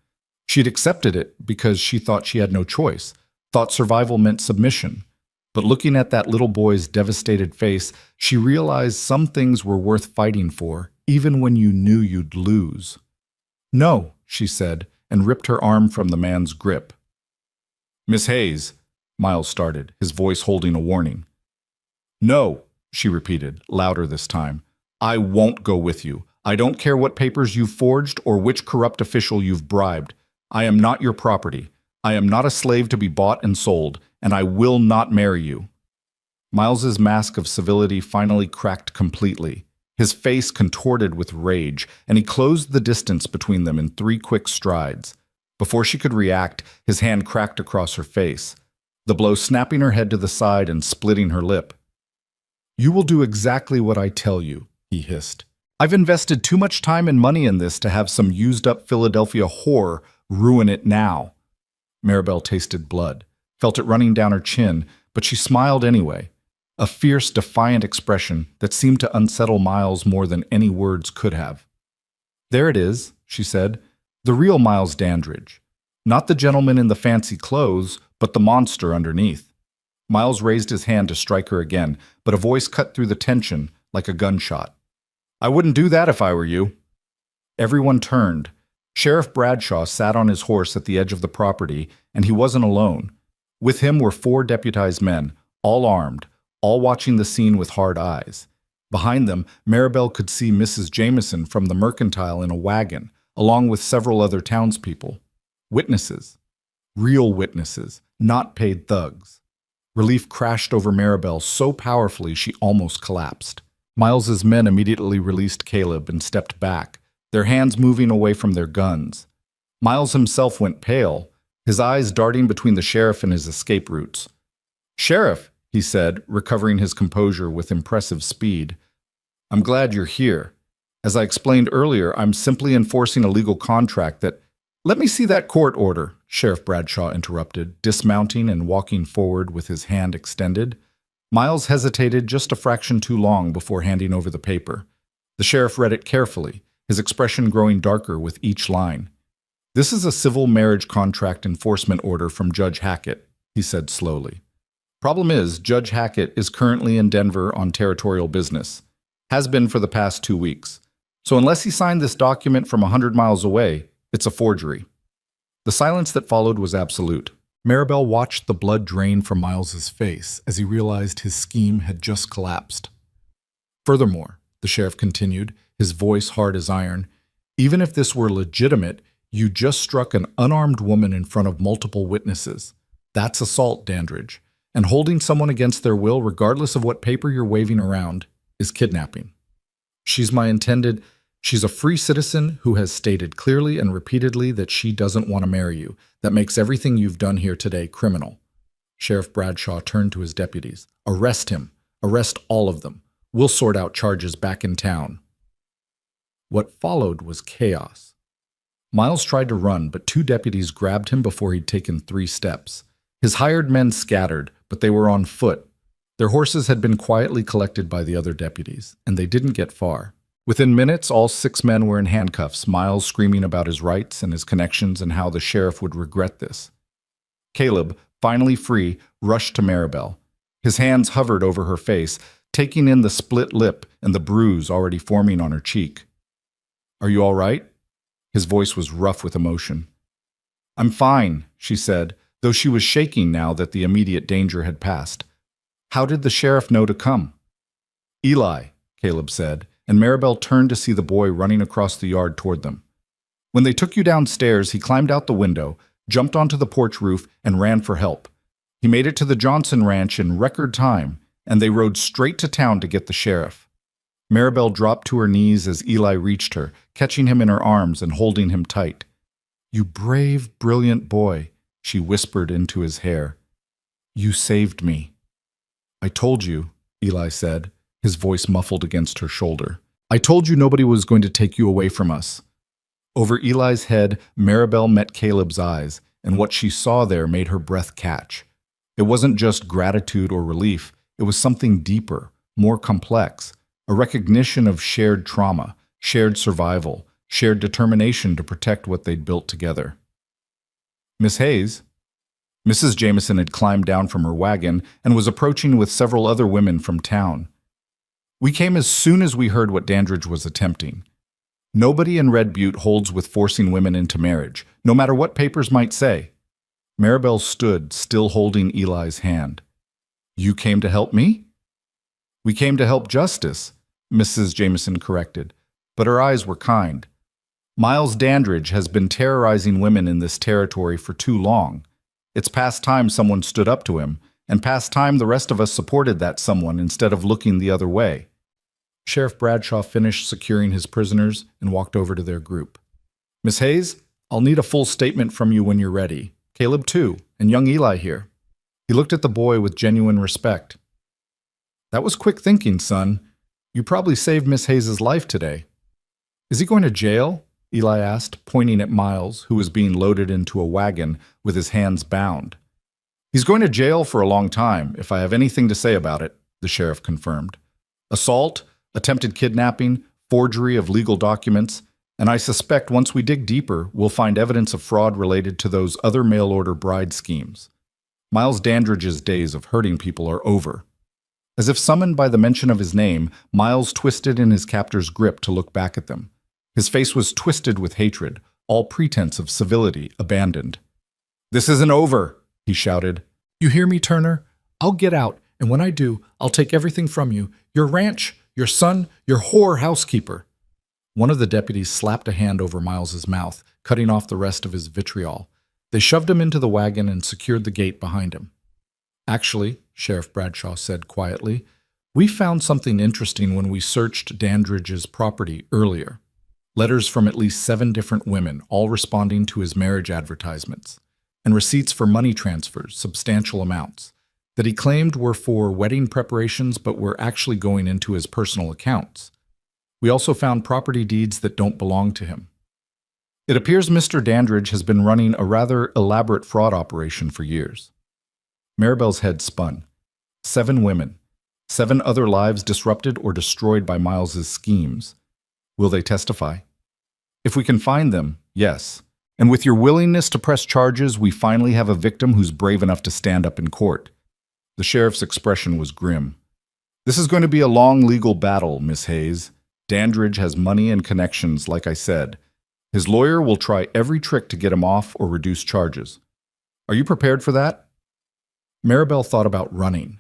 She'd accepted it because she thought she had no choice, thought survival meant submission. But looking at that little boy's devastated face, she realized some things were worth fighting for, even when you knew you'd lose. "No," she said, and ripped her arm from the man's grip. "Miss Hayes," Miles started, his voice holding a warning. "No," she repeated, louder this time. "I won't go with you. I don't care what papers you've forged or which corrupt official you've bribed. I am not your property. I am not a slave to be bought and sold, and I will not marry you." Miles's mask of civility finally cracked completely. His face contorted with rage, and he closed the distance between them in 3 quick strides. Before she could react, his hand cracked across her face, the blow snapping her head to the side and splitting her lip. "You will do exactly what I tell you," he hissed. "I've invested too much time and money in this to have some used-up Philadelphia whore ruin it now." Maribel tasted blood, felt it running down her chin, but she smiled anyway, a fierce, defiant expression that seemed to unsettle Miles more than any words could have. "There it is," she said, "the real Miles Dandridge. Not the gentleman in the fancy clothes, but the monster underneath." Miles raised his hand to strike her again, but a voice cut through the tension like a gunshot. "I wouldn't do that if I were you." Everyone turned. Sheriff Bradshaw sat on his horse at the edge of the property, and he wasn't alone. With him were 4 deputized men, all armed, all watching the scene with hard eyes. Behind them, Maribel could see Mrs. Jameson from the Mercantile in a wagon, along with several other townspeople. Witnesses. Real witnesses, not paid thugs. Relief crashed over Maribel so powerfully she almost collapsed. Miles's men immediately released Caleb and stepped back, their hands moving away from their guns. Miles himself went pale, his eyes darting between the sheriff and his escape routes. "Sheriff," he said, recovering his composure with impressive speed, "I'm glad you're here. As I explained earlier, I'm simply enforcing a legal contract that—" "Let me see that court order," Sheriff Bradshaw interrupted, dismounting and walking forward with his hand extended. Miles hesitated just a fraction too long before handing over the paper. The sheriff read it carefully, his expression growing darker with each line. "This is a civil marriage contract enforcement order from Judge Hackett," he said slowly. "Problem is, Judge Hackett is currently in Denver on territorial business. Has been for the past 2 weeks. So unless he signed this document from 100 miles away, it's a forgery. The silence that followed was absolute. Maribel watched the blood drain from Miles's face as he realized his scheme had just collapsed. Furthermore, the sheriff continued, his voice hard as iron, even if this were legitimate, you just struck an unarmed woman in front of multiple witnesses. That's assault, Dandridge. And holding someone against their will, regardless of what paper you're waving around, is kidnapping. She's a free citizen who has stated clearly and repeatedly that she doesn't want to marry you. That makes everything you've done here today criminal. Sheriff Bradshaw turned to his deputies. Arrest him. Arrest all of them. We'll sort out charges back in town. What followed was chaos. Miles tried to run, but 2 deputies grabbed him before he'd taken 3 steps. His hired men scattered, but they were on foot. Their horses had been quietly collected by the other deputies, and they didn't get far. Within minutes, all 6 men were in handcuffs, Miles screaming about his rights and his connections and how the sheriff would regret this. Caleb, finally free, rushed to Maribel. His hands hovered over her face, taking in the split lip and the bruise already forming on her cheek. Are you all right? His voice was rough with emotion. I'm fine, she said, though she was shaking now that the immediate danger had passed. How did the sheriff know to come? Eli, Caleb said, and Maribel turned to see the boy running across the yard toward them. When they took you downstairs, he climbed out the window, jumped onto the porch roof, and ran for help. He made it to the Johnson Ranch in record time, and they rode straight to town to get the sheriff. Maribel dropped to her knees as Eli reached her, catching him in her arms and holding him tight. You brave, brilliant boy, she whispered into his hair. You saved me. I told you, Eli said, his voice muffled against her shoulder. I told you nobody was going to take you away from us. Over Eli's head, Maribel met Caleb's eyes, and what she saw there made her breath catch. It wasn't just gratitude or relief, it was something deeper, more complex, a recognition of shared trauma, shared survival, shared determination to protect what they'd built together. Miss Hayes? Mrs. Jameson had climbed down from her wagon and was approaching with several other women from town. We came as soon as we heard what Dandridge was attempting. Nobody in Red Butte holds with forcing women into marriage, no matter what papers might say. Maribel stood, still holding Eli's hand. You came to help me? We came to help justice, Mrs. Jameson corrected, but her eyes were kind. Miles Dandridge has been terrorizing women in this territory for too long. It's past time someone stood up to him, and past time the rest of us supported that someone instead of looking the other way. Sheriff Bradshaw finished securing his prisoners and walked over to their group. Miss Hayes, I'll need a full statement from you when you're ready. Caleb too, and young Eli here. He looked at the boy with genuine respect. That was quick thinking, son. You probably saved Miss Hayes' life today. Is he going to jail? Eli asked, pointing at Miles, who was being loaded into a wagon with his hands bound. He's going to jail for a long time, if I have anything to say about it, the sheriff confirmed. Assault, attempted kidnapping, forgery of legal documents, and I suspect once we dig deeper, we'll find evidence of fraud related to those other mail-order bride schemes. Miles Dandridge's days of hurting people are over. As if summoned by the mention of his name, Miles twisted in his captor's grip to look back at them. His face was twisted with hatred, all pretense of civility abandoned. This isn't over, he shouted. You hear me, Turner? I'll get out, and when I do, I'll take everything from you. Your ranch, your son, your whore housekeeper. One of the deputies slapped a hand over Miles's mouth, cutting off the rest of his vitriol. They shoved him into the wagon and secured the gate behind him. Actually, Sheriff Bradshaw said quietly, we found something interesting when we searched Dandridge's property earlier. Letters from at least 7 different women, all responding to his marriage advertisements, and receipts for money transfers, substantial amounts, that he claimed were for wedding preparations but were actually going into his personal accounts. We also found property deeds that don't belong to him. It appears Mr. Dandridge has been running a rather elaborate fraud operation for years. Maribel's head spun. 7 women. 7 other lives disrupted or destroyed by Miles's schemes. Will they testify? If we can find them, yes. And with your willingness to press charges, we finally have a victim who's brave enough to stand up in court. The sheriff's expression was grim. This is going to be a long legal battle, Miss Hayes. Dandridge has money and connections, like I said. His lawyer will try every trick to get him off or reduce charges. Are you prepared for that? Maribel thought about running,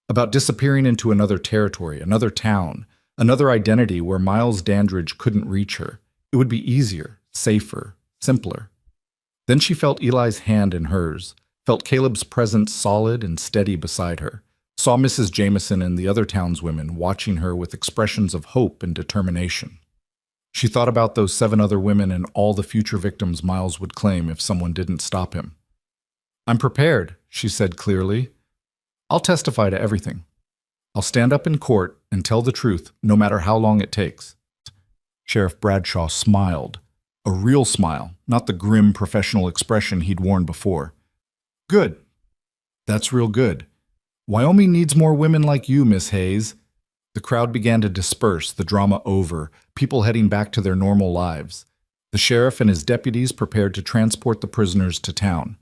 about disappearing into another territory, another town, another identity where Miles Dandridge couldn't reach her. It would be easier, safer, simpler. Then she felt Eli's hand in hers, felt Caleb's presence solid and steady beside her, saw Mrs. Jameson and the other townswomen watching her with expressions of hope and determination. She thought about those 7 other women and all the future victims Miles would claim if someone didn't stop him. I'm prepared, she said clearly. I'll testify to everything. I'll stand up in court and tell the truth, no matter how long it takes. Sheriff Bradshaw smiled, a real smile, not the grim professional expression he'd worn before. Good. That's real good. Wyoming needs more women like you, Miss Hayes. The crowd began to disperse, the drama over, people heading back to their normal lives. The sheriff and his deputies prepared to transport the prisoners to town.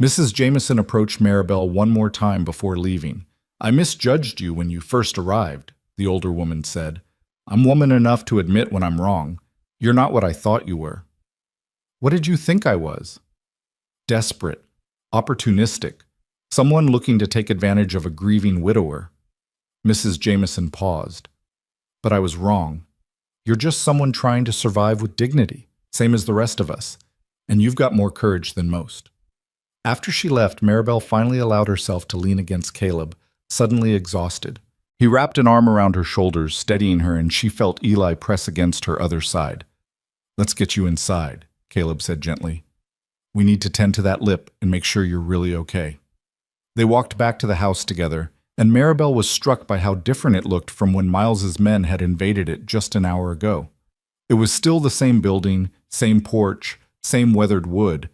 Mrs. Jameson approached Maribel one more time before leaving. I misjudged you when you first arrived, the older woman said. I'm woman enough to admit when I'm wrong. You're not what I thought you were. What did you think I was? Desperate, opportunistic, someone looking to take advantage of a grieving widower. Mrs. Jameson paused. But I was wrong. You're just someone trying to survive with dignity, same as the rest of us, and you've got more courage than most. After she left, Maribel finally allowed herself to lean against Caleb, suddenly exhausted. He wrapped an arm around her shoulders, steadying her, and she felt Eli press against her other side. Let's get you inside, Caleb said gently. We need to tend to that lip and make sure you're really okay. They walked back to the house together, and Maribel was struck by how different it looked from when Miles's men had invaded it just an hour ago. It was still the same building, same porch, same weathered wood,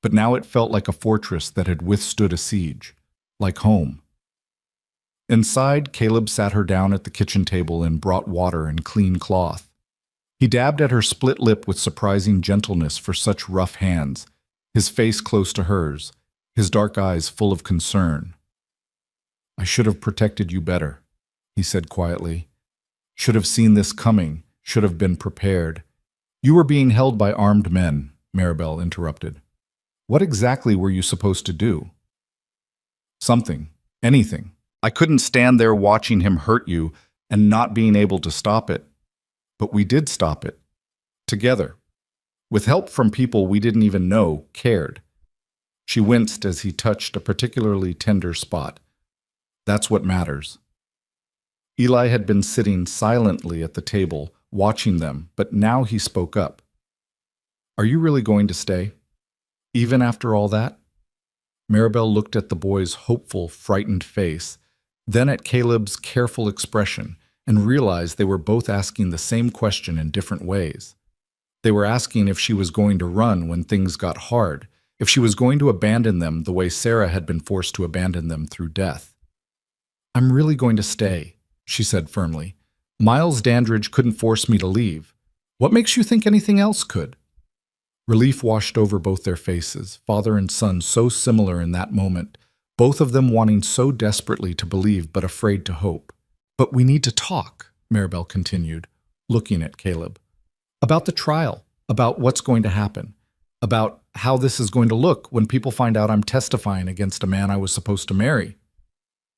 but now it felt like a fortress that had withstood a siege, like home. Inside, Caleb sat her down at the kitchen table and brought water and clean cloth. He dabbed at her split lip with surprising gentleness for such rough hands, his face close to hers, his dark eyes full of concern. I should have protected you better, he said quietly. Should have seen this coming, should have been prepared. You were being held by armed men, Maribel interrupted. What exactly were you supposed to do? Something, anything. I couldn't stand there watching him hurt you and not being able to stop it. But we did stop it. Together. With help from people we didn't even know cared. She winced as he touched a particularly tender spot. That's what matters. Eli had been sitting silently at the table, watching them, but now he spoke up. Are you really going to stay? Even after all that? Maribel looked at the boy's hopeful, frightened face, then at Caleb's careful expression, and realized they were both asking the same question in different ways. They were asking if she was going to run when things got hard, if she was going to abandon them the way Sarah had been forced to abandon them through death. I'm really going to stay, she said firmly. Miles Dandridge couldn't force me to leave. What makes you think anything else could? Relief washed over both their faces, father and son so similar in that moment, both of them wanting so desperately to believe but afraid to hope. But we need to talk, Maribel continued, looking at Caleb. About the trial, about what's going to happen, about how this is going to look when people find out I'm testifying against a man I was supposed to marry.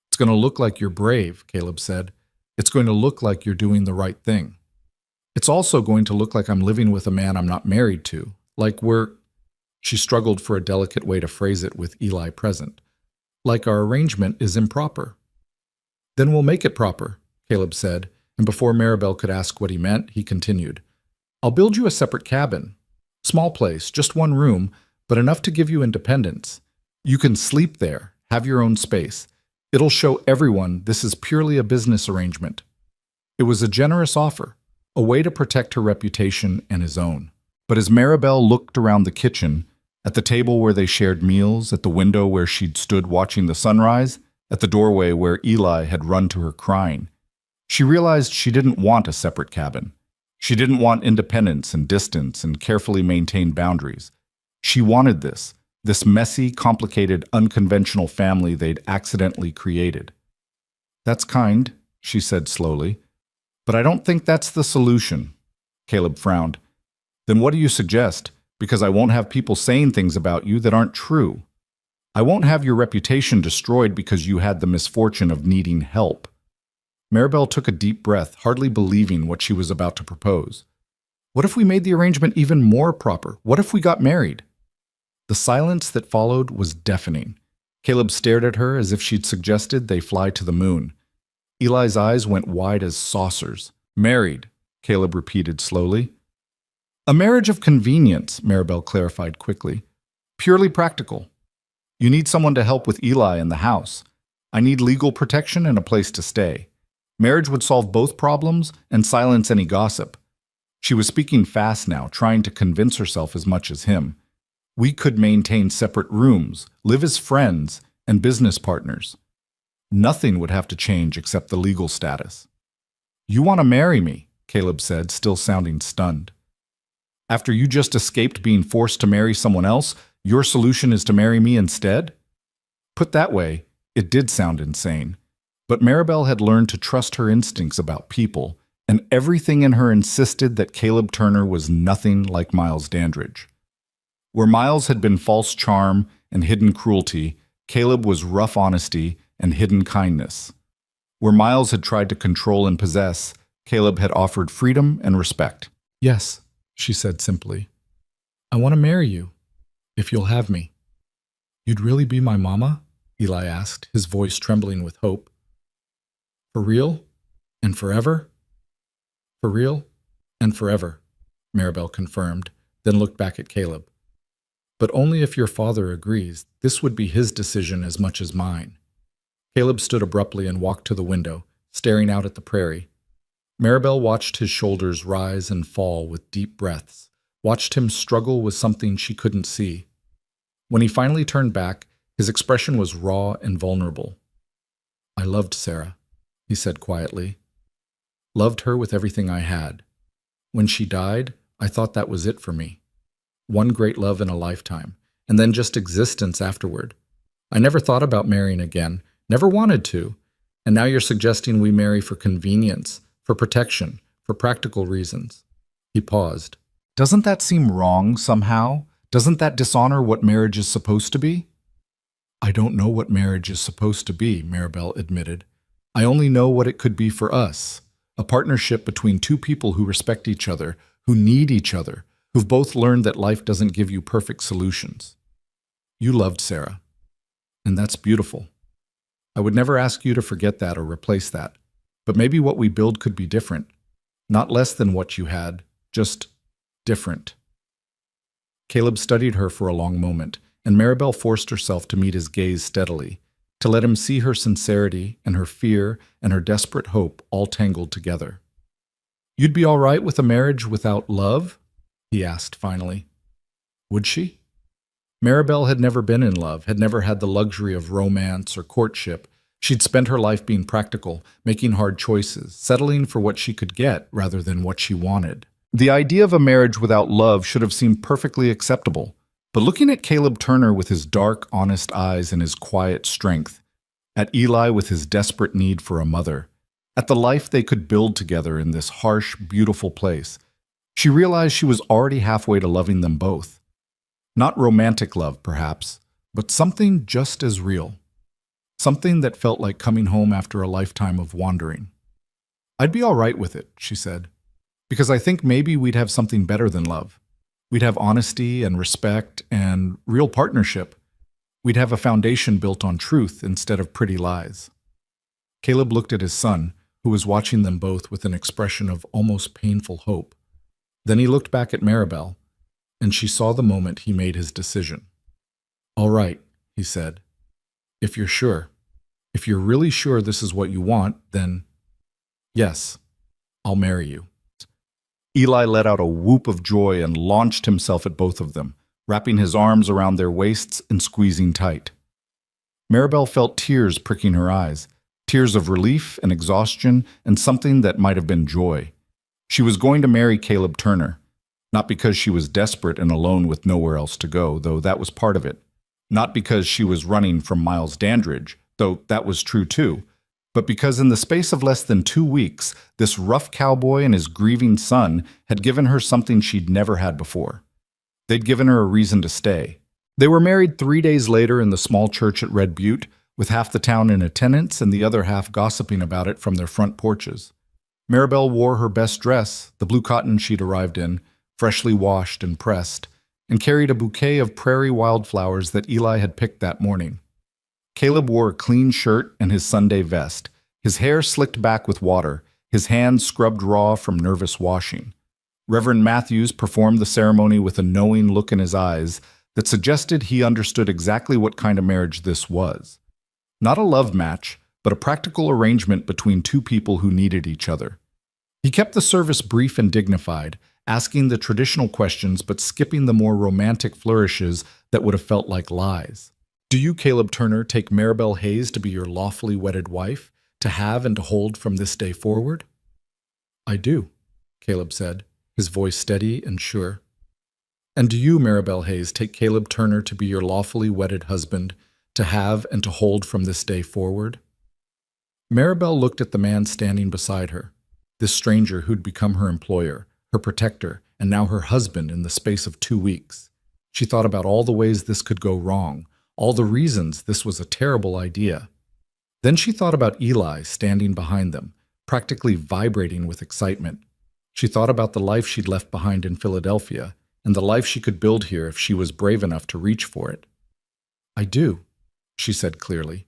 It's going to look like you're brave, Caleb said. It's going to look like you're doing the right thing. It's also going to look like I'm living with a man I'm not married to, like she struggled for a delicate way to phrase it with Eli present, like our arrangement is improper. Then we'll make it proper, Caleb said, and before Maribel could ask what he meant, he continued. I'll build you a separate cabin. Small place, just one room, but enough to give you independence. You can sleep there, have your own space. It'll show everyone this is purely a business arrangement. It was a generous offer, a way to protect her reputation and his own. But as Maribel looked around the kitchen, at the table where they shared meals, at the window where she'd stood watching the sunrise, at the doorway where Eli had run to her crying, she realized she didn't want a separate cabin. She didn't want independence and distance and carefully maintained boundaries. She wanted this messy, complicated, unconventional family they'd accidentally created. That's kind, she said slowly. But I don't think that's the solution. Caleb frowned. Then what do you suggest? Because I won't have people saying things about you that aren't true. I won't have your reputation destroyed because you had the misfortune of needing help. Maribel took a deep breath, hardly believing what she was about to propose. What if we made the arrangement even more proper? What if we got married? The silence that followed was deafening. Caleb stared at her as if she'd suggested they fly to the moon. Eli's eyes went wide as saucers. Married, Caleb repeated slowly. A marriage of convenience, Maribel clarified quickly. Purely practical. You need someone to help with Eli in the house. I need legal protection and a place to stay. Marriage would solve both problems and silence any gossip. She was speaking fast now, trying to convince herself as much as him. We could maintain separate rooms, live as friends, and business partners. Nothing would have to change except the legal status. You want to marry me, Caleb said, still sounding stunned. After you just escaped being forced to marry someone else, your solution is to marry me instead? Put that way, it did sound insane. But Maribel had learned to trust her instincts about people, and everything in her insisted that Caleb Turner was nothing like Miles Dandridge. Where Miles had been false charm and hidden cruelty, Caleb was rough honesty and hidden kindness. Where Miles had tried to control and possess, Caleb had offered freedom and respect. Yes, she said simply. I want to marry you, if you'll have me. You'd really be my mama? Eli asked, his voice trembling with hope. For real? And forever? For real? And forever, Maribel confirmed, then looked back at Caleb. But only if your father agrees. This would be his decision as much as mine. Caleb stood abruptly and walked to the window, staring out at the prairie. Maribel watched his shoulders rise and fall with deep breaths, watched him struggle with something she couldn't see. When he finally turned back, his expression was raw and vulnerable. I loved Sarah, he said quietly. Loved her with everything I had. When she died, I thought that was it for me. One great love in a lifetime, and then just existence afterward. I never thought about marrying again, never wanted to, and now you're suggesting we marry for convenience, for protection, for practical reasons. He paused. Doesn't that seem wrong somehow? Doesn't that dishonor what marriage is supposed to be? I don't know what marriage is supposed to be, Maribel admitted. I only know what it could be for us. A partnership between two people who respect each other, who need each other, who've both learned that life doesn't give you perfect solutions. You loved Sarah, and that's beautiful. I would never ask you to forget that or replace that, but maybe what we build could be different. Not less than what you had, just different. Caleb studied her for a long moment, and Maribel forced herself to meet his gaze steadily, to let him see her sincerity and her fear and her desperate hope all tangled together. You'd be all right with a marriage without love? He asked finally. Would she? Maribel had never been in love, had never had the luxury of romance or courtship. She'd spent her life being practical, making hard choices, settling for what she could get rather than what she wanted. The idea of a marriage without love should have seemed perfectly acceptable. But looking at Caleb Turner with his dark, honest eyes and his quiet strength, at Eli with his desperate need for a mother, at the life they could build together in this harsh, beautiful place, she realized she was already halfway to loving them both. Not romantic love, perhaps, but something just as real. Something that felt like coming home after a lifetime of wandering. I'd be all right with it, she said, because I think maybe we'd have something better than love. We'd have honesty and respect and real partnership. We'd have a foundation built on truth instead of pretty lies. Caleb looked at his son, who was watching them both with an expression of almost painful hope. Then he looked back at Maribel, and she saw the moment he made his decision. All right, he said. If you're sure, if you're really sure this is what you want, then yes, I'll marry you. Eli let out a whoop of joy and launched himself at both of them, wrapping his arms around their waists and squeezing tight. Maribel felt tears pricking her eyes, tears of relief and exhaustion and something that might have been joy. She was going to marry Caleb Turner, not because she was desperate and alone with nowhere else to go, though that was part of it. Not because she was running from Miles Dandridge, though that was true too, but because in the space of less than 2 weeks, this rough cowboy and his grieving son had given her something she'd never had before. They'd given her a reason to stay. They were married 3 days later in the small church at Red Butte, with half the town in attendance and the other half gossiping about it from their front porches. Maribel wore her best dress, the blue cotton she'd arrived in, freshly washed and pressed, and carried a bouquet of prairie wildflowers that Eli had picked that morning. Caleb wore a clean shirt and his Sunday vest, his hair slicked back with water, his hands scrubbed raw from nervous washing. Reverend Matthews performed the ceremony with a knowing look in his eyes that suggested he understood exactly what kind of marriage this was. Not a love match, but a practical arrangement between two people who needed each other. He kept the service brief and dignified, asking the traditional questions but skipping the more romantic flourishes that would have felt like lies. Do you, Caleb Turner, take Maribel Hayes to be your lawfully wedded wife, to have and to hold from this day forward? I do, Caleb said, his voice steady and sure. And do you, Maribel Hayes, take Caleb Turner to be your lawfully wedded husband, to have and to hold from this day forward? Maribel looked at the man standing beside her, this stranger who'd become her employer, her protector, and now her husband in the space of 2 weeks. She thought about all the ways this could go wrong, all the reasons this was a terrible idea. Then she thought about Eli standing behind them, practically vibrating with excitement. She thought about the life she'd left behind in Philadelphia, and the life she could build here if she was brave enough to reach for it. I do, she said clearly.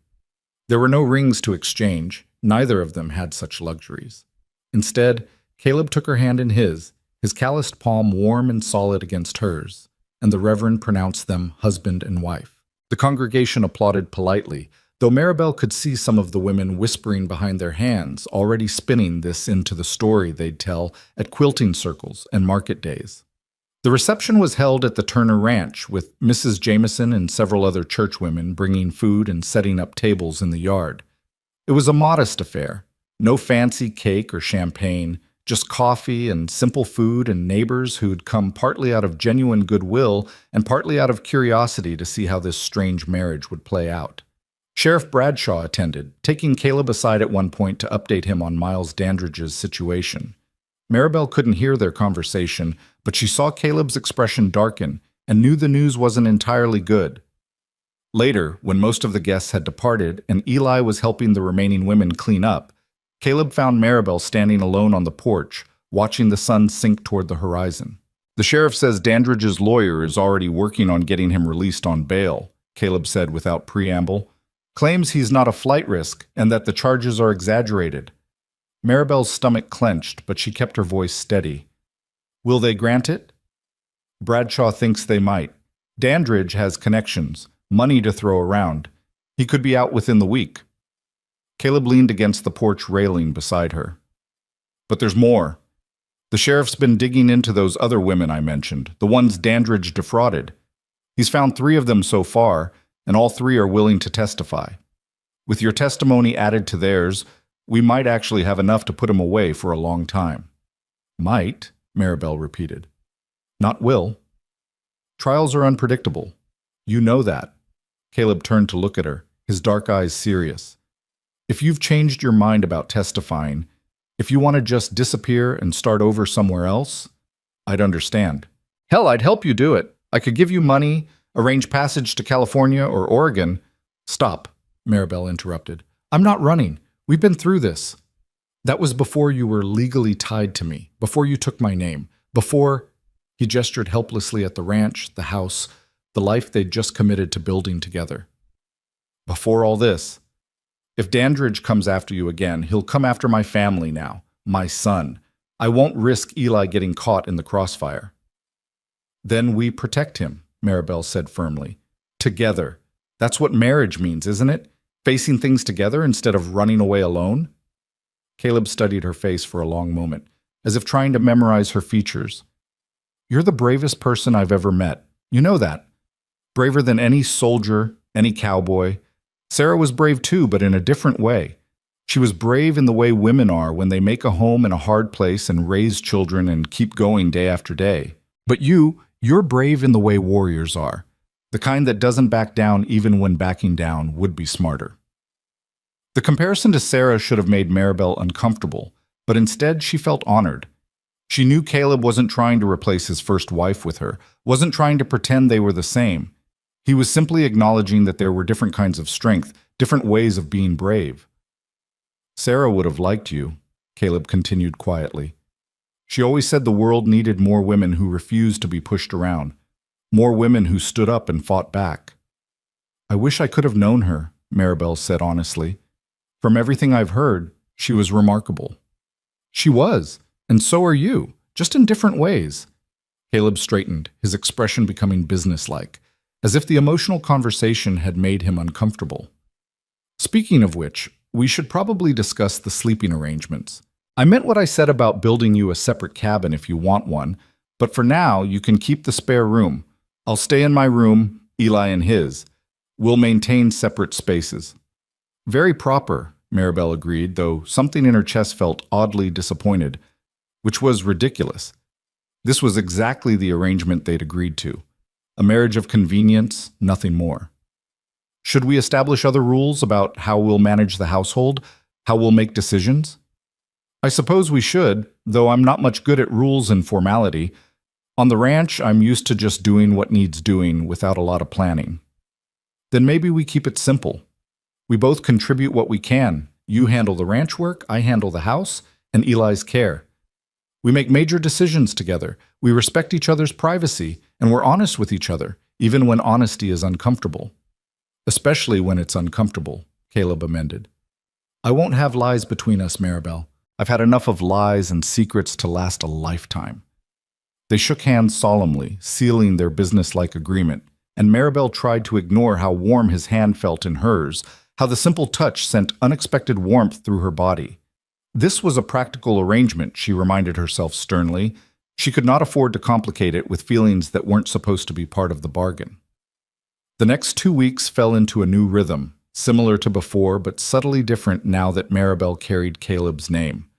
There were no rings to exchange. Neither of them had such luxuries. Instead, Caleb took her hand in his calloused palm warm and solid against hers, and the Reverend pronounced them husband and wife. The congregation applauded politely, though Maribel could see some of the women whispering behind their hands, already spinning this into the story they'd tell at quilting circles and market days. The reception was held at the Turner Ranch, with Mrs. Jameson and several other churchwomen bringing food and setting up tables in the yard. It was a modest affair. No fancy cake or champagne, just coffee and simple food and neighbors who'd come partly out of genuine goodwill and partly out of curiosity to see how this strange marriage would play out. Sheriff Bradshaw attended, taking Caleb aside at one point to update him on Miles Dandridge's situation. Maribel couldn't hear their conversation, but she saw Caleb's expression darken and knew the news wasn't entirely good. Later, when most of the guests had departed and Eli was helping the remaining women clean up, Caleb found Maribel standing alone on the porch, watching the sun sink toward the horizon. The sheriff says Dandridge's lawyer is already working on getting him released on bail, Caleb said without preamble. Claims he's not a flight risk and that the charges are exaggerated. Maribel's stomach clenched, but she kept her voice steady. Will they grant it? Bradshaw thinks they might. Dandridge has connections, money to throw around. He could be out within the week. Caleb leaned against the porch railing beside her. But there's more. The sheriff's been digging into those other women I mentioned, the ones Dandridge defrauded. He's found 3 of them so far, and all 3 are willing to testify. With your testimony added to theirs, we might actually have enough to put him away for a long time. Might, Maribel repeated. Not will. Trials are unpredictable. You know that. Caleb turned to look at her, his dark eyes serious. If you've changed your mind about testifying, if you want to just disappear and start over somewhere else, I'd understand. Hell, I'd help you do it. I could give you money, arrange passage to California or Oregon. Stop, Maribel interrupted. I'm not running. We've been through this. That was before you were legally tied to me, before you took my name, before... He gestured helplessly at the ranch, the house, the life they'd just committed to building together. Before all this... If Dandridge comes after you again, he'll come after my family now, my son. I won't risk Eli getting caught in the crossfire. Then we protect him, Maribel said firmly. Together. That's what marriage means, isn't it? Facing things together instead of running away alone? Caleb studied her face for a long moment, as if trying to memorize her features. You're the bravest person I've ever met. You know that. Braver than any soldier, any cowboy. Sarah was brave too, but in a different way. She was brave in the way women are when they make a home in a hard place and raise children and keep going day after day. But you're brave in the way warriors are, the kind that doesn't back down even when backing down would be smarter. The comparison to Sarah should have made Maribel uncomfortable, but instead she felt honored. She knew Caleb wasn't trying to replace his first wife with her, wasn't trying to pretend they were the same. He was simply acknowledging that there were different kinds of strength, different ways of being brave. Sarah would have liked you, Caleb continued quietly. She always said the world needed more women who refused to be pushed around, more women who stood up and fought back. I wish I could have known her, Maribel said honestly. From everything I've heard, she was remarkable. She was, and so are you, just in different ways. Caleb straightened, his expression becoming businesslike, as if the emotional conversation had made him uncomfortable. Speaking of which, we should probably discuss the sleeping arrangements. I meant what I said about building you a separate cabin if you want one, but for now you can keep the spare room. I'll stay in my room, Eli in his. We'll maintain separate spaces. Very proper, Maribel agreed, though something in her chest felt oddly disappointed, which was ridiculous. This was exactly the arrangement they'd agreed to. A marriage of convenience, nothing more. Should we establish other rules about how we'll manage the household, how we'll make decisions? I suppose we should, though I'm not much good at rules and formality. On the ranch, I'm used to just doing what needs doing without a lot of planning. Then maybe we keep it simple. We both contribute what we can. You handle the ranch work, I handle the house, and Eli's care. We make major decisions together. We respect each other's privacy, and we're honest with each other, even when honesty is uncomfortable. Especially when it's uncomfortable, Caleb amended. I won't have lies between us, Maribel. I've had enough of lies and secrets to last a lifetime. They shook hands solemnly, sealing their businesslike agreement, and Maribel tried to ignore how warm his hand felt in hers, how the simple touch sent unexpected warmth through her body. This was a practical arrangement, she reminded herself sternly. She could not afford to complicate it with feelings that weren't supposed to be part of the bargain. The next 2 weeks fell into a new rhythm, similar to before but subtly different now that Maribel carried Caleb's name.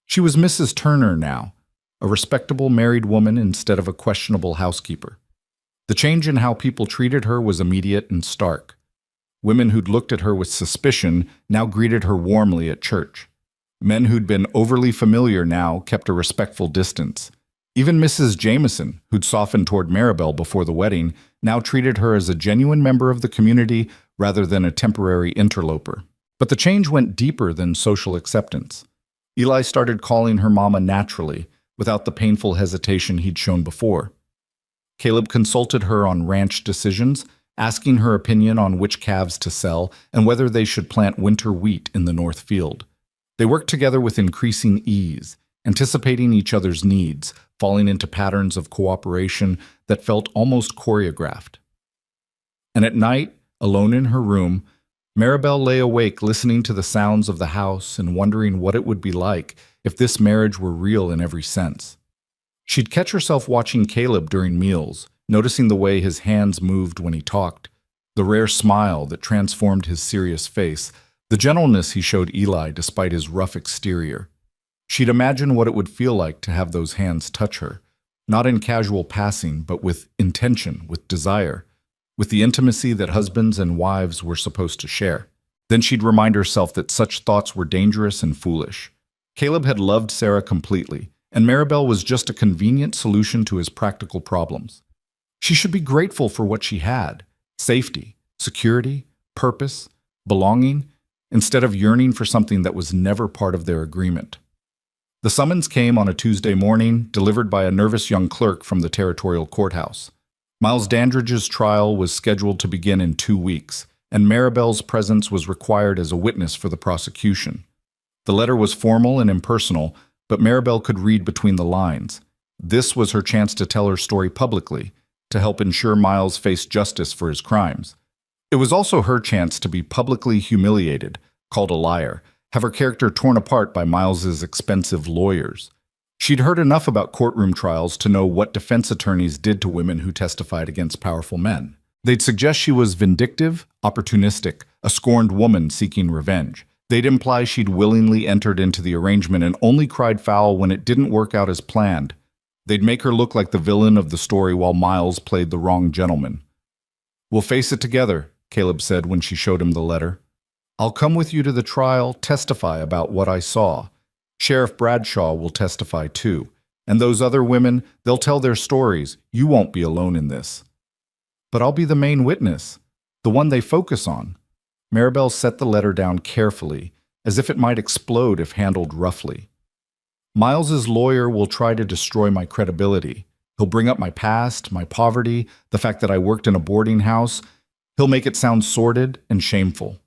She was Mrs. Turner now, a respectable married woman instead of a questionable housekeeper. The change in how people treated her was immediate and stark. Women who'd looked at her with suspicion now greeted her warmly at church. Men who'd been overly familiar now kept a respectful distance. Even Mrs. Jameson, who'd softened toward Maribel before the wedding, now treated her as a genuine member of the community rather than a temporary interloper. But the change went deeper than social acceptance. Eli started calling her mama naturally, without the painful hesitation he'd shown before. Caleb consulted her on ranch decisions, asking her opinion on which calves to sell and whether they should plant winter wheat in the north field. They worked together with increasing ease, anticipating each other's needs, falling into patterns of cooperation that felt almost choreographed. And at night, alone in her room, Maribel lay awake listening to the sounds of the house and wondering what it would be like if this marriage were real in every sense. She'd catch herself watching Caleb during meals, noticing the way his hands moved when he talked, the rare smile that transformed his serious face, the gentleness he showed Eli despite his rough exterior. She'd imagine what it would feel like to have those hands touch her, not in casual passing, but with intention, with desire, with the intimacy that husbands and wives were supposed to share. Then she'd remind herself that such thoughts were dangerous and foolish. Caleb had loved Sarah completely, and Maribel was just a convenient solution to his practical problems. She should be grateful for what she had: safety, security, purpose, belonging, instead of yearning for something that was never part of their agreement. The summons came on a Tuesday morning, delivered by a nervous young clerk from the territorial courthouse. Miles Dandridge's trial was scheduled to begin in 2 weeks, and Maribel's presence was required as a witness for the prosecution. The letter was formal and impersonal, but Maribel could read between the lines. This was her chance to tell her story publicly, to help ensure Miles faced justice for his crimes. It was also her chance to be publicly humiliated, called a liar, have her character torn apart by Miles's expensive lawyers. She'd heard enough about courtroom trials to know what defense attorneys did to women who testified against powerful men. They'd suggest she was vindictive, opportunistic, a scorned woman seeking revenge. They'd imply she'd willingly entered into the arrangement and only cried foul when it didn't work out as planned. They'd make her look like the villain of the story while Miles played the wrong gentleman. "We'll face it together," Caleb said when she showed him the letter. I'll come with you to the trial, testify about what I saw. Sheriff Bradshaw will testify too. And those other women, they'll tell their stories. You won't be alone in this. But I'll be the main witness, the one they focus on. Maribel set the letter down carefully, as if it might explode if handled roughly. Miles's lawyer will try to destroy my credibility. He'll bring up my past, my poverty, the fact that I worked in a boarding house. He'll make it sound sordid and shameful.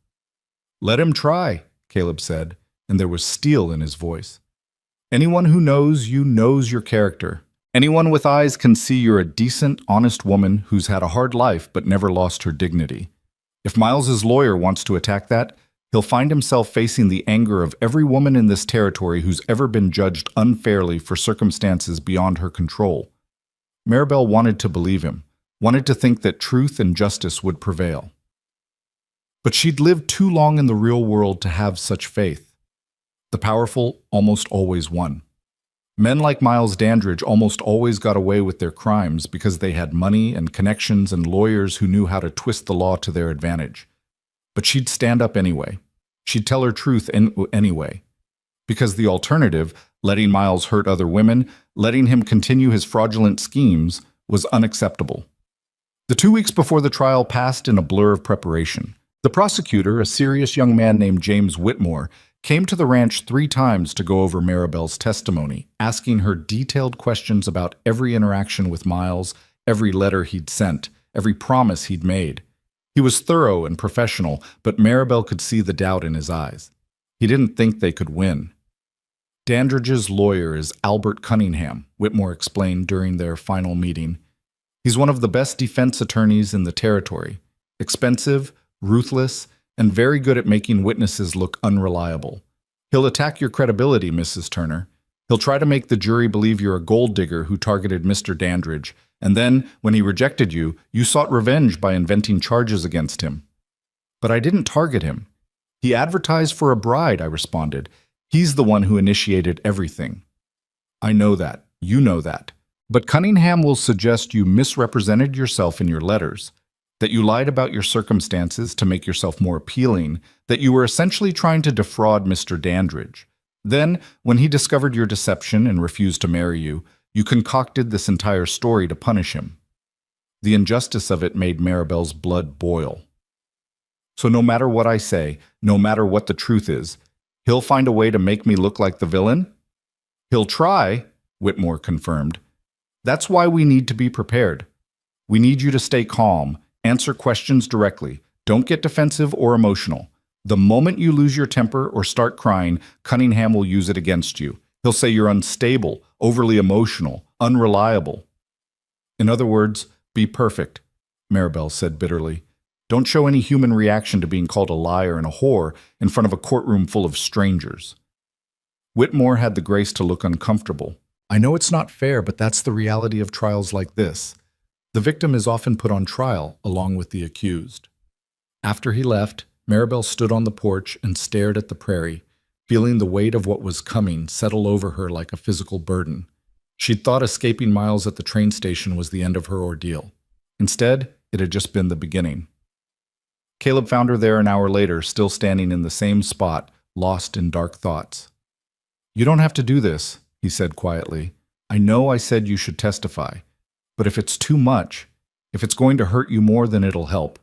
Let him try, Caleb said, and there was steel in his voice. Anyone who knows you knows your character. Anyone with eyes can see you're a decent, honest woman who's had a hard life but never lost her dignity. If Miles's lawyer wants to attack that, he'll find himself facing the anger of every woman in this territory who's ever been judged unfairly for circumstances beyond her control. Maribel wanted to believe him, wanted to think that truth and justice would prevail. But she'd lived too long in the real world to have such faith. The powerful almost always won. Men like Miles Dandridge almost always got away with their crimes because they had money and connections and lawyers who knew how to twist the law to their advantage. But she'd stand up anyway. She'd tell her truth anyway. Because the alternative, letting Miles hurt other women, letting him continue his fraudulent schemes, was unacceptable. The 2 weeks before the trial passed in a blur of preparation. The prosecutor, a serious young man named James Whitmore, came to the ranch 3 times to go over Maribel's testimony, asking her detailed questions about every interaction with Miles, every letter he'd sent, every promise he'd made. He was thorough and professional, but Maribel could see the doubt in his eyes. He didn't think they could win. Dandridge's lawyer is Albert Cunningham, Whitmore explained during their final meeting. He's one of the best defense attorneys in the territory. Expensive, ruthless, and very good at making witnesses look unreliable. He'll attack your credibility, Mrs. Turner. He'll try to make the jury believe you're a gold digger who targeted Mr. Dandridge, and then, when he rejected you, you sought revenge by inventing charges against him. But I didn't target him. He advertised for a bride, I responded. He's the one who initiated everything. I know that. You know that. But Cunningham will suggest you misrepresented yourself in your letters, that you lied about your circumstances to make yourself more appealing, that you were essentially trying to defraud Mr. Dandridge. Then, when he discovered your deception and refused to marry you, you concocted this entire story to punish him. The injustice of it made Maribel's blood boil. So no matter what I say, no matter what the truth is, he'll find a way to make me look like the villain? He'll try, Whitmore confirmed. That's why we need to be prepared. We need you to stay calm. Answer questions directly. Don't get defensive or emotional. The moment you lose your temper or start crying, Cunningham will use it against you. He'll say you're unstable, overly emotional, unreliable. In other words, be perfect, Maribel said bitterly. Don't show any human reaction to being called a liar and a whore in front of a courtroom full of strangers. Whitmore had the grace to look uncomfortable. I know it's not fair, but that's the reality of trials like this. The victim is often put on trial, along with the accused. After he left, Maribel stood on the porch and stared at the prairie, feeling the weight of what was coming settle over her like a physical burden. She'd thought escaping Miles at the train station was the end of her ordeal. Instead, it had just been the beginning. Caleb found her there an hour later, still standing in the same spot, lost in dark thoughts. You don't have to do this, he said quietly. I know I said you should testify. But if it's too much, if it's going to hurt you more than it'll help,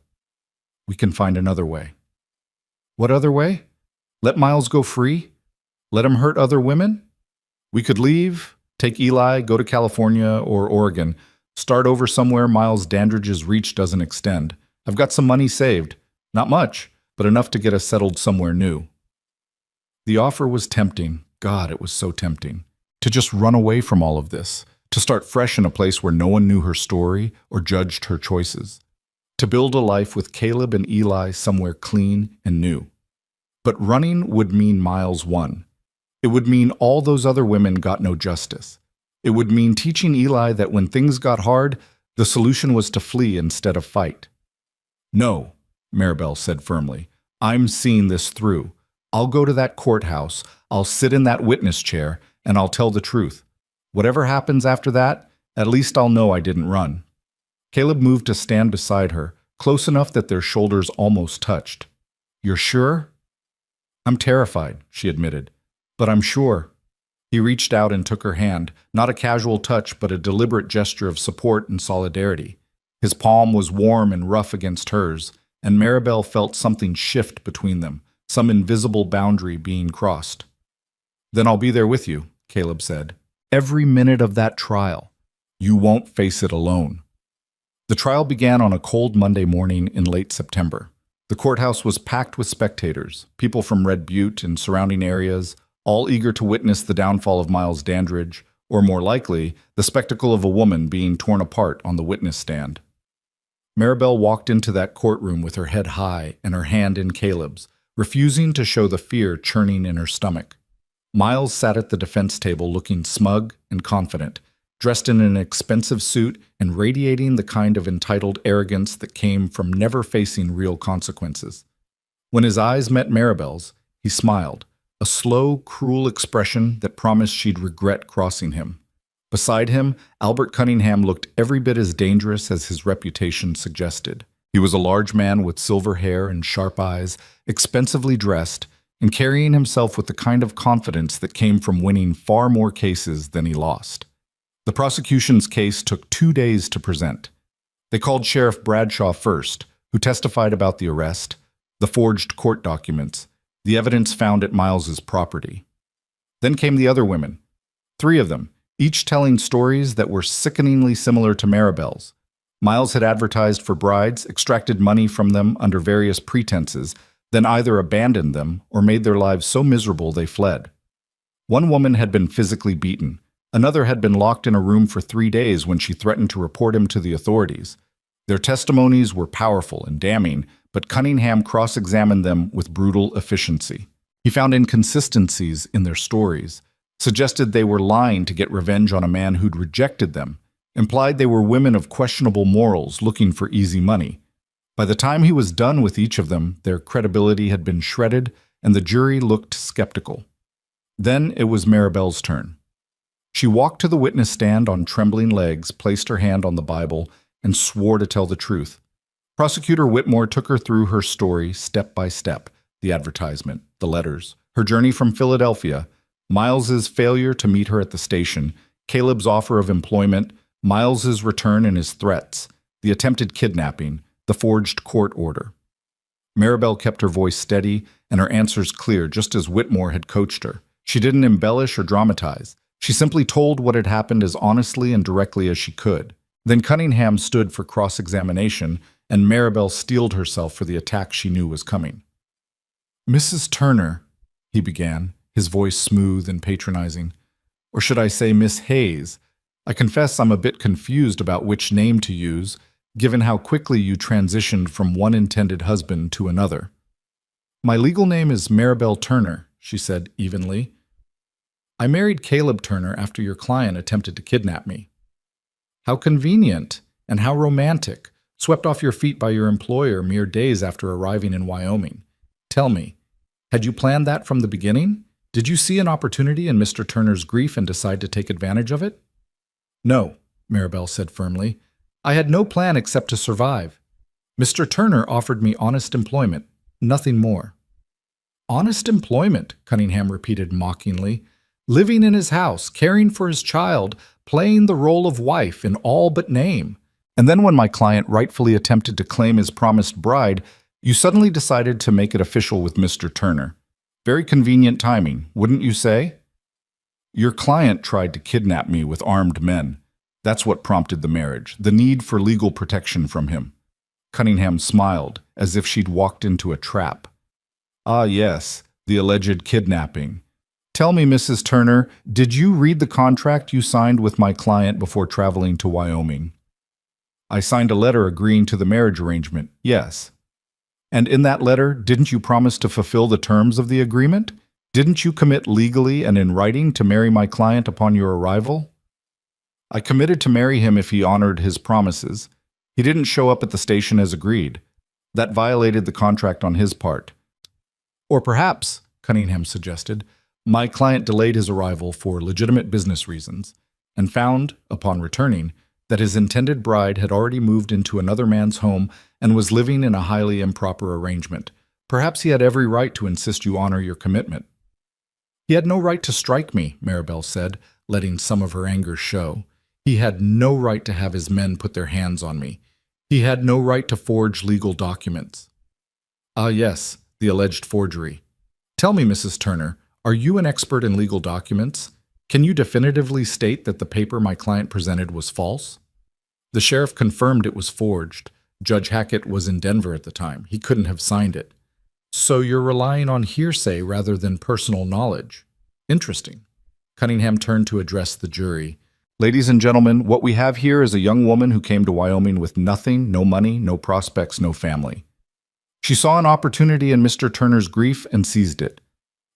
we can find another way. What other way? Let Miles go free? Let him hurt other women? We could leave, take Eli, go to California or Oregon, start over somewhere Miles Dandridge's reach doesn't extend. I've got some money saved. Not much, but enough to get us settled somewhere new. The offer was tempting. God, it was so tempting. To just run away from all of this. To start fresh in a place where no one knew her story or judged her choices. To build a life with Caleb and Eli somewhere clean and new. But running would mean Miles won. It would mean all those other women got no justice. It would mean teaching Eli that when things got hard, the solution was to flee instead of fight. No, Maribel said firmly. I'm seeing this through. I'll go to that courthouse, I'll sit in that witness chair, and I'll tell the truth. Whatever happens after that, at least I'll know I didn't run. Caleb moved to stand beside her, close enough that their shoulders almost touched. You're sure? I'm terrified, she admitted. But I'm sure. He reached out and took her hand, not a casual touch, but a deliberate gesture of support and solidarity. His palm was warm and rough against hers, and Maribel felt something shift between them, some invisible boundary being crossed. Then I'll be there with you, Caleb said. Every minute of that trial. You won't face it alone. The trial began on a cold Monday morning in late September. The courthouse was packed with spectators, people from Red Butte and surrounding areas, all eager to witness the downfall of Miles Dandridge, or more likely, the spectacle of a woman being torn apart on the witness stand. Maribel walked into that courtroom with her head high and her hand in Caleb's, refusing to show the fear churning in her stomach. Miles sat at the defense table looking smug and confident, dressed in an expensive suit and radiating the kind of entitled arrogance that came from never facing real consequences. When his eyes met Maribel's, he smiled, a slow, cruel expression that promised she'd regret crossing him. Beside him, Albert Cunningham looked every bit as dangerous as his reputation suggested. He was a large man with silver hair and sharp eyes, expensively dressed, and carrying himself with the kind of confidence that came from winning far more cases than he lost. The prosecution's case took 2 days to present. They called Sheriff Bradshaw first, who testified about the arrest, the forged court documents, the evidence found at Miles's property. Then came the other women, 3 of them, each telling stories that were sickeningly similar to Maribel's. Miles had advertised for brides, extracted money from them under various pretenses, then either abandoned them or made their lives so miserable they fled. One woman had been physically beaten. Another had been locked in a room for 3 days when she threatened to report him to the authorities. Their testimonies were powerful and damning, but Cunningham cross-examined them with brutal efficiency. He found inconsistencies in their stories, suggested they were lying to get revenge on a man who'd rejected them, implied they were women of questionable morals looking for easy money. By the time he was done with each of them, their credibility had been shredded, and the jury looked skeptical. Then it was Maribel's turn. She walked to the witness stand on trembling legs, placed her hand on the Bible, and swore to tell the truth. Prosecutor Whitmore took her through her story step by step, the advertisement, the letters, her journey from Philadelphia, Miles's failure to meet her at the station, Caleb's offer of employment, Miles's return and his threats, the attempted kidnapping, the forged court order. Maribel kept her voice steady and her answers clear, just as Whitmore had coached her. She didn't embellish or dramatize. She simply told what had happened as honestly and directly as she could. Then Cunningham stood for cross-examination, and Maribel steeled herself for the attack she knew was coming. "Mrs. Turner," he began, his voice smooth and patronizing. "Or should I say Miss Hayes? I confess I'm a bit confused about which name to use, given how quickly you transitioned from one intended husband to another." "My legal name is Maribel Turner," she said evenly. "I married Caleb Turner after your client attempted to kidnap me." "How convenient and how romantic, swept off your feet by your employer mere days after arriving in Wyoming. Tell me, had you planned that from the beginning? Did you see an opportunity in Mr. Turner's grief and decide to take advantage of it?" "No," Maribel said firmly. "I had no plan except to survive. Mr. Turner offered me honest employment, nothing more." "Honest employment," Cunningham repeated mockingly. "Living in his house, caring for his child, playing the role of wife in all but name. And then when my client rightfully attempted to claim his promised bride, you suddenly decided to make it official with Mr. Turner. Very convenient timing, wouldn't you say?" "Your client tried to kidnap me with armed men. That's what prompted the marriage, the need for legal protection from him." Cunningham smiled, as if she'd walked into a trap. "Ah, yes, the alleged kidnapping. Tell me, Mrs. Turner, did you read the contract you signed with my client before traveling to Wyoming?" "I signed a letter agreeing to the marriage arrangement, yes." "And in that letter, didn't you promise to fulfill the terms of the agreement? Didn't you commit legally and in writing to marry my client upon your arrival?" "I committed to marry him if he honored his promises. He didn't show up at the station as agreed. That violated the contract on his part." "Or perhaps," Cunningham suggested, "my client delayed his arrival for legitimate business reasons and found, upon returning, that his intended bride had already moved into another man's home and was living in a highly improper arrangement, Perhaps he had every right to insist you honor your commitment. He had no right to strike me, Maribel said, letting some of her anger show. He had no right to have his men put their hands on me. He had no right to forge legal documents. Ah, yes, the alleged forgery. Tell me, Mrs. Turner, are you an expert in legal documents? Can you definitively state that the paper my client presented was false? The sheriff confirmed it was forged. Judge Hackett was in Denver at the time. He couldn't have signed it. So you're relying on hearsay rather than personal knowledge. Interesting. Cunningham turned to address the jury. Ladies and gentlemen, what we have here is a young woman who came to Wyoming with nothing, no money, no prospects, no family. She saw an opportunity in Mr. Turner's grief and seized it.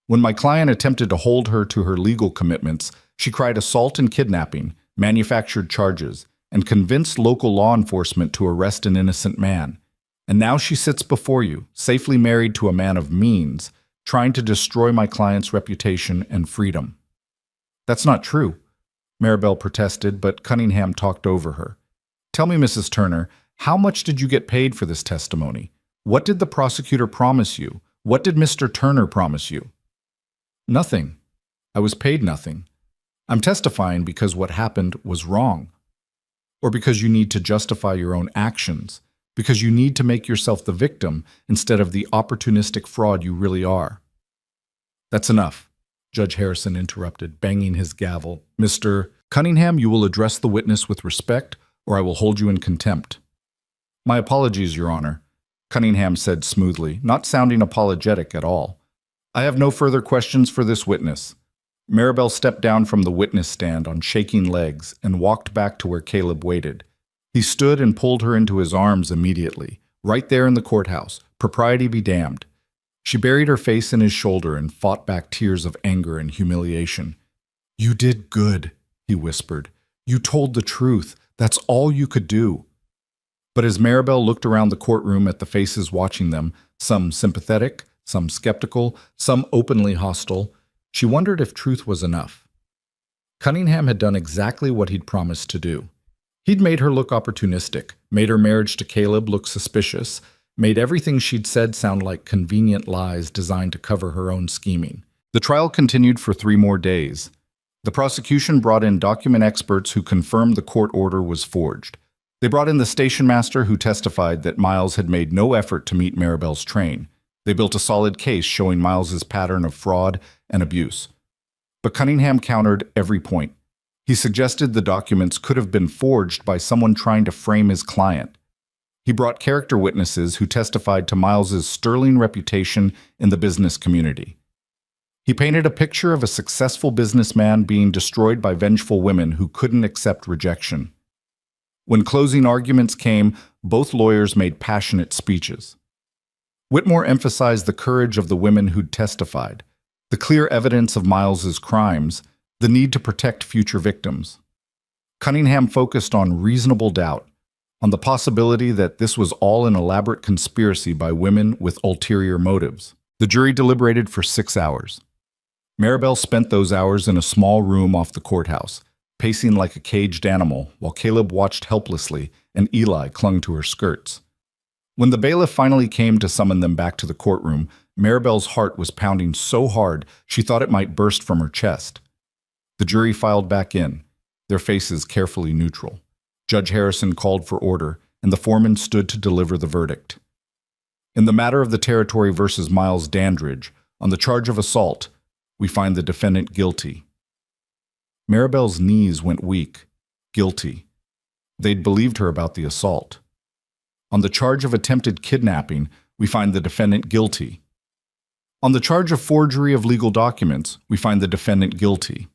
When my client attempted to hold her to her legal commitments, she cried assault and kidnapping, manufactured charges, and convinced local law enforcement to arrest an innocent man. And now she sits before you, safely married to a man of means, trying to destroy my client's reputation and freedom. That's not true, Maribel protested, but Cunningham talked over her. Tell me, Mrs. Turner, how much did you get paid for this testimony? What did the prosecutor promise you? What did Mr. Turner promise you? Nothing. I was paid nothing. I'm testifying because what happened was wrong. Or because you need to justify your own actions, because you need to make yourself the victim instead of the opportunistic fraud you really are. That's enough, Judge Harrison interrupted, banging his gavel. Mr. Cunningham, you will address the witness with respect, or I will hold you in contempt. My apologies, Your Honor, Cunningham said smoothly, not sounding apologetic at all. I have no further questions for this witness. Maribel stepped down from the witness stand on shaking legs and walked back to where Caleb waited. He stood and pulled her into his arms immediately, right there in the courthouse, propriety be damned. She buried her face in his shoulder and fought back tears of anger and humiliation. You did good, he whispered. You told the truth. That's all you could do. But as Maribel looked around the courtroom at the faces watching them, some sympathetic, some skeptical, some openly hostile, she wondered if truth was enough. Cunningham had done exactly what he'd promised to do. He'd made her look opportunistic, made her marriage to Caleb look suspicious, made everything she'd said sound like convenient lies designed to cover her own scheming. The trial continued for 3 more days. The prosecution brought in document experts who confirmed the court order was forged. They brought in the station master who testified that Miles had made no effort to meet Maribel's train. They built a solid case showing Miles's pattern of fraud and abuse. But Cunningham countered every point. He suggested the documents could have been forged by someone trying to frame his client. He brought character witnesses who testified to Miles's sterling reputation in the business community. He painted a picture of a successful businessman being destroyed by vengeful women who couldn't accept rejection. When closing arguments came, both lawyers made passionate speeches. Whitmore emphasized the courage of the women who'd testified, the clear evidence of Miles's crimes, the need to protect future victims. Cunningham focused on reasonable doubt, on the possibility that this was all an elaborate conspiracy by women with ulterior motives. The jury deliberated for 6 hours. Maribel spent those hours in a small room off the courthouse, pacing like a caged animal, while Caleb watched helplessly and Eli clung to her skirts. When the bailiff finally came to summon them back to the courtroom, Maribel's heart was pounding so hard she thought it might burst from her chest. The jury filed back in, their faces carefully neutral. Judge Harrison called for order, and the foreman stood to deliver the verdict. In the matter of the Territory versus Miles Dandridge, on the charge of assault, we find the defendant guilty. Maribel's knees went weak. Guilty. They'd believed her about the assault. On the charge of attempted kidnapping, we find the defendant guilty. On the charge of forgery of legal documents, we find the defendant guilty.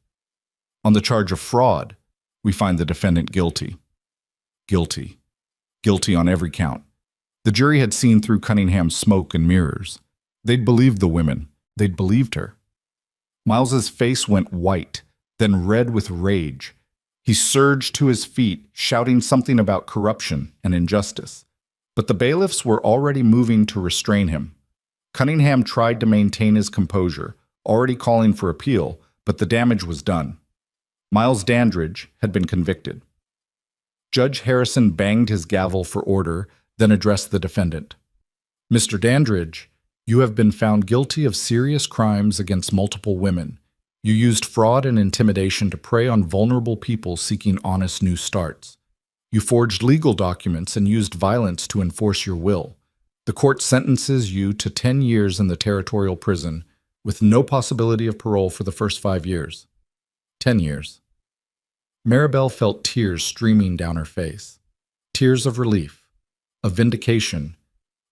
On the charge of fraud, we find the defendant guilty. Guilty. Guilty on every count. The jury had seen through Cunningham's smoke and mirrors. They'd believed the women. They'd believed her. Miles's face went white, then red with rage. He surged to his feet, shouting something about corruption and injustice. But the bailiffs were already moving to restrain him. Cunningham tried to maintain his composure, already calling for appeal, but the damage was done. Miles Dandridge had been convicted. Judge Harrison banged his gavel for order, then addressed the defendant. Mr. Dandridge, You have been found guilty of serious crimes against multiple women. You used fraud and intimidation to prey on vulnerable people seeking honest new starts. You forged legal documents and used violence to enforce your will. The court sentences you to 10 years in the territorial prison with no possibility of parole for the first 5 years. 10 years. Maribel felt tears streaming down her face. Tears of relief, of vindication,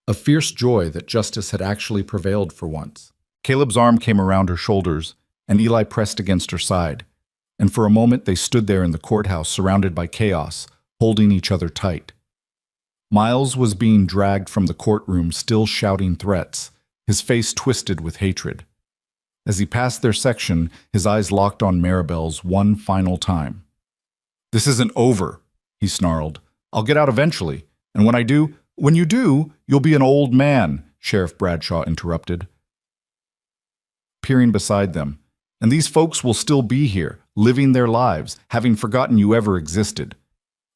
of fierce joy that justice had actually prevailed for once. Caleb's arm came around her shoulders, and Eli pressed against her side. And for a moment they stood there in the courthouse surrounded by chaos, holding each other tight. Miles was being dragged from the courtroom, still shouting threats, his face twisted with hatred. As he passed their section, his eyes locked on Maribel's one final time. "This isn't over," he snarled. "I'll get out eventually, and when you do, you'll be an old man," Sheriff Bradshaw interrupted, peering beside them. "And these folks will still be here, living their lives, having forgotten you ever existed.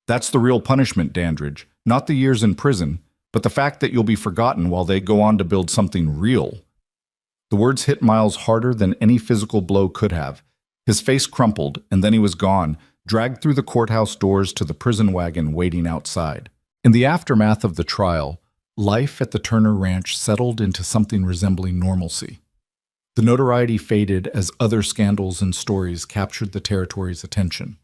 That's the real punishment, Dandridge, not the years in prison, but the fact that you'll be forgotten while they go on to build something real." The words hit Miles harder than any physical blow could have. His face crumpled, and then he was gone, dragged through the courthouse doors to the prison wagon waiting outside. In the aftermath of the trial, life at the Turner Ranch settled into something resembling normalcy. The notoriety faded as other scandals and stories captured the territory's attention.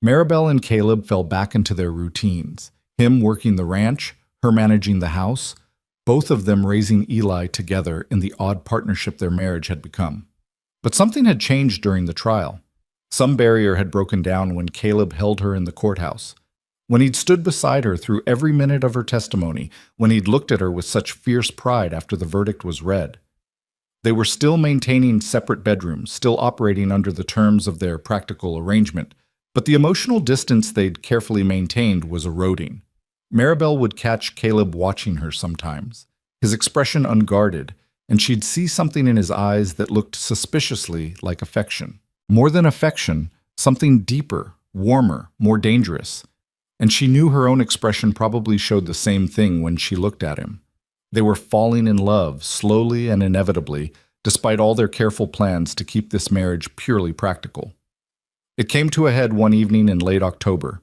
Maribel and Caleb fell back into their routines, him working the ranch, her managing the house, both of them raising Eli together in the odd partnership their marriage had become. But something had changed during the trial. Some barrier had broken down when Caleb held her in the courthouse. When he'd stood beside her through every minute of her testimony, when he'd looked at her with such fierce pride after the verdict was read. They were still maintaining separate bedrooms, still operating under the terms of their practical arrangement, but the emotional distance they'd carefully maintained was eroding. Maribel would catch Caleb watching her sometimes, his expression unguarded, and she'd see something in his eyes that looked suspiciously like affection. More than affection, something deeper, warmer, more dangerous. And she knew her own expression probably showed the same thing when she looked at him. They were falling in love, slowly and inevitably, despite all their careful plans to keep this marriage purely practical. It came to a head one evening in late October.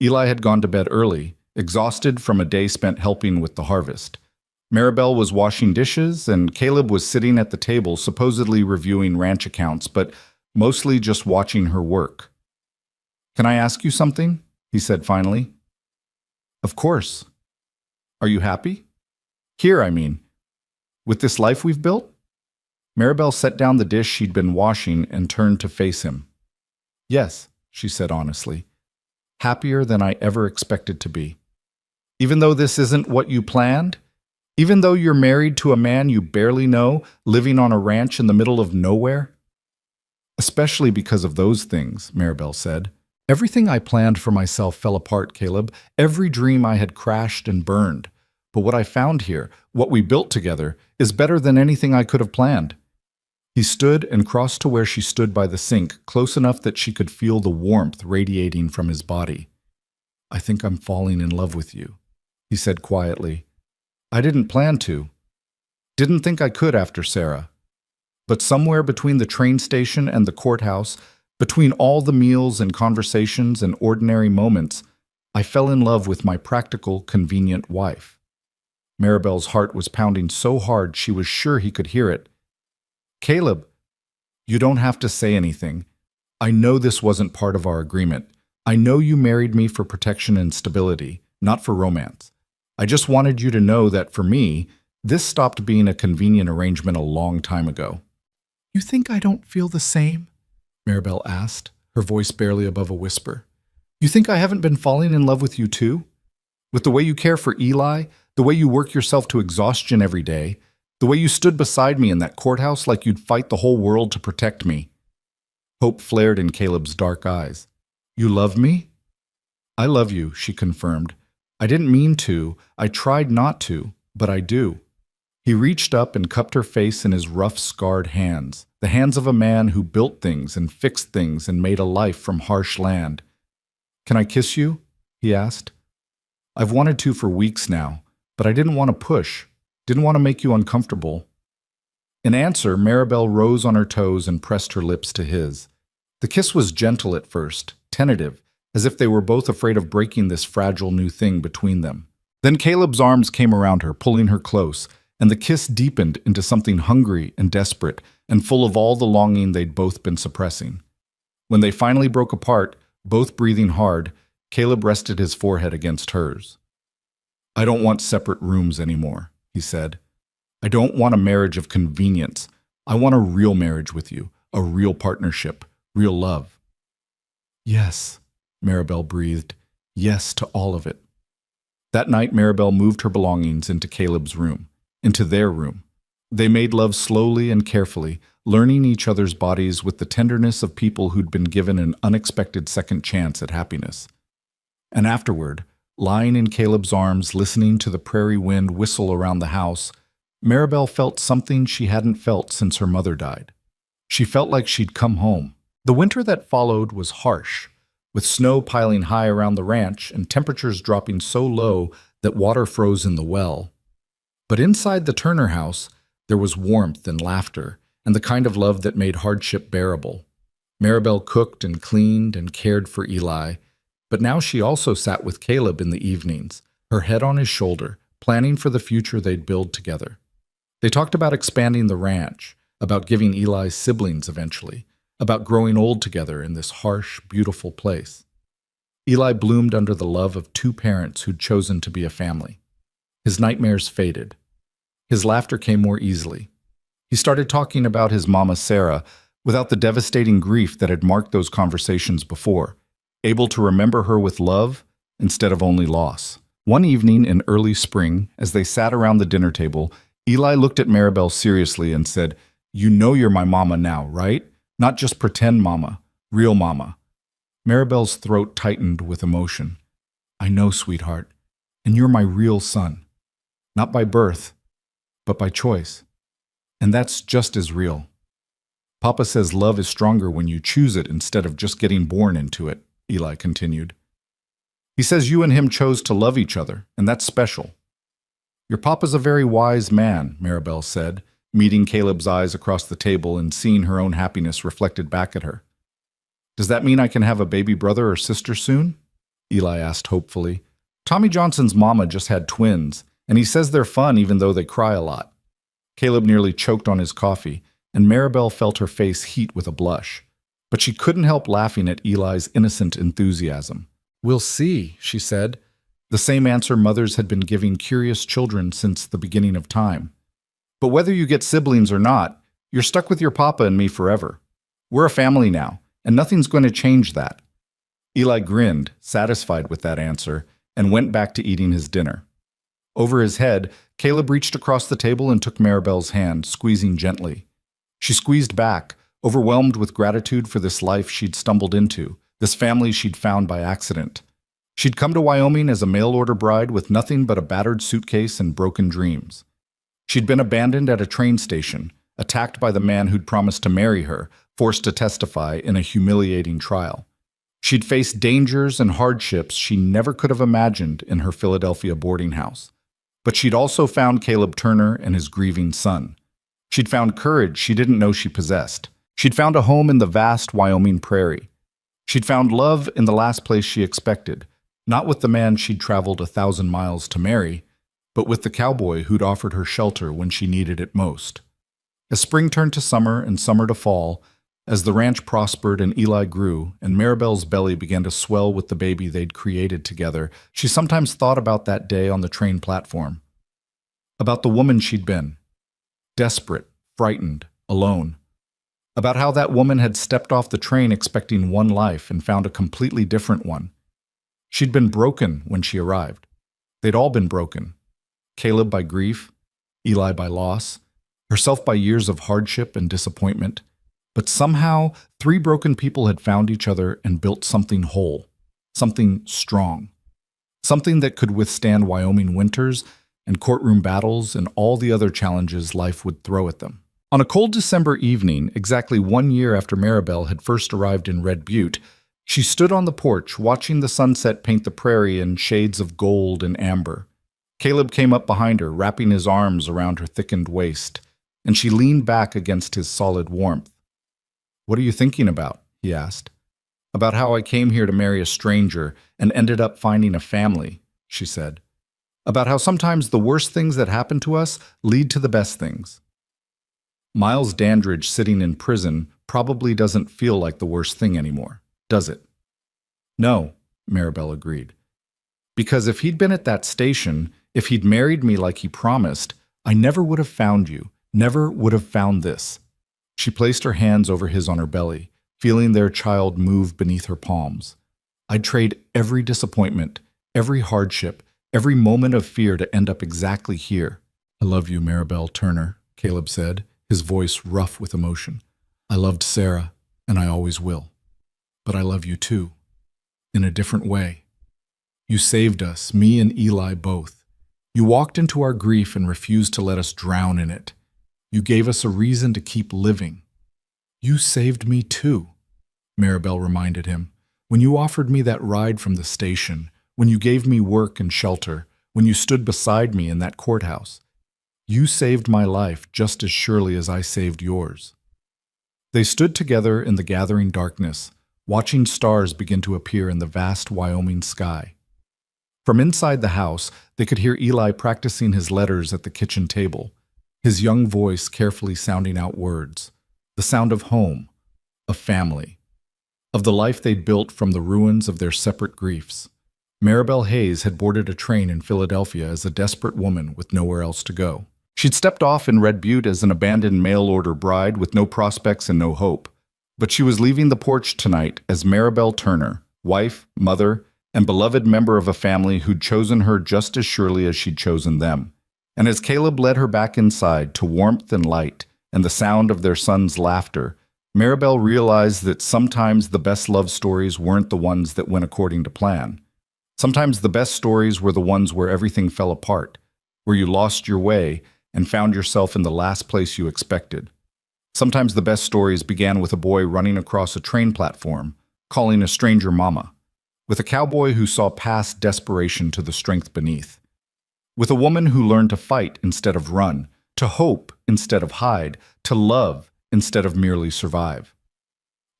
Eli had gone to bed early, exhausted from a day spent helping with the harvest. Maribel was washing dishes, and Caleb was sitting at the table supposedly reviewing ranch accounts, but mostly just watching her work. "Can I ask you something?" he said finally. "Of course." "Are you happy? Here, I mean. With this life we've built?" Maribel set down the dish she'd been washing and turned to face him. "Yes," she said honestly. "Happier than I ever expected to be. Even though this isn't what you planned? Even though you're married to a man you barely know, living on a ranch in the middle of nowhere?" "Especially because of those things," Maribel said. "Everything I planned for myself fell apart, Caleb. Every dream I had crashed and burned. But what I found here, what we built together, is better than anything I could have planned." He stood and crossed to where she stood by the sink, close enough that she could feel the warmth radiating from his body. "I think I'm falling in love with you," he said quietly. "I didn't plan to. Didn't think I could after Sarah. But somewhere between the train station and the courthouse, between all the meals and conversations and ordinary moments, I fell in love with my practical, convenient wife." Maribel's heart was pounding so hard she was sure he could hear it. "Caleb, you don't have to say anything. I know this wasn't part of our agreement. I know you married me for protection and stability, not for romance. I just wanted you to know that for me, this stopped being a convenient arrangement a long time ago." "You think I don't feel the same?" Maribel asked, her voice barely above a whisper. "You think I haven't been falling in love with you too? With the way you care for Eli, the way you work yourself to exhaustion every day, the way you stood beside me in that courthouse like you'd fight the whole world to protect me." Hope flared in Caleb's dark eyes. "You love me?" "I love you," she confirmed. "I didn't mean to. I tried not to, but I do." He reached up and cupped her face in his rough, scarred hands, the hands of a man who built things and fixed things and made a life from harsh land. "Can I kiss you?" he asked. "I've wanted to for weeks now, but I didn't want to push, didn't want to make you uncomfortable. In answer, Maribel rose on her toes and pressed her lips to his. The kiss was gentle at first, tentative, as if they were both afraid of breaking this fragile new thing between them. Then Caleb's arms came around her, pulling her close, and the kiss deepened into something hungry and desperate and full of all the longing they'd both been suppressing. When they finally broke apart, both breathing hard, Caleb rested his forehead against hers. "I don't want separate rooms anymore," he said. "I don't want a marriage of convenience. I want a real marriage with you, a real partnership, real love." "Yes," Maribel breathed. "Yes to all of it." That night, Maribel moved her belongings into Caleb's room, into their room. They made love slowly and carefully, learning each other's bodies with the tenderness of people who'd been given an unexpected second chance at happiness. And afterward, lying in Caleb's arms, listening to the prairie wind whistle around the house, Maribel felt something she hadn't felt since her mother died. She felt like she'd come home. The winter that followed was harsh, with snow piling high around the ranch and temperatures dropping so low that water froze in the well. But inside the Turner house, there was warmth and laughter, and the kind of love that made hardship bearable. Maribel cooked and cleaned and cared for Eli, but now she also sat with Caleb in the evenings, her head on his shoulder, planning for the future they'd build together. They talked about expanding the ranch, about giving Eli siblings eventually, about growing old together in this harsh, beautiful place. Eli bloomed under the love of two parents who'd chosen to be a family. His nightmares faded. His laughter came more easily. He started talking about his mama Sarah without the devastating grief that had marked those conversations before, able to remember her with love instead of only loss. One evening in early spring, as they sat around the dinner table, Eli looked at Maribel seriously and said, "You know you're my mama now, right? Not just pretend mama, real mama." Maribel's throat tightened with emotion. "I know, sweetheart, and you're my real son. Not by birth, but by choice. And that's just as real. Papa says love is stronger when you choose it instead of just getting born into it," Eli continued. "He says you and him chose to love each other, and that's special." "Your papa's a very wise man," Maribel said, meeting Caleb's eyes across the table and seeing her own happiness reflected back at her. "Does that mean I can have a baby brother or sister soon?" Eli asked hopefully. "Tommy Johnson's mama just had twins, and he says they're fun even though they cry a lot." Caleb nearly choked on his coffee, and Maribel felt her face heat with a blush. But she couldn't help laughing at Eli's innocent enthusiasm. "We'll see," she said, the same answer mothers had been giving curious children since the beginning of time. "But whether you get siblings or not, you're stuck with your papa and me forever. We're a family now, and nothing's going to change that." Eli grinned, satisfied with that answer, and went back to eating his dinner. Over his head, Caleb reached across the table and took Maribel's hand, squeezing gently. She squeezed back, overwhelmed with gratitude for this life she'd stumbled into, this family she'd found by accident. She'd come to Wyoming as a mail-order bride with nothing but a battered suitcase and broken dreams. She'd been abandoned at a train station, attacked by the man who'd promised to marry her, forced to testify in a humiliating trial. She'd faced dangers and hardships she never could have imagined in her Philadelphia boarding house. But she'd also found Caleb Turner and his grieving son. She'd found courage she didn't know she possessed. She'd found a home in the vast Wyoming prairie. She'd found love in the last place she expected, not with the man she'd traveled 1,000 miles to marry, but with the cowboy who'd offered her shelter when she needed it most. As spring turned to summer and summer to fall, as the ranch prospered and Eli grew, and Maribel's belly began to swell with the baby they'd created together, she sometimes thought about that day on the train platform. About the woman she'd been. Desperate, frightened, alone. About how that woman had stepped off the train expecting one life and found a completely different one. She'd been broken when she arrived. They'd all been broken. Caleb by grief, Eli by loss, herself by years of hardship and disappointment. But somehow, 3 broken people had found each other and built something whole, something strong, something that could withstand Wyoming winters and courtroom battles and all the other challenges life would throw at them. On a cold December evening, exactly 1 year after Maribel had first arrived in Red Butte, she stood on the porch watching the sunset paint the prairie in shades of gold and amber. Caleb came up behind her, wrapping his arms around her thickened waist, and she leaned back against his solid warmth. "What are you thinking about?" he asked. "About how I came here to marry a stranger and ended up finding a family," she said. "About how sometimes the worst things that happen to us lead to the best things." Miles Dandridge sitting in prison probably doesn't feel like the worst thing anymore, does it? "No," Maribel agreed. "Because if he'd been at that station, if he'd married me like he promised, I never would have found you, never would have found this." She placed her hands over his on her belly, feeling their child move beneath her palms. "I'd trade every disappointment, every hardship, every moment of fear to end up exactly here." "I love you, Maribel Turner," Caleb said, his voice rough with emotion. "I loved Sarah, and I always will. But I love you too, in a different way. You saved us, me and Eli both. You walked into our grief and refused to let us drown in it. You gave us a reason to keep living." "You saved me too," Maribel reminded him. "When you offered me that ride from the station, when you gave me work and shelter, when you stood beside me in that courthouse. You saved my life just as surely as I saved yours." They stood together in the gathering darkness, watching stars begin to appear in the vast Wyoming sky. From inside the house, they could hear Eli practicing his letters at the kitchen table, his young voice carefully sounding out words, the sound of home, of family, of the life they'd built from the ruins of their separate griefs. Maribel Hayes had boarded a train in Philadelphia as a desperate woman with nowhere else to go. She'd stepped off in Red Butte as an abandoned mail-order bride with no prospects and no hope. But she was leaving the porch tonight as Maribel Turner, wife, mother, and beloved member of a family who'd chosen her just as surely as she'd chosen them. And as Caleb led her back inside to warmth and light and the sound of their son's laughter, Maribel realized that sometimes the best love stories weren't the ones that went according to plan. Sometimes the best stories were the ones where everything fell apart, where you lost your way and found yourself in the last place you expected. Sometimes the best stories began with a boy running across a train platform, calling a stranger mama, with a cowboy who saw past desperation to the strength beneath, with a woman who learned to fight instead of run, to hope instead of hide, to love instead of merely survive.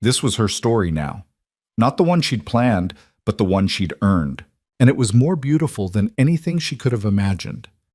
This was her story now, not the one she'd planned, but the one she'd earned, and it was more beautiful than anything she could have imagined.